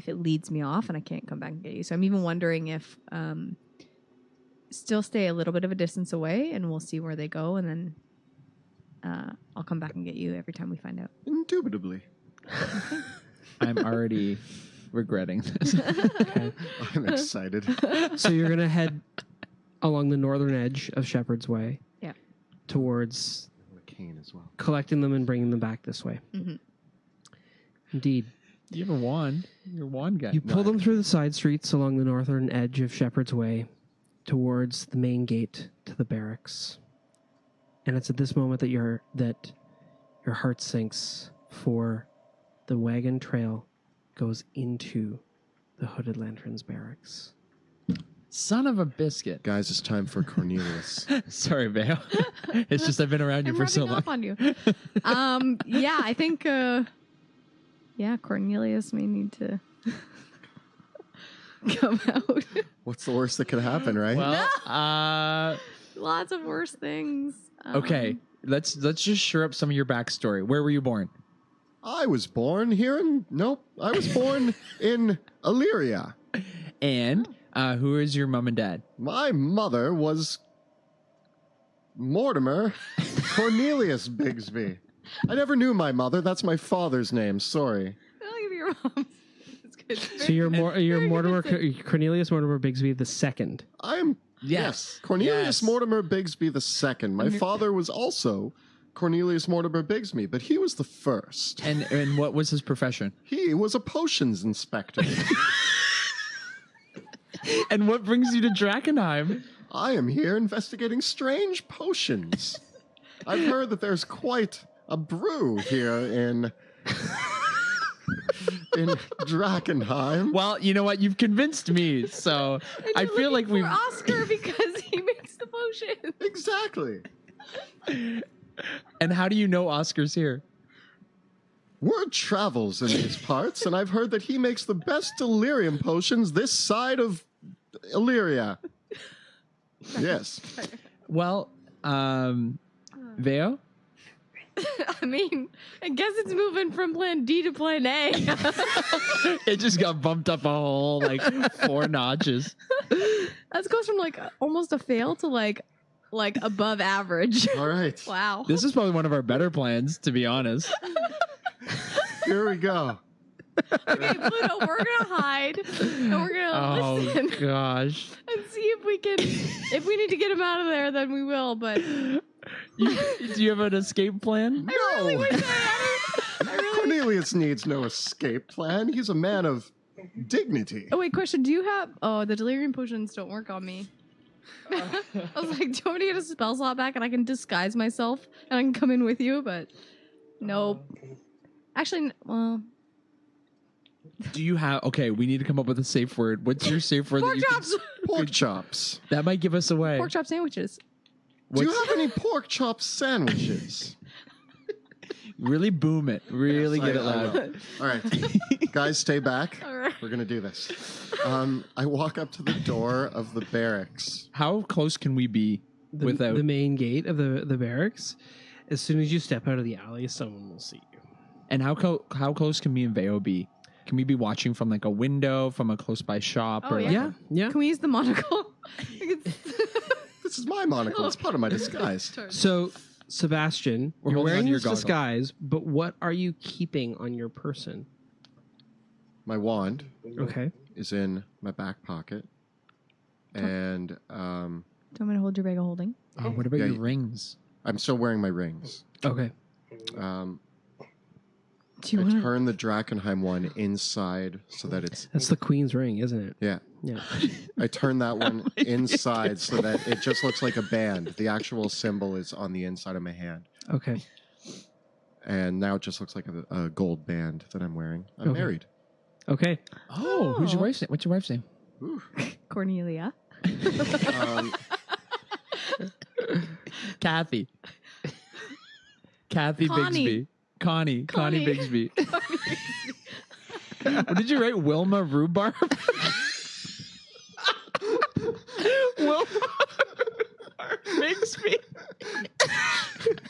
it leads me off and I can't come back and get you. So I'm even wondering if still stay a little bit of a distance away and we'll see where they go, and then I'll come back and get you every time we find out. Indubitably. I'm already regretting this. Okay. I'm excited. So you're going to head along the northern edge of Shepherd's Way. Yeah. Towards I want a cane as well. collecting them and bringing them back this way. Mhm. Indeed. You have a wand. You're a wand guy. You pull them through the side streets along the northern edge of Shepherd's Way towards the main gate to the barracks. And it's at this moment that your heart sinks, for the wagon trail goes into the Hooded Lantern's barracks. Son of a biscuit. Guys, it's time for Cornelius. Sorry, Vale. It's just I've been around you I'm for so rubbing long. off on you. Yeah, I think Cornelius may need to come out. What's the worst that could happen, right? Well, Lots of worse things. okay. Let's just shore up some of your backstory. Where were you born? I was born here in... Nope. I was born in Illyria. And who is your mom and dad? My mother was Mortimer Cornelius Bigsby. I never knew my mother. That's my father's name. Sorry. I'll give you your mom. It's good. So you're Mortimer Cornelius Mortimer Bigsby the second. I am... Yes. Cornelius Mortimer Bigsby the second. My father was also Cornelius Mortimer Bigsby, but he was the first. And what was his profession? He was a potions inspector. And what brings you to Drakkenheim? I am here investigating strange potions. I've heard that there's quite a brew here in Drakkenheim. Well, you know what? You've convinced me. So I feel like we've Oscar because he makes the potion. Exactly. And how do you know Oscar's here? Word travels in these parts, and I've heard that he makes the best delirium potions this side of Illyria. Yes. Well, Veo? I mean, I guess it's moving from plan D to plan A. It just got bumped up a whole, 4 notches. That goes from almost a fail to like above average. All right. Wow. This is probably one of our better plans, to be honest. Here we go. Okay, Pluto, we're gonna hide and we're gonna listen Gosh. and see if we can. If we need to get him out of there, then we will. But Do you have an escape plan? I really wish I had. I really. Cornelius needs no escape plan. He's a man of dignity. Oh wait, question. Do you have? Oh, the delirium potions don't work on me. I was like, do you want me to get a spell slot back and I can disguise myself and I can come in with you? But nope. Actually, well. Do you have... Okay, we need to come up with a safe word. What's your safe word? Pork chops. Pork chops. That might give us away. Pork chop sandwiches. Do you have any pork chop sandwiches? Really boom it. Really Yes, get it I loud. will. All right. Guys, stay back. All right. We're going to do this. I walk up to the door of the barracks. How close can we be without... The main gate of the barracks. As soon as you step out of the alley, someone will see you. And how close can me and Veo be? Can we be watching from a window, from a close by shop? Oh, or yeah. Yeah. Can we use the monocle? This is my monocle. It's part of my disguise. So, Sebastian, We're you're holding wearing onto your this goggle. disguise, but what are you keeping on your person? My wand Okay. is in my back pocket. And Do you want me to hold your bag of holding? Oh, what about Yeah, your rings? I'm still wearing my rings. Okay. Do you I want to? turn the Drakkenheim one inside so that it's... That's the queen's ring, isn't it? Yeah. Yeah. I turn that one inside so that it just looks like a band. The actual symbol is on the inside of my hand. Okay. And now it just looks like a gold band that I'm wearing. I'm Okay. married. Okay. Oh, who's your Oh. wife's name? What's your wife's name? Ooh. Cornelia. Um, Kathy. Kathy Connie. Bigsby. Connie Connie. Bigsby. What did you write? Wilma Rhubarb? Wilma Bigsby.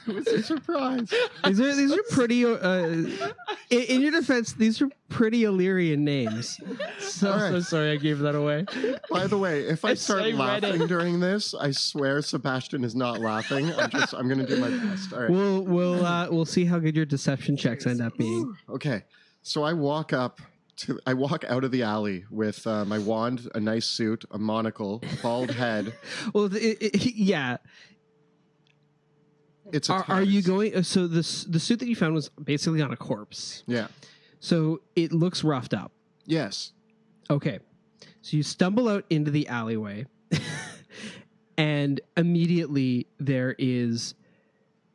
it was a surprise. These are pretty. In your defense, these are pretty Illyrian names. So All right. So sorry I gave that away. By the way, if I It's start so laughing Reddit. during this, I swear Sebastian is not laughing. I'm going to do my best. All right. we'll see how good your deception checks end up being. Okay. So I walk out of the alley with my wand, a nice suit, a monocle, bald head. Well, yeah. It's a Are you TARDIS. going? So the suit that you found was basically on a corpse. Yeah. So it looks roughed up. Yes. Okay. So you stumble out into the alleyway, and immediately there is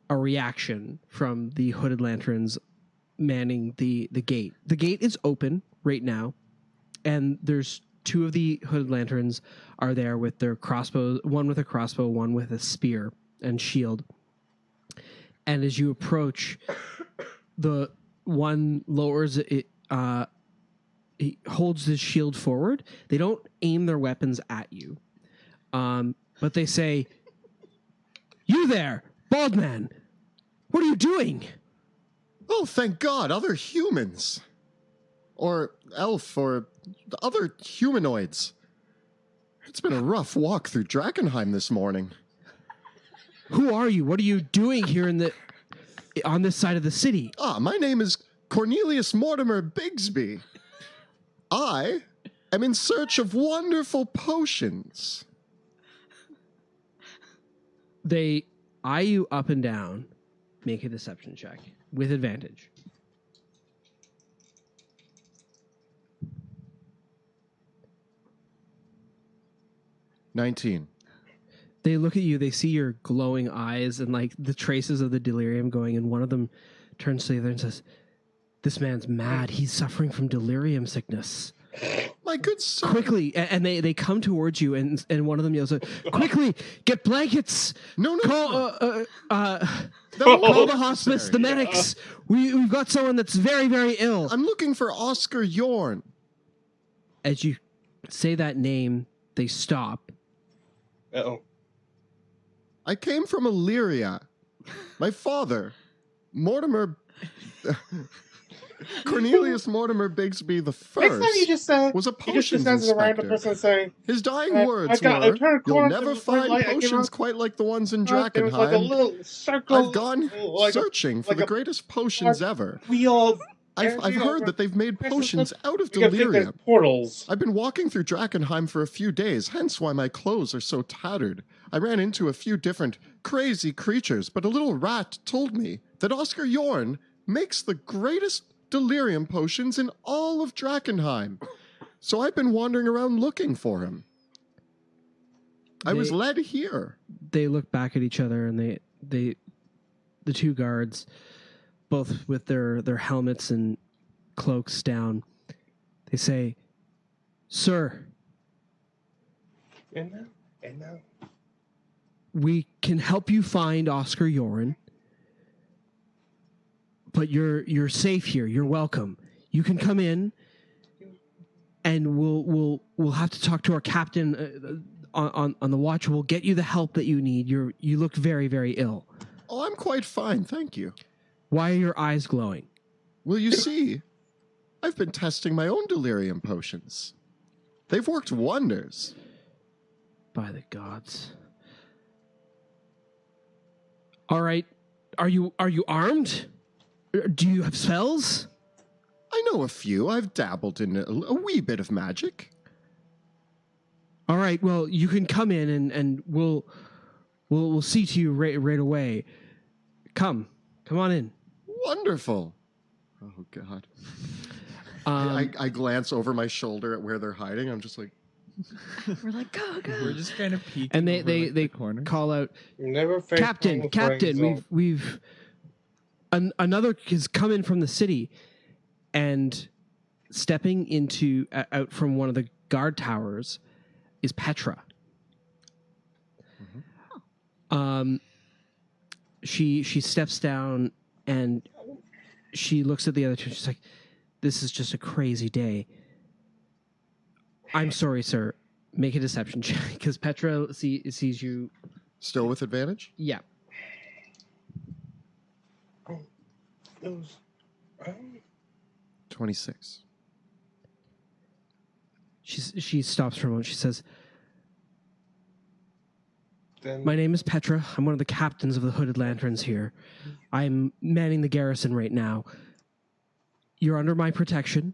a reaction from the hooded lanterns manning the gate. The gate is open right now, and there's two of the hooded lanterns are there with their crossbows, one with a crossbow, one with a spear and shield. And as you approach, the one lowers it. He holds his shield forward. They don't aim their weapons at you, but they say, "You there, bald man! What are you doing?" Oh, thank God, other humans. Or elf, or other humanoids. It's been a rough walk through Drakkenheim this morning. Who are you? What are you doing here on this side of the city? My name is Cornelius Mortimer Bigsby. I am in search of wonderful potions. They eye you up and down. Make a deception check with advantage. $19. They look at you, they see your glowing eyes and like the traces of the delirium going, and one of them turns to the other and says, "This man's mad. He's suffering from delirium sickness." My good sir. Quickly, and they come towards you, and one of them yells, "Quickly, get blankets! No. Call That won't call be the hospice, necessary. the medics. We've got someone that's very, very ill." I'm looking for Oscar Yorn. As you say that name, they stop. Uh-oh. I came from Illyria. My father, Mortimer... Cornelius Mortimer Bigsby the Next time you First, just say, was a you just potions as a random inspector. person saying, His dying I words got- I were, turned a "You'll corner, never there was a find red light, I came potions out, quite like the ones in there was like a Drakkenheim. little circle. I've gone like searching for like the a greatest potions ever. wheel. I've heard that they've made potions out of You gotta think there's delirium. portals. I've been walking through Drakkenheim for a few days, hence why my clothes are so tattered. I ran into a few different crazy creatures, but a little rat told me that Oscar Yorn makes the greatest delirium potions in all of Drakkenheim. So I've been wandering around looking for him. I was led here. They look back at each other, and the two guards, both with their helmets and cloaks down, they say, "Sir, And now. we can help you find Oscar Yorn, but you're safe here. You're welcome. You can come in, and we'll have to talk to our captain on the watch. We'll get you the help that you need. You look very, very ill. Oh, I'm quite fine, thank you. Why are your eyes glowing?" Well, you see, I've been testing my own delirium potions. They've worked wonders. By the gods. All right. Are you armed? Do you have spells? I know a few. I've dabbled in a wee bit of magic. All right. Well, you can come in and we'll see to you right away. Come on in. Wonderful. Oh, God. I glance over my shoulder at where they're hiding. I'm just like, We're like, go. We're just kind of peeking. and over, they the corner. call out, Never face Captain, we've another has come in from the city, and stepping out from one of the guard towers is Petra. She steps down and she looks at the other two. She's like, "This is just a crazy day. I'm sorry, sir." Make a deception check because Petra sees you. still with advantage? Yeah. Those, 26. She stops for a moment. She says, then "My name is Petra. I'm one of the captains of the Hooded Lanterns here. I'm manning the garrison right now. You're under my protection.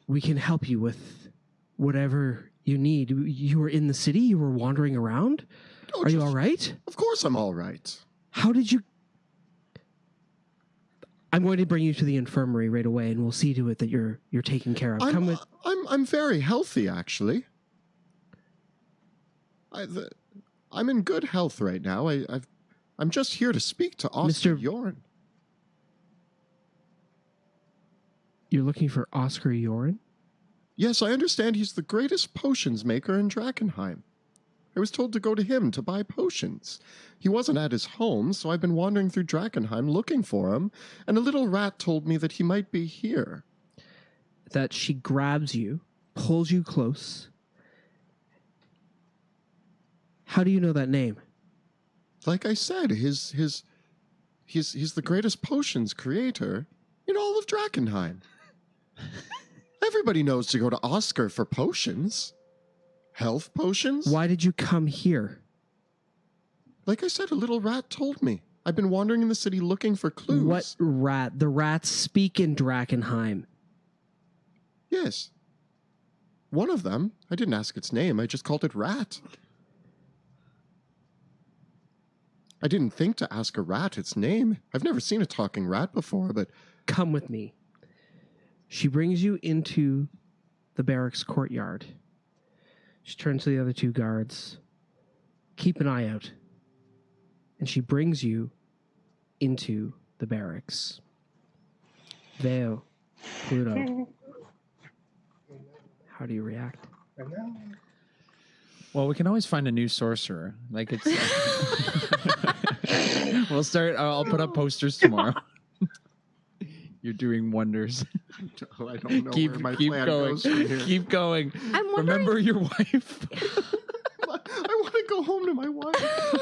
We can help you with whatever you need. You were in the city? You were wandering around? Oh, Are you just- all right? Of course I'm all right. How did you... I'm going to bring you to the infirmary right away, and we'll see to it that you're taken care of. Come with... I'm very healthy, actually. I'm in good health right now. I'm just here to speak to Oscar Mr. Yorn. You're looking for Oscar Yorn? Yes, I understand he's the greatest potions maker in Drakkenheim. I was told to go to him to buy potions. He wasn't at his home, so I've been wandering through Drakkenheim looking for him, and a little rat told me that he might be here. That she grabs you, pulls you close. How do you know that name? Like I said, his He's the greatest potions creator in all of Drakkenheim. Everybody knows to go to Oscar for potions. Health potions? Why did you come here? Like I said, a little rat told me. I've been wandering in the city looking for clues. What rat? The rats speak in Drakkenheim. Yes. One of them. I didn't ask its name. I just called it Rat. I didn't think to ask a rat its name. I've never seen a talking rat before, but... Come with me. She brings you into the barracks courtyard. She turns to the other two guards. Keep an eye out. And she brings you into the barracks. Vale, Pluto, how do you react? Well, we can always find a new sorcerer. Like it's. We'll start. I'll put up posters tomorrow. You're doing wonders. I don't know keep where my keep plan going. goes from here. Keep going. I'm wondering. Remember your wife. I want to go home to my wife.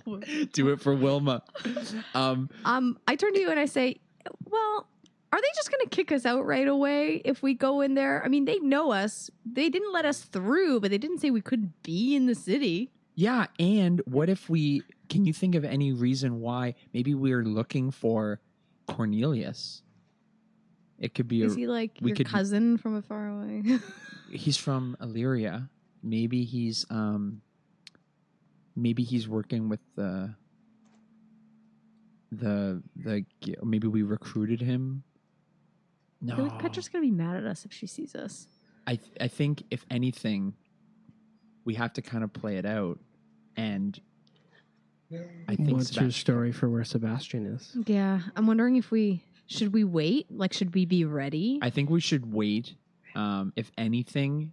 Wilma. Do it for Wilma. I turn to you and I say, well, are they just going to kick us out right away if we go in there? I mean, they know us. They didn't let us through, but they didn't say we couldn't be in the city. Yeah, and what if we... Can you think of any reason why maybe we're looking for Cornelius? It could be... Is he like your cousin from a far away? He's from Illyria. Maybe he's working with the maybe we recruited him. No, I feel like Petra's gonna be mad at us if she sees us. I think if anything, we have to kind of play it out, and I think What's your story for where Sebastian is? Yeah, I'm wondering if should we wait? Like, should we be ready? I think we should wait. If anything,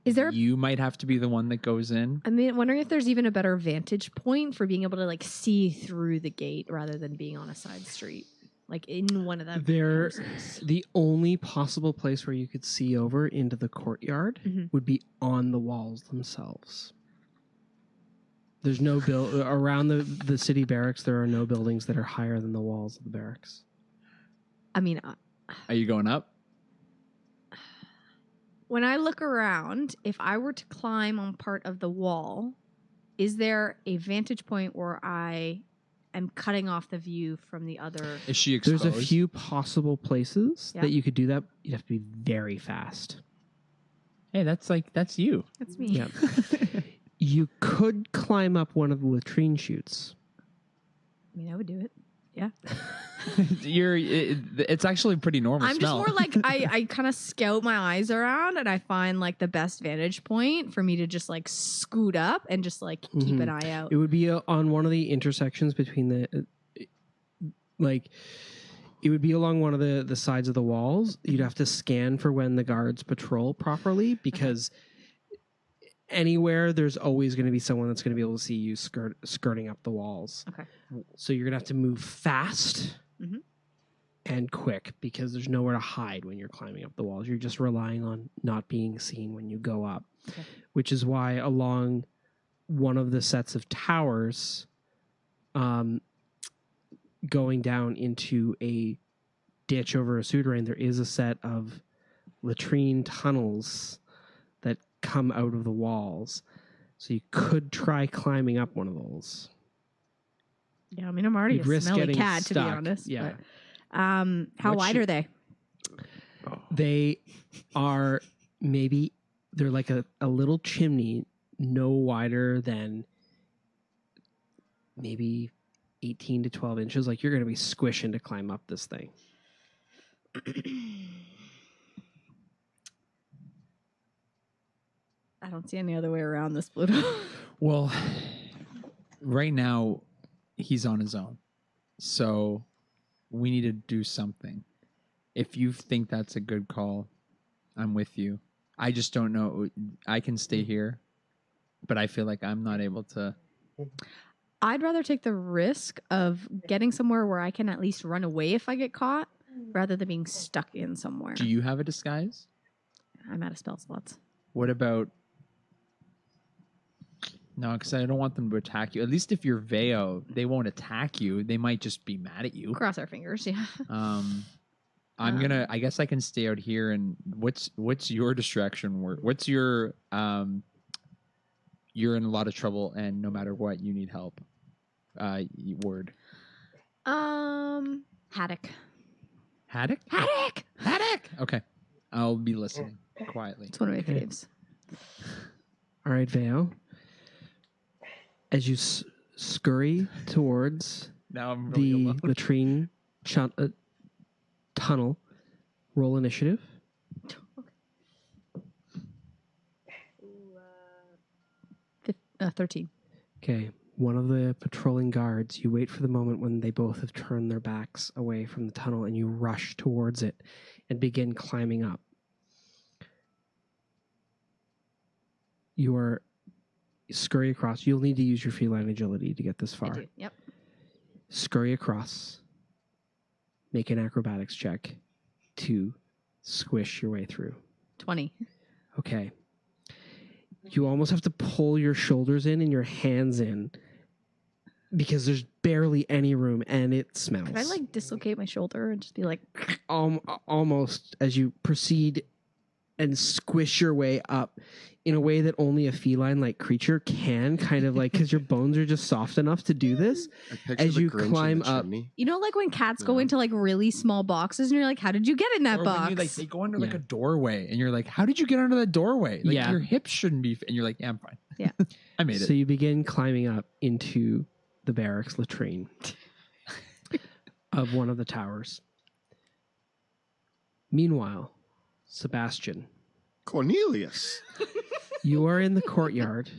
you might have to be the one that goes in. I mean, wondering if there's even a better vantage point for being able to like see through the gate rather than being on a side street, like in one of the houses. The only possible place where you could see over into the courtyard would be on the walls themselves. There's no around the city barracks. There are no buildings that are higher than the walls of the barracks. I mean, are you going up? When I look around, if I were to climb on part of the wall, is there a vantage point where I am cutting off the view from the other? Is she exposed? There's a few possible places that you could do that. You'd have to be very fast. Hey, that's you. That's me. Yeah. You could climb up one of the latrine chutes. I mean, I would do it. Yeah. It's actually pretty normal. I'm smell. just more like I kind of scout my eyes around and I find like the best vantage point for me to just like scoot up and just like keep an eye out. It would be on one of the intersections between it would be along one of the sides of the walls. You'd have to scan for when the guards patrol properly because anywhere there's always going to be someone that's going to be able to see you skirting up the walls. Okay. So you're going to have to move fast and quick because there's nowhere to hide when you're climbing up the walls. You're just relying on not being seen when you go up, which is why along one of the sets of towers, going down into a ditch over a sewer drain, there is a set of latrine tunnels that come out of the walls. So you could try climbing up one of those. Yeah, I mean, I'm already a smelly cat, to be honest. Yeah. But, how wide are they? They are they're like a little chimney, no wider than maybe 18 to 12 inches. Like you're going to be squishing to climb up this thing. I don't see any other way around this, Pluto. Well, right now he's on his own. So we need to do something. If you think that's a good call, I'm with you. I just don't know. I can stay here, but I feel like I'm not able to. I'd rather take the risk of getting somewhere where I can at least run away if I get caught rather than being stuck in somewhere. Do you have a disguise? I'm out of spell slots. What about No, because I don't want them to attack you. At least if you're Veo, they won't attack you. They might just be mad at you. Cross our fingers, yeah. I'm gonna. I guess I can stay out here. And what's your distraction word? What's your You're in a lot of trouble, and no matter what, you need help. Word. Haddock. Haddock. Haddock. Haddock. Okay, I'll be listening quietly. It's one of my Okay. faves. All right, Veo. As you scurry towards Now I'm really the alone. latrine tunnel, roll initiative. 13. Okay. One of the patrolling guards, you wait for the moment when they both have turned their backs away from the tunnel and you rush towards it and begin climbing up. You are scurry across. You'll need to use your feline agility to get this I far. do. Yep. Scurry across. Make an acrobatics check to squish your way through. 20. Okay. You almost have to pull your shoulders in and your hands in because there's barely any room and it smells. Could I like dislocate my shoulder and just be like, Almost as you proceed and squish your way up in a way that only a feline-like creature can, kind of like, because your bones are just soft enough to do this. I picture As the you Grinch in climb the up- chimney. you know, like when cats go Yeah. into like really small boxes and you're like, how did you get in that Or box? when you, like, they go under like Yeah. a doorway, and you're like, "How did you get under that doorway? Like Yeah. your hips shouldn't be." And you're like, "Yeah, I'm fine." Yeah. I made So it. you begin climbing up into the barracks latrine of one of the towers. Meanwhile, Sebastian, Cornelius. you are in the courtyard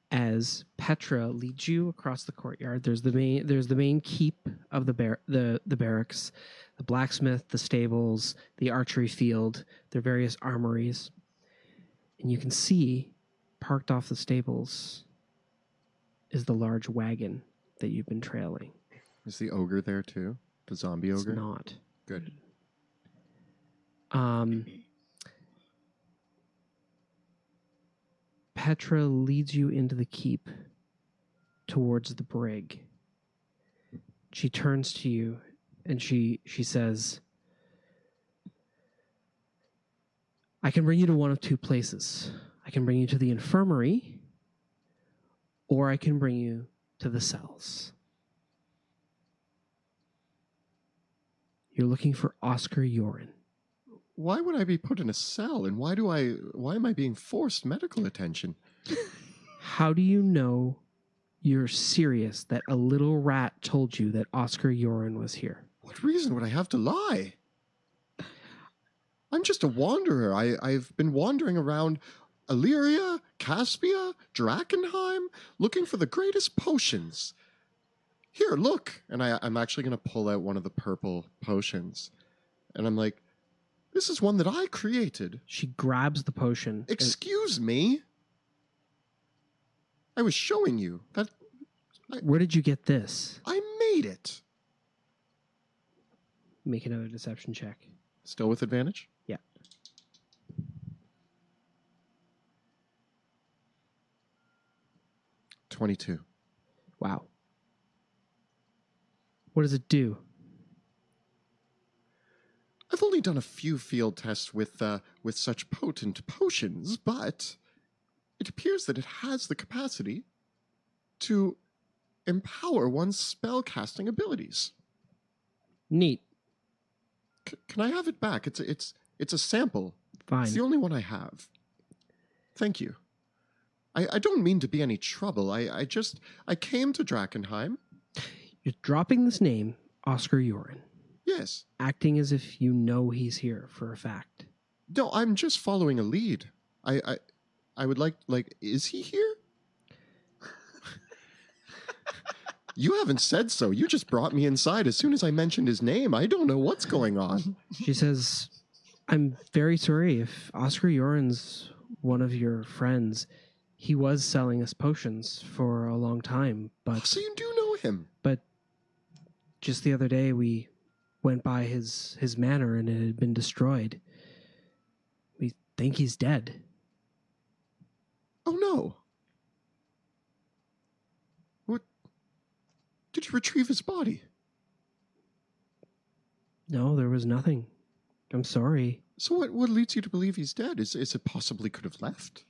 as Petra leads you across the courtyard. There's the main keep of the barracks, the blacksmith, the stables, the archery field, their various armories. And you can see parked off the stables is the large wagon that you've been trailing. Is the ogre there too? The zombie It's ogre? not. Good. Petra leads you into the keep towards the brig. She turns to you and she says, I can bring you to one of two places. I can bring you to the infirmary, or I can bring you to the cells. You're looking for Oscar Yoren. Why would I be put in a cell, and why am I being forced medical attention? How do you know you're serious that a little rat told you that Oscar Yoren was here? What reason would I have to lie? I'm just a wanderer. I've been wandering around Illyria, Caspia, Drakkenheim, looking for the greatest potions. Here, look. And I'm actually going to pull out one of the purple potions. And I'm like, this is one that I created. She grabs the potion. Excuse me? I was showing you that Where did you get this? I made it. Make another deception check. Still with advantage? Yeah. $22. Wow. What does it do? I've only done a few field tests with such potent potions, but it appears that it has the capacity to empower one's spell-casting abilities. Neat. Can I have it back? It's a sample. Fine. It's the only one I have. Thank you. I don't mean to be any trouble. I came to Drakkenheim. You're dropping this name, Oscar Yoren, Yes. acting as if you know he's here for a fact. No, I'm just following a lead. I would like, is he here? You haven't said so. You just brought me inside as soon as I mentioned his name. I don't know what's going on. She says, I'm very sorry if Oscar Yoren's one of your friends. He was selling us potions for a long time, but So you do know him. just the other day we went by his manor and it had been destroyed. We think he's dead. Oh no. Did you retrieve his body? No, there was nothing. I'm sorry. So what leads you to believe he's dead? Is it possibly could have left?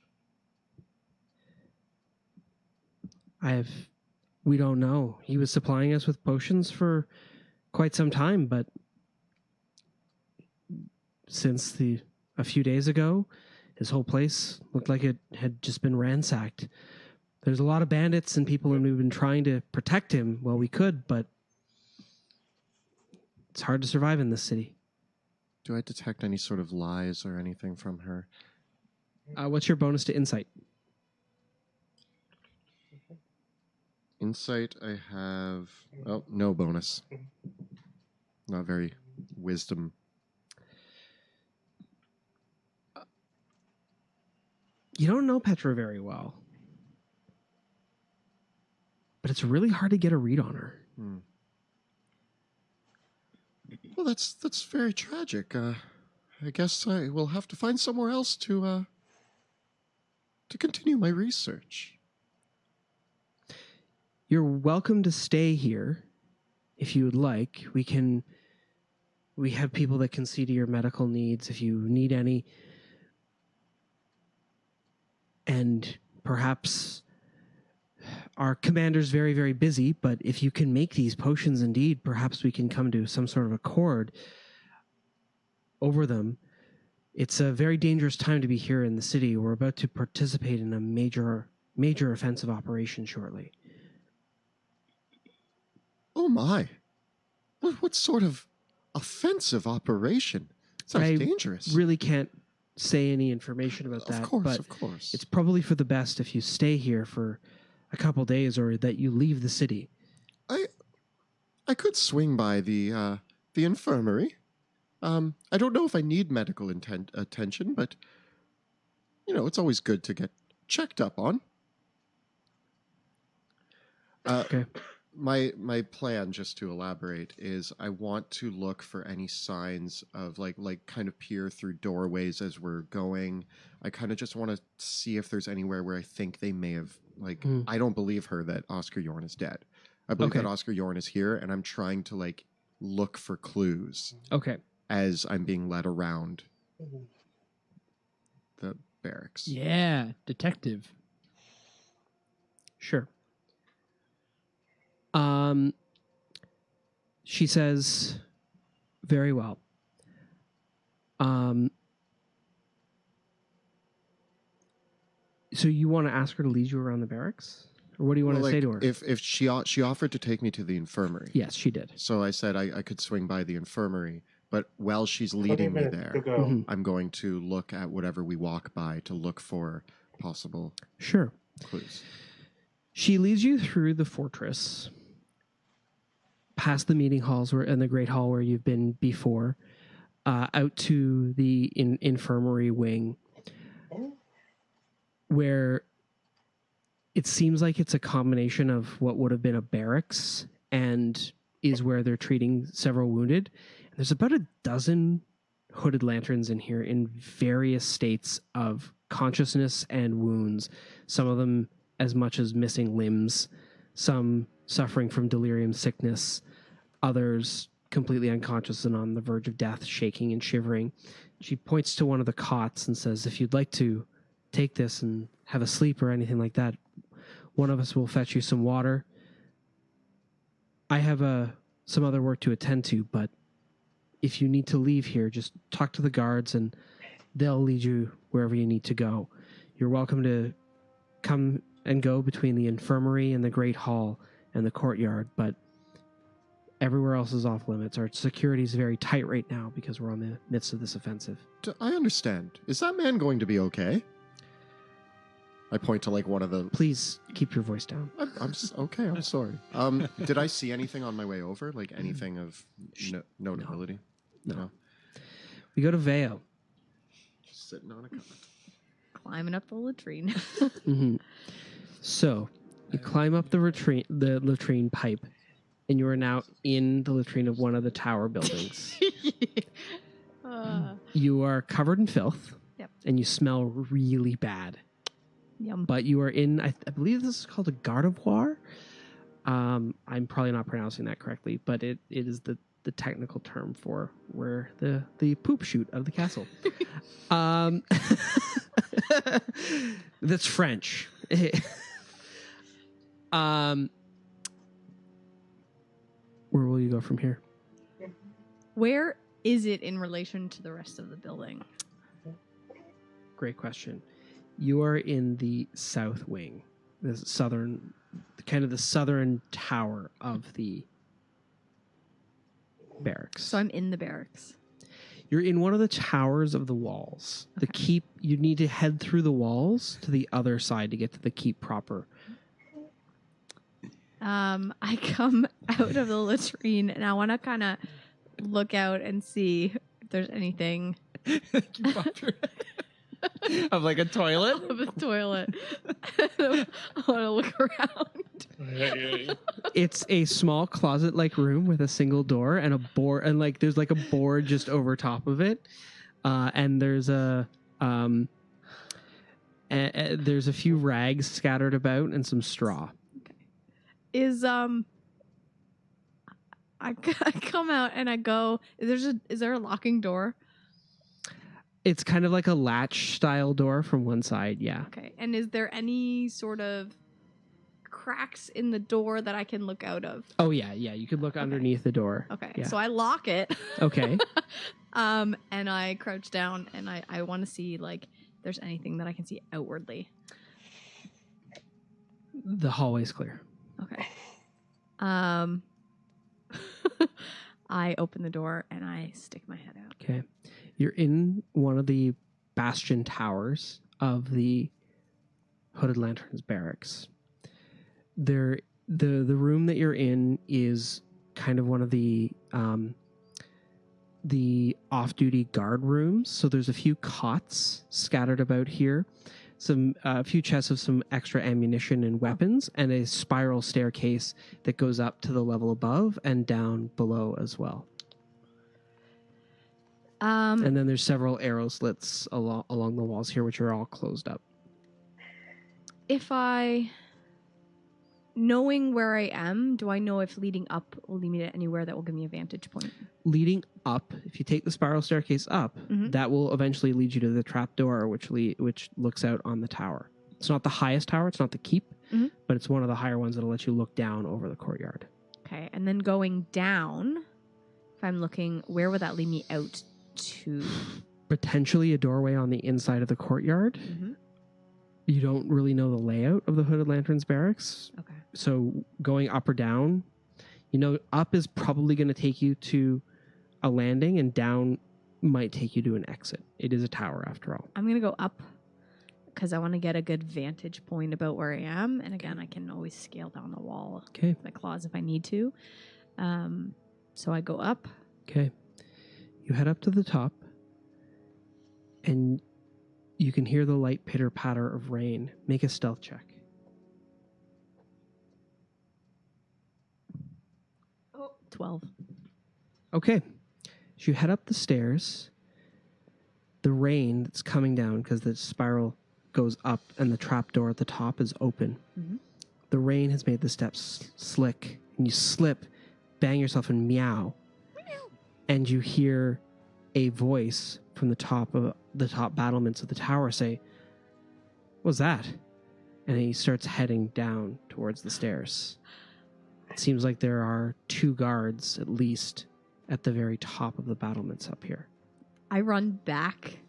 We don't know. He was supplying us with potions for quite some time, but since a few days ago, his whole place looked like it had just been ransacked. There's a lot of bandits and people, and we've been trying to protect him while we could, but it's hard to survive in this city. Do I detect any sort of lies or anything from her? What's your bonus to insight? Insight, I have... Oh, no bonus. Not very wisdom. You don't know Petra very well, but it's really hard to get a read on her. Well, that's very tragic. I guess I will have to find somewhere else to continue my research. You're welcome to stay here if you would like. We have people that can see to your medical needs if you need any. And perhaps our commander's very, very busy, but if you can make these potions indeed, perhaps we can come to some sort of accord over them. It's a very dangerous time to be here in the city. We're about to participate in a major offensive operation shortly. Oh my. What sort of offensive operation? Sounds dangerous. Really can't say any information about that. Of course. It's probably for the best if you stay here for a couple days or that you leave the city. I could swing by the infirmary. I don't know if I need medical attention, but it's always good to get checked up on. Okay. My plan, just to elaborate, is I want to look for any signs of like kind of peer through doorways as we're going. I kind of just want to see if there's anywhere where I think they may have I don't believe her that Oscar Yorn is dead. I believe that Oscar Yorn is here, and I'm trying to look for clues. Okay. As I'm being led around the barracks. Yeah, detective. Sure. She says, very well. So you want to ask her to lead you around the barracks? Or what do you want to say to her? If she offered to take me to the infirmary. Yes, she did. So I said I could swing by the infirmary, but while she's leading me there, I'm going to look at whatever we walk by to look for possible clues. She leads you through the fortress, past the meeting halls and the great hall where you've been before, out to the infirmary wing, where it seems like it's a combination of what would have been a barracks and is where they're treating several wounded. There's about a dozen hooded lanterns in here in various states of consciousness and wounds, some of them as much as missing limbs, some suffering from delirium sickness, others completely unconscious and on the verge of death, shaking and shivering. She points to one of the cots and says, if you'd like to take this and have a sleep or anything like that, one of us will fetch you some water. I have some other work to attend to, but if you need to leave here, just talk to the guards and they'll lead you wherever you need to go. You're welcome to come and go between the infirmary and the great hall and the courtyard, but everywhere else is off limits. Our security is very tight right now because we're on the midst of this offensive. I understand. Is that man going to be okay? I point to one of the... Please keep your voice down. I'm okay, I'm sorry. Did I see anything on my way over? Anything of notability? No. We go to Vale. Just sitting on a cot. Climbing up the latrine. Mm-hmm. So, you climb up the latrine pipe, and you are now in the latrine of one of the tower buildings. You are covered in filth, and you smell really bad. Yum. But you are in, I believe this is called a gardevoir. I'm probably not pronouncing that correctly, but it is the technical term for where the poop chute of the castle. That's French. Where will you go from here? Where is it in relation to the rest of the building? Great question. You are in the south wing, the southern, kind of the southern tower of the barracks. So I'm in the barracks. You're in one of the towers of the walls. The keep, you need to head through the walls to the other side to get to the keep proper. I come out of the latrine and I want to kind of look out and see if there's anything Of like a toilet? of a toilet. I want to look around. It's a small closet-like room with a single door and a board, and like there's like a board just over top of it, and there's there's a few rags scattered about and some straw. Is I come out and I go. Is there a locking door? It's kind of like a latch style door from one side, yeah. Okay. And is there any sort of cracks in the door that I can look out of? Oh yeah, you could look underneath the door. Okay. Yeah. So I lock it. Okay. And I crouch down and I want to see like if there's anything that I can see outwardly. The hallway's clear. Okay. I open the door and I stick my head out. Okay. You're in one of the bastion towers of the Hooded Lanterns barracks. The room that you're in is kind of one of the off-duty guard rooms. So there's a few cots scattered about here, a few chests of some extra ammunition and weapons, and a spiral staircase that goes up to the level above and down below as well. And then there's several arrow slits along the walls here, which are all closed up. Knowing where I am, do I know if leading up will lead me to anywhere that will give me a vantage point? Leading up, if you take the spiral staircase up, that will eventually lead you to the trap door, which looks out on the tower. It's not the highest tower, it's not the keep, but it's one of the higher ones that'll let you look down over the courtyard. Okay, and then going down, if I'm looking, where would that lead me out to? Potentially a doorway on the inside of the courtyard. You don't really know the layout of the Hooded Lanterns barracks. Okay. So going up or down, up is probably going to take you to a landing, and down might take you to an exit. It is a tower after all. I'm going to go up because I want to get a good vantage point about where I am. And again, I can always scale down the wall with my claws if I need to. So I go up. Okay. You head up to the top, and you can hear the light pitter-patter of rain. Make a stealth check. 12. Okay. As you head up the stairs, the rain that's coming down, because the spiral goes up and the trap door at the top is open. The rain has made the steps slick, and you slip, bang yourself, and meow. And you hear a voice from the top battlements of the tower say, "What's that?" And he starts heading down towards the stairs. It seems like there are 2 guards at least at the very top of the battlements up here. I run back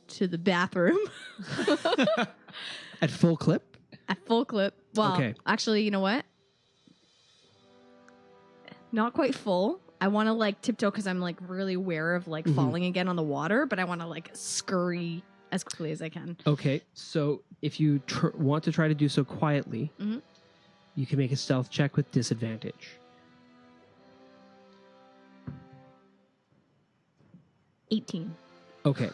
to the bathroom. At full clip? At full clip. Well, Okay. Actually, you know what? Not quite full. I want to like tiptoe because I'm like really aware of like falling again on the water, but I want to like scurry as quickly as I can. Okay, so if you want to try to do so quietly, you can make a stealth check with disadvantage. 18. Okay,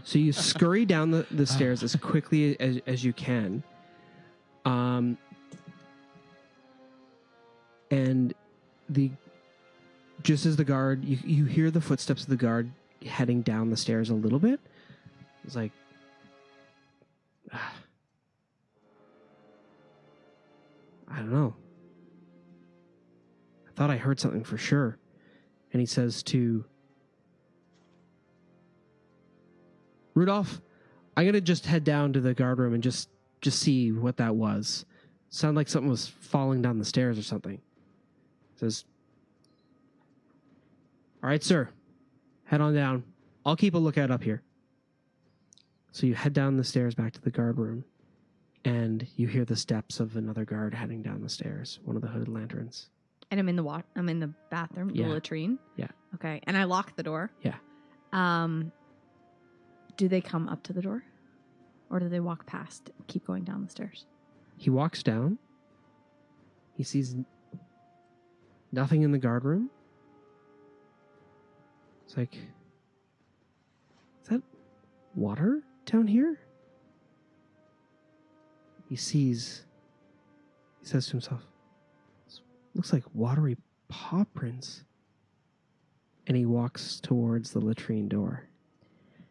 so you scurry down the stairs as quickly as you can. And just as the guard, you hear the footsteps of the guard heading down the stairs a little bit. It's like, I don't know. thought I heard something for sure. And he says to Rudolph, I'm going to just head down to the guard room and just see what that was. Sounded like something was falling down the stairs or something. Says, all right, sir, head on down. I'll keep a lookout up here. So you head down the stairs back to the guard room, and you hear the steps of another guard heading down the stairs, one of the hooded lanterns. And I'm in the bathroom, Yeah. the latrine. Yeah. Okay. And I lock the door. Yeah. Do they come up to the door? Or do they walk past and keep going down the stairs? He walks down. He sees nothing in the guard room. It's like, is that water down here? He says to himself, this looks like watery paw prints. And he walks towards the latrine door,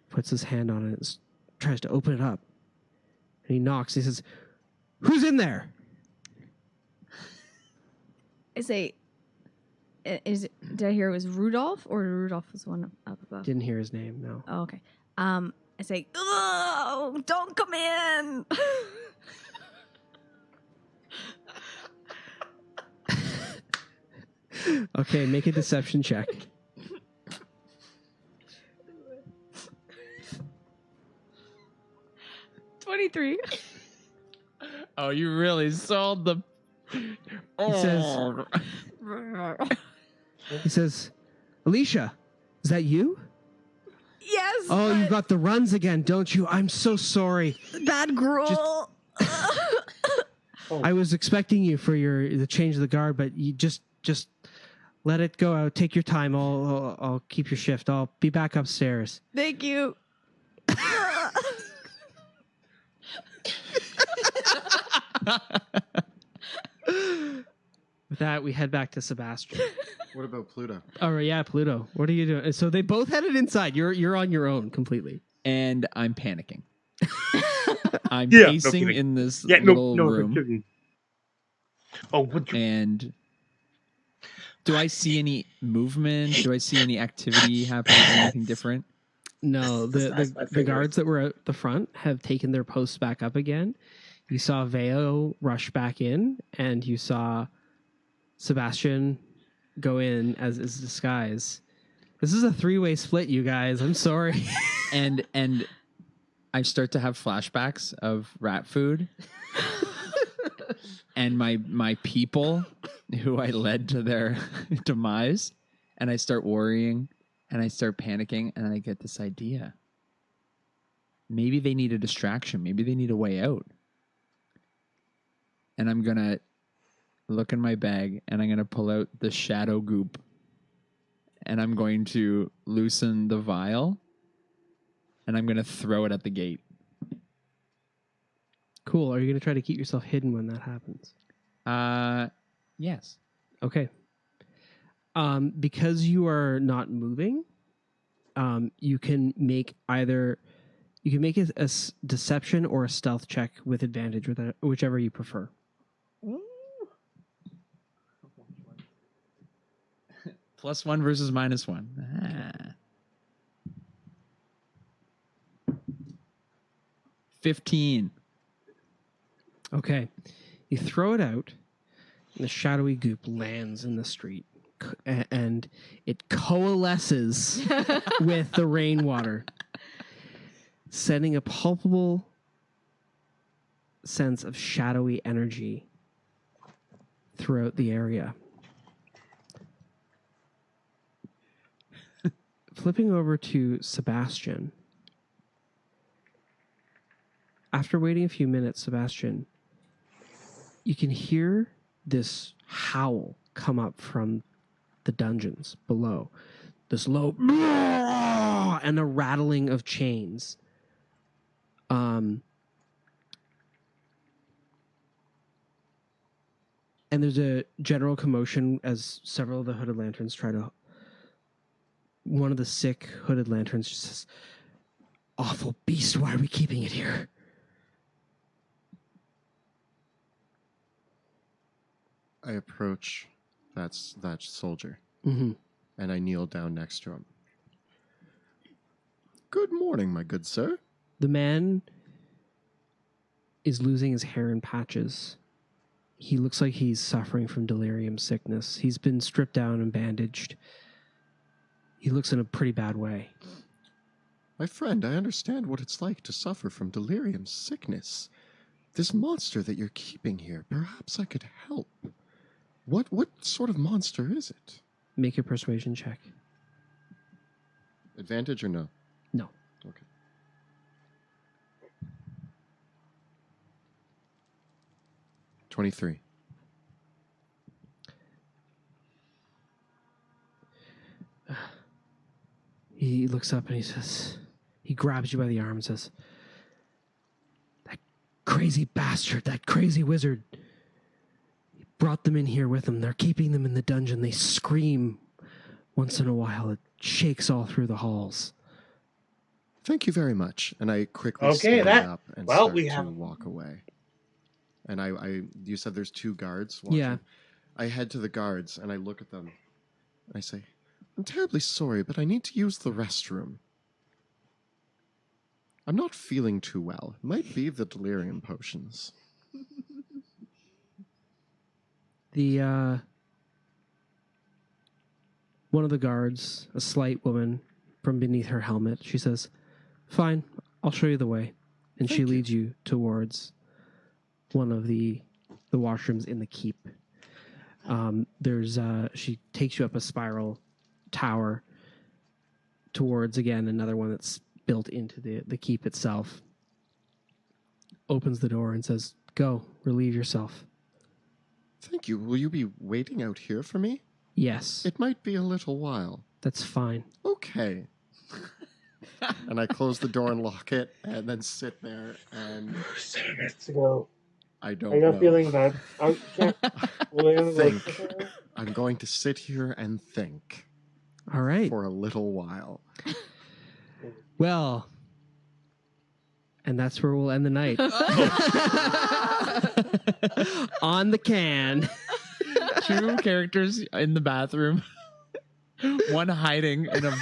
puts his hand on it, tries to open it up. And he knocks. He says, who's in there? I say, did I hear it was Rudolph, or Rudolph was the one up above? Didn't hear his name, no. Oh, okay. I say, oh, don't come in. Okay, make a deception check. 23. Oh, you really sold the. He says, Alicia, is that you? Yes. Oh, you got the runs again, don't you? I'm so sorry. bad gruel. I was expecting you for the change of the guard, but you just let it go out. Take your time. I'll keep your shift. I'll be back upstairs. Thank you. With that, we head back to Sebastian. What about Pluto? Oh, yeah, Pluto. What are you doing? So they both headed inside. You're on your own completely. And I'm panicking. I'm Yeah, no pacing kidding. in this Yeah, little no room. kidding. Oh, what you, And do I see any movement? Do I see any activity happening? Anything different? No, That's my the favorite. guards that were at the front have taken their posts back up again. You saw Veo rush back in, and you saw Sebastian go in as his disguise. This is a 3-way split, you guys. I'm sorry. And I start to have flashbacks of rat food. And my people who I led to their demise, and I start worrying and I start panicking, and I get this idea. Maybe they need a distraction. Maybe they need a way out. And I'm going to look in my bag, and I'm going to pull out the shadow goop, and I'm going to loosen the vial, and I'm going to throw it at the gate. Cool. Are you going to try to keep yourself hidden when that happens? Yes. Okay. Because you are not moving, you can make a deception or a stealth check with advantage, whichever you prefer. +1 versus -1. 15. Okay. You throw it out, and the shadowy goop lands in the street, and it coalesces with the rainwater, sending a palpable sense of shadowy energy throughout the area. Flipping over to Sebastian. After waiting a few minutes, Sebastian, you can hear this howl come up from the dungeons below. This low and a rattling of chains. And there's a general commotion as several of the hooded lanterns try to... One of the sick hooded lanterns just says, awful beast, why are we keeping it here? I approach that soldier, Mm-hmm. and I kneel down next to him. Good morning, my good sir. The man is losing his hair in patches. He looks like he's suffering from delirium sickness. He's been stripped down and bandaged. He looks in a pretty bad way. My friend, I understand what it's like to suffer from delirium sickness. This monster that you're keeping here, perhaps I could help. What sort of monster is it? Make a persuasion check. Advantage or no? No. Okay. $23. He looks up and he grabs you by the arm and says, "That crazy bastard, that crazy wizard, he brought them in here with him. They're keeping them in the dungeon. They scream once in a while. It shakes all through the halls." Thank you very much. And I quickly Okay, stand up and start to walk away. And you said there's 2 guards watching? Yeah. I head to the guards and I look at them. And I say, I'm terribly sorry, but I need to use the restroom. I'm not feeling too well. It might be the delirium potions. The one of the guards, a slight woman from beneath her helmet, she says, "Fine, I'll show you the way." And she leads you towards one of the washrooms in the keep. She takes you up a spiral tower towards, again, another one that's built into the keep itself. Opens the door and says, "Go, relieve yourself." Thank you. Will you be waiting out here for me? Yes, It might be a little while. that's fine. Okay. And I close the door and lock it and then sit there and 7 minutes ago. I don't I got know. a feeling that I can't Think. I'm going to sit here and think All right. for a little while. Well, and that's where we'll end the night. On the can. 2 characters in the bathroom. One hiding in a...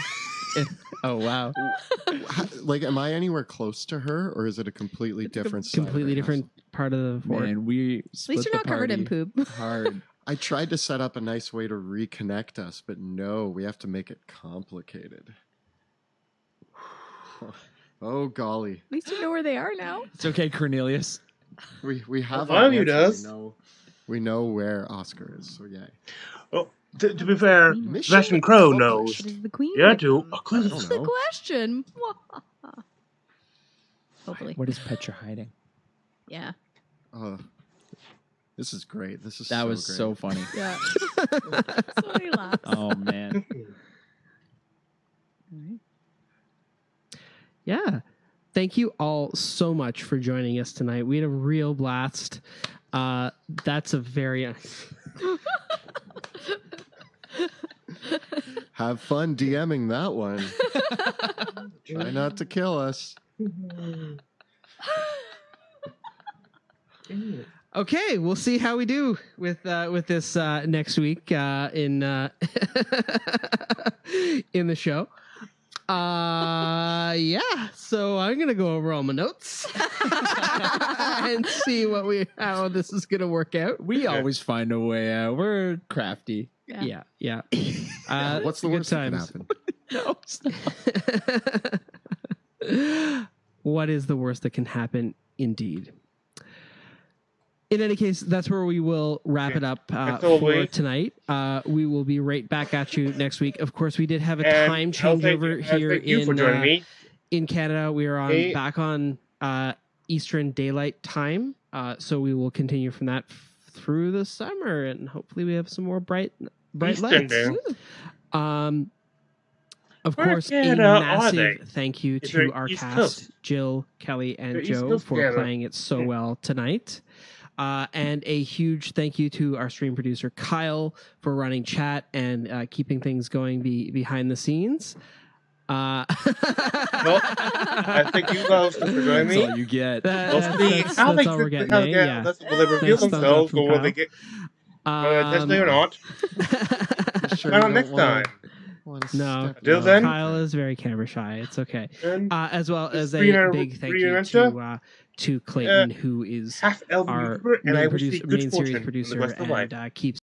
oh, wow. Like, am I anywhere close to her, or is it a completely different side of Completely the different house? part of the fort. Man, we At split least you're the not covered in party poop. hard. I tried to set up a nice way to reconnect us, but no, we have to make it complicated. Oh, golly. At least you know where they are now. It's okay, Cornelius. We have One our of you answer. does. We know where Oscar is, so yay. Oh, to be fair, Mission Sebastian Crow accomplished. knows. But is the queen Yeah, with to them? a clue. I That's don't the know. question. Hopefully. What is Petra hiding? Yeah. This is great. This is That so was great. so funny. Yeah. So many laughs. Oh, man. All right. Yeah. Thank you all so much for joining us tonight. We had a real blast. That's a very... Have fun DMing that one. Try not to kill us. Okay, we'll see how we do with this next week in in the show. Yeah. So I'm gonna go over all my notes and see how this is gonna work out. We always find a way out. We're crafty. Yeah. Yeah. What's the good worst that can times. happen? No, it's not. What is the worst that can happen? Indeed. In any case, that's where we will wrap it up for tonight. We will be right back at you next week. Of course, we did have a time changeover here thank you for joining me. in Canada. We are back on Eastern Daylight Time, so we will continue from that through the summer, and hopefully we have some more bright Eastern lights. Day. Of Where course, a Canada are massive they? thank you Is to there our East cast, Coast? Jill, Kelly, and They're East Joe, Coast for Canada. playing it so well tonight. And a huge thank you to our stream producer, Kyle, for running chat and keeping things going behind the scenes. Well, I thank you guys for joining That's me. all you get. We'll see how that's they all we're getting. will Yeah. they reveal Thanks, thumbs up themselves, from or will Kyle. they get? Definitely or not. Sure Why you not don't next wanna- time? wanna No. step Till up? then- Kyle is very camera shy. It's okay. And As well This as a Rena- big thank Rena you Rancha? to Clayton, who is half elven our YouTuber, and I main, wish thee producer, good main series fortune on the producer quest of life. and keeps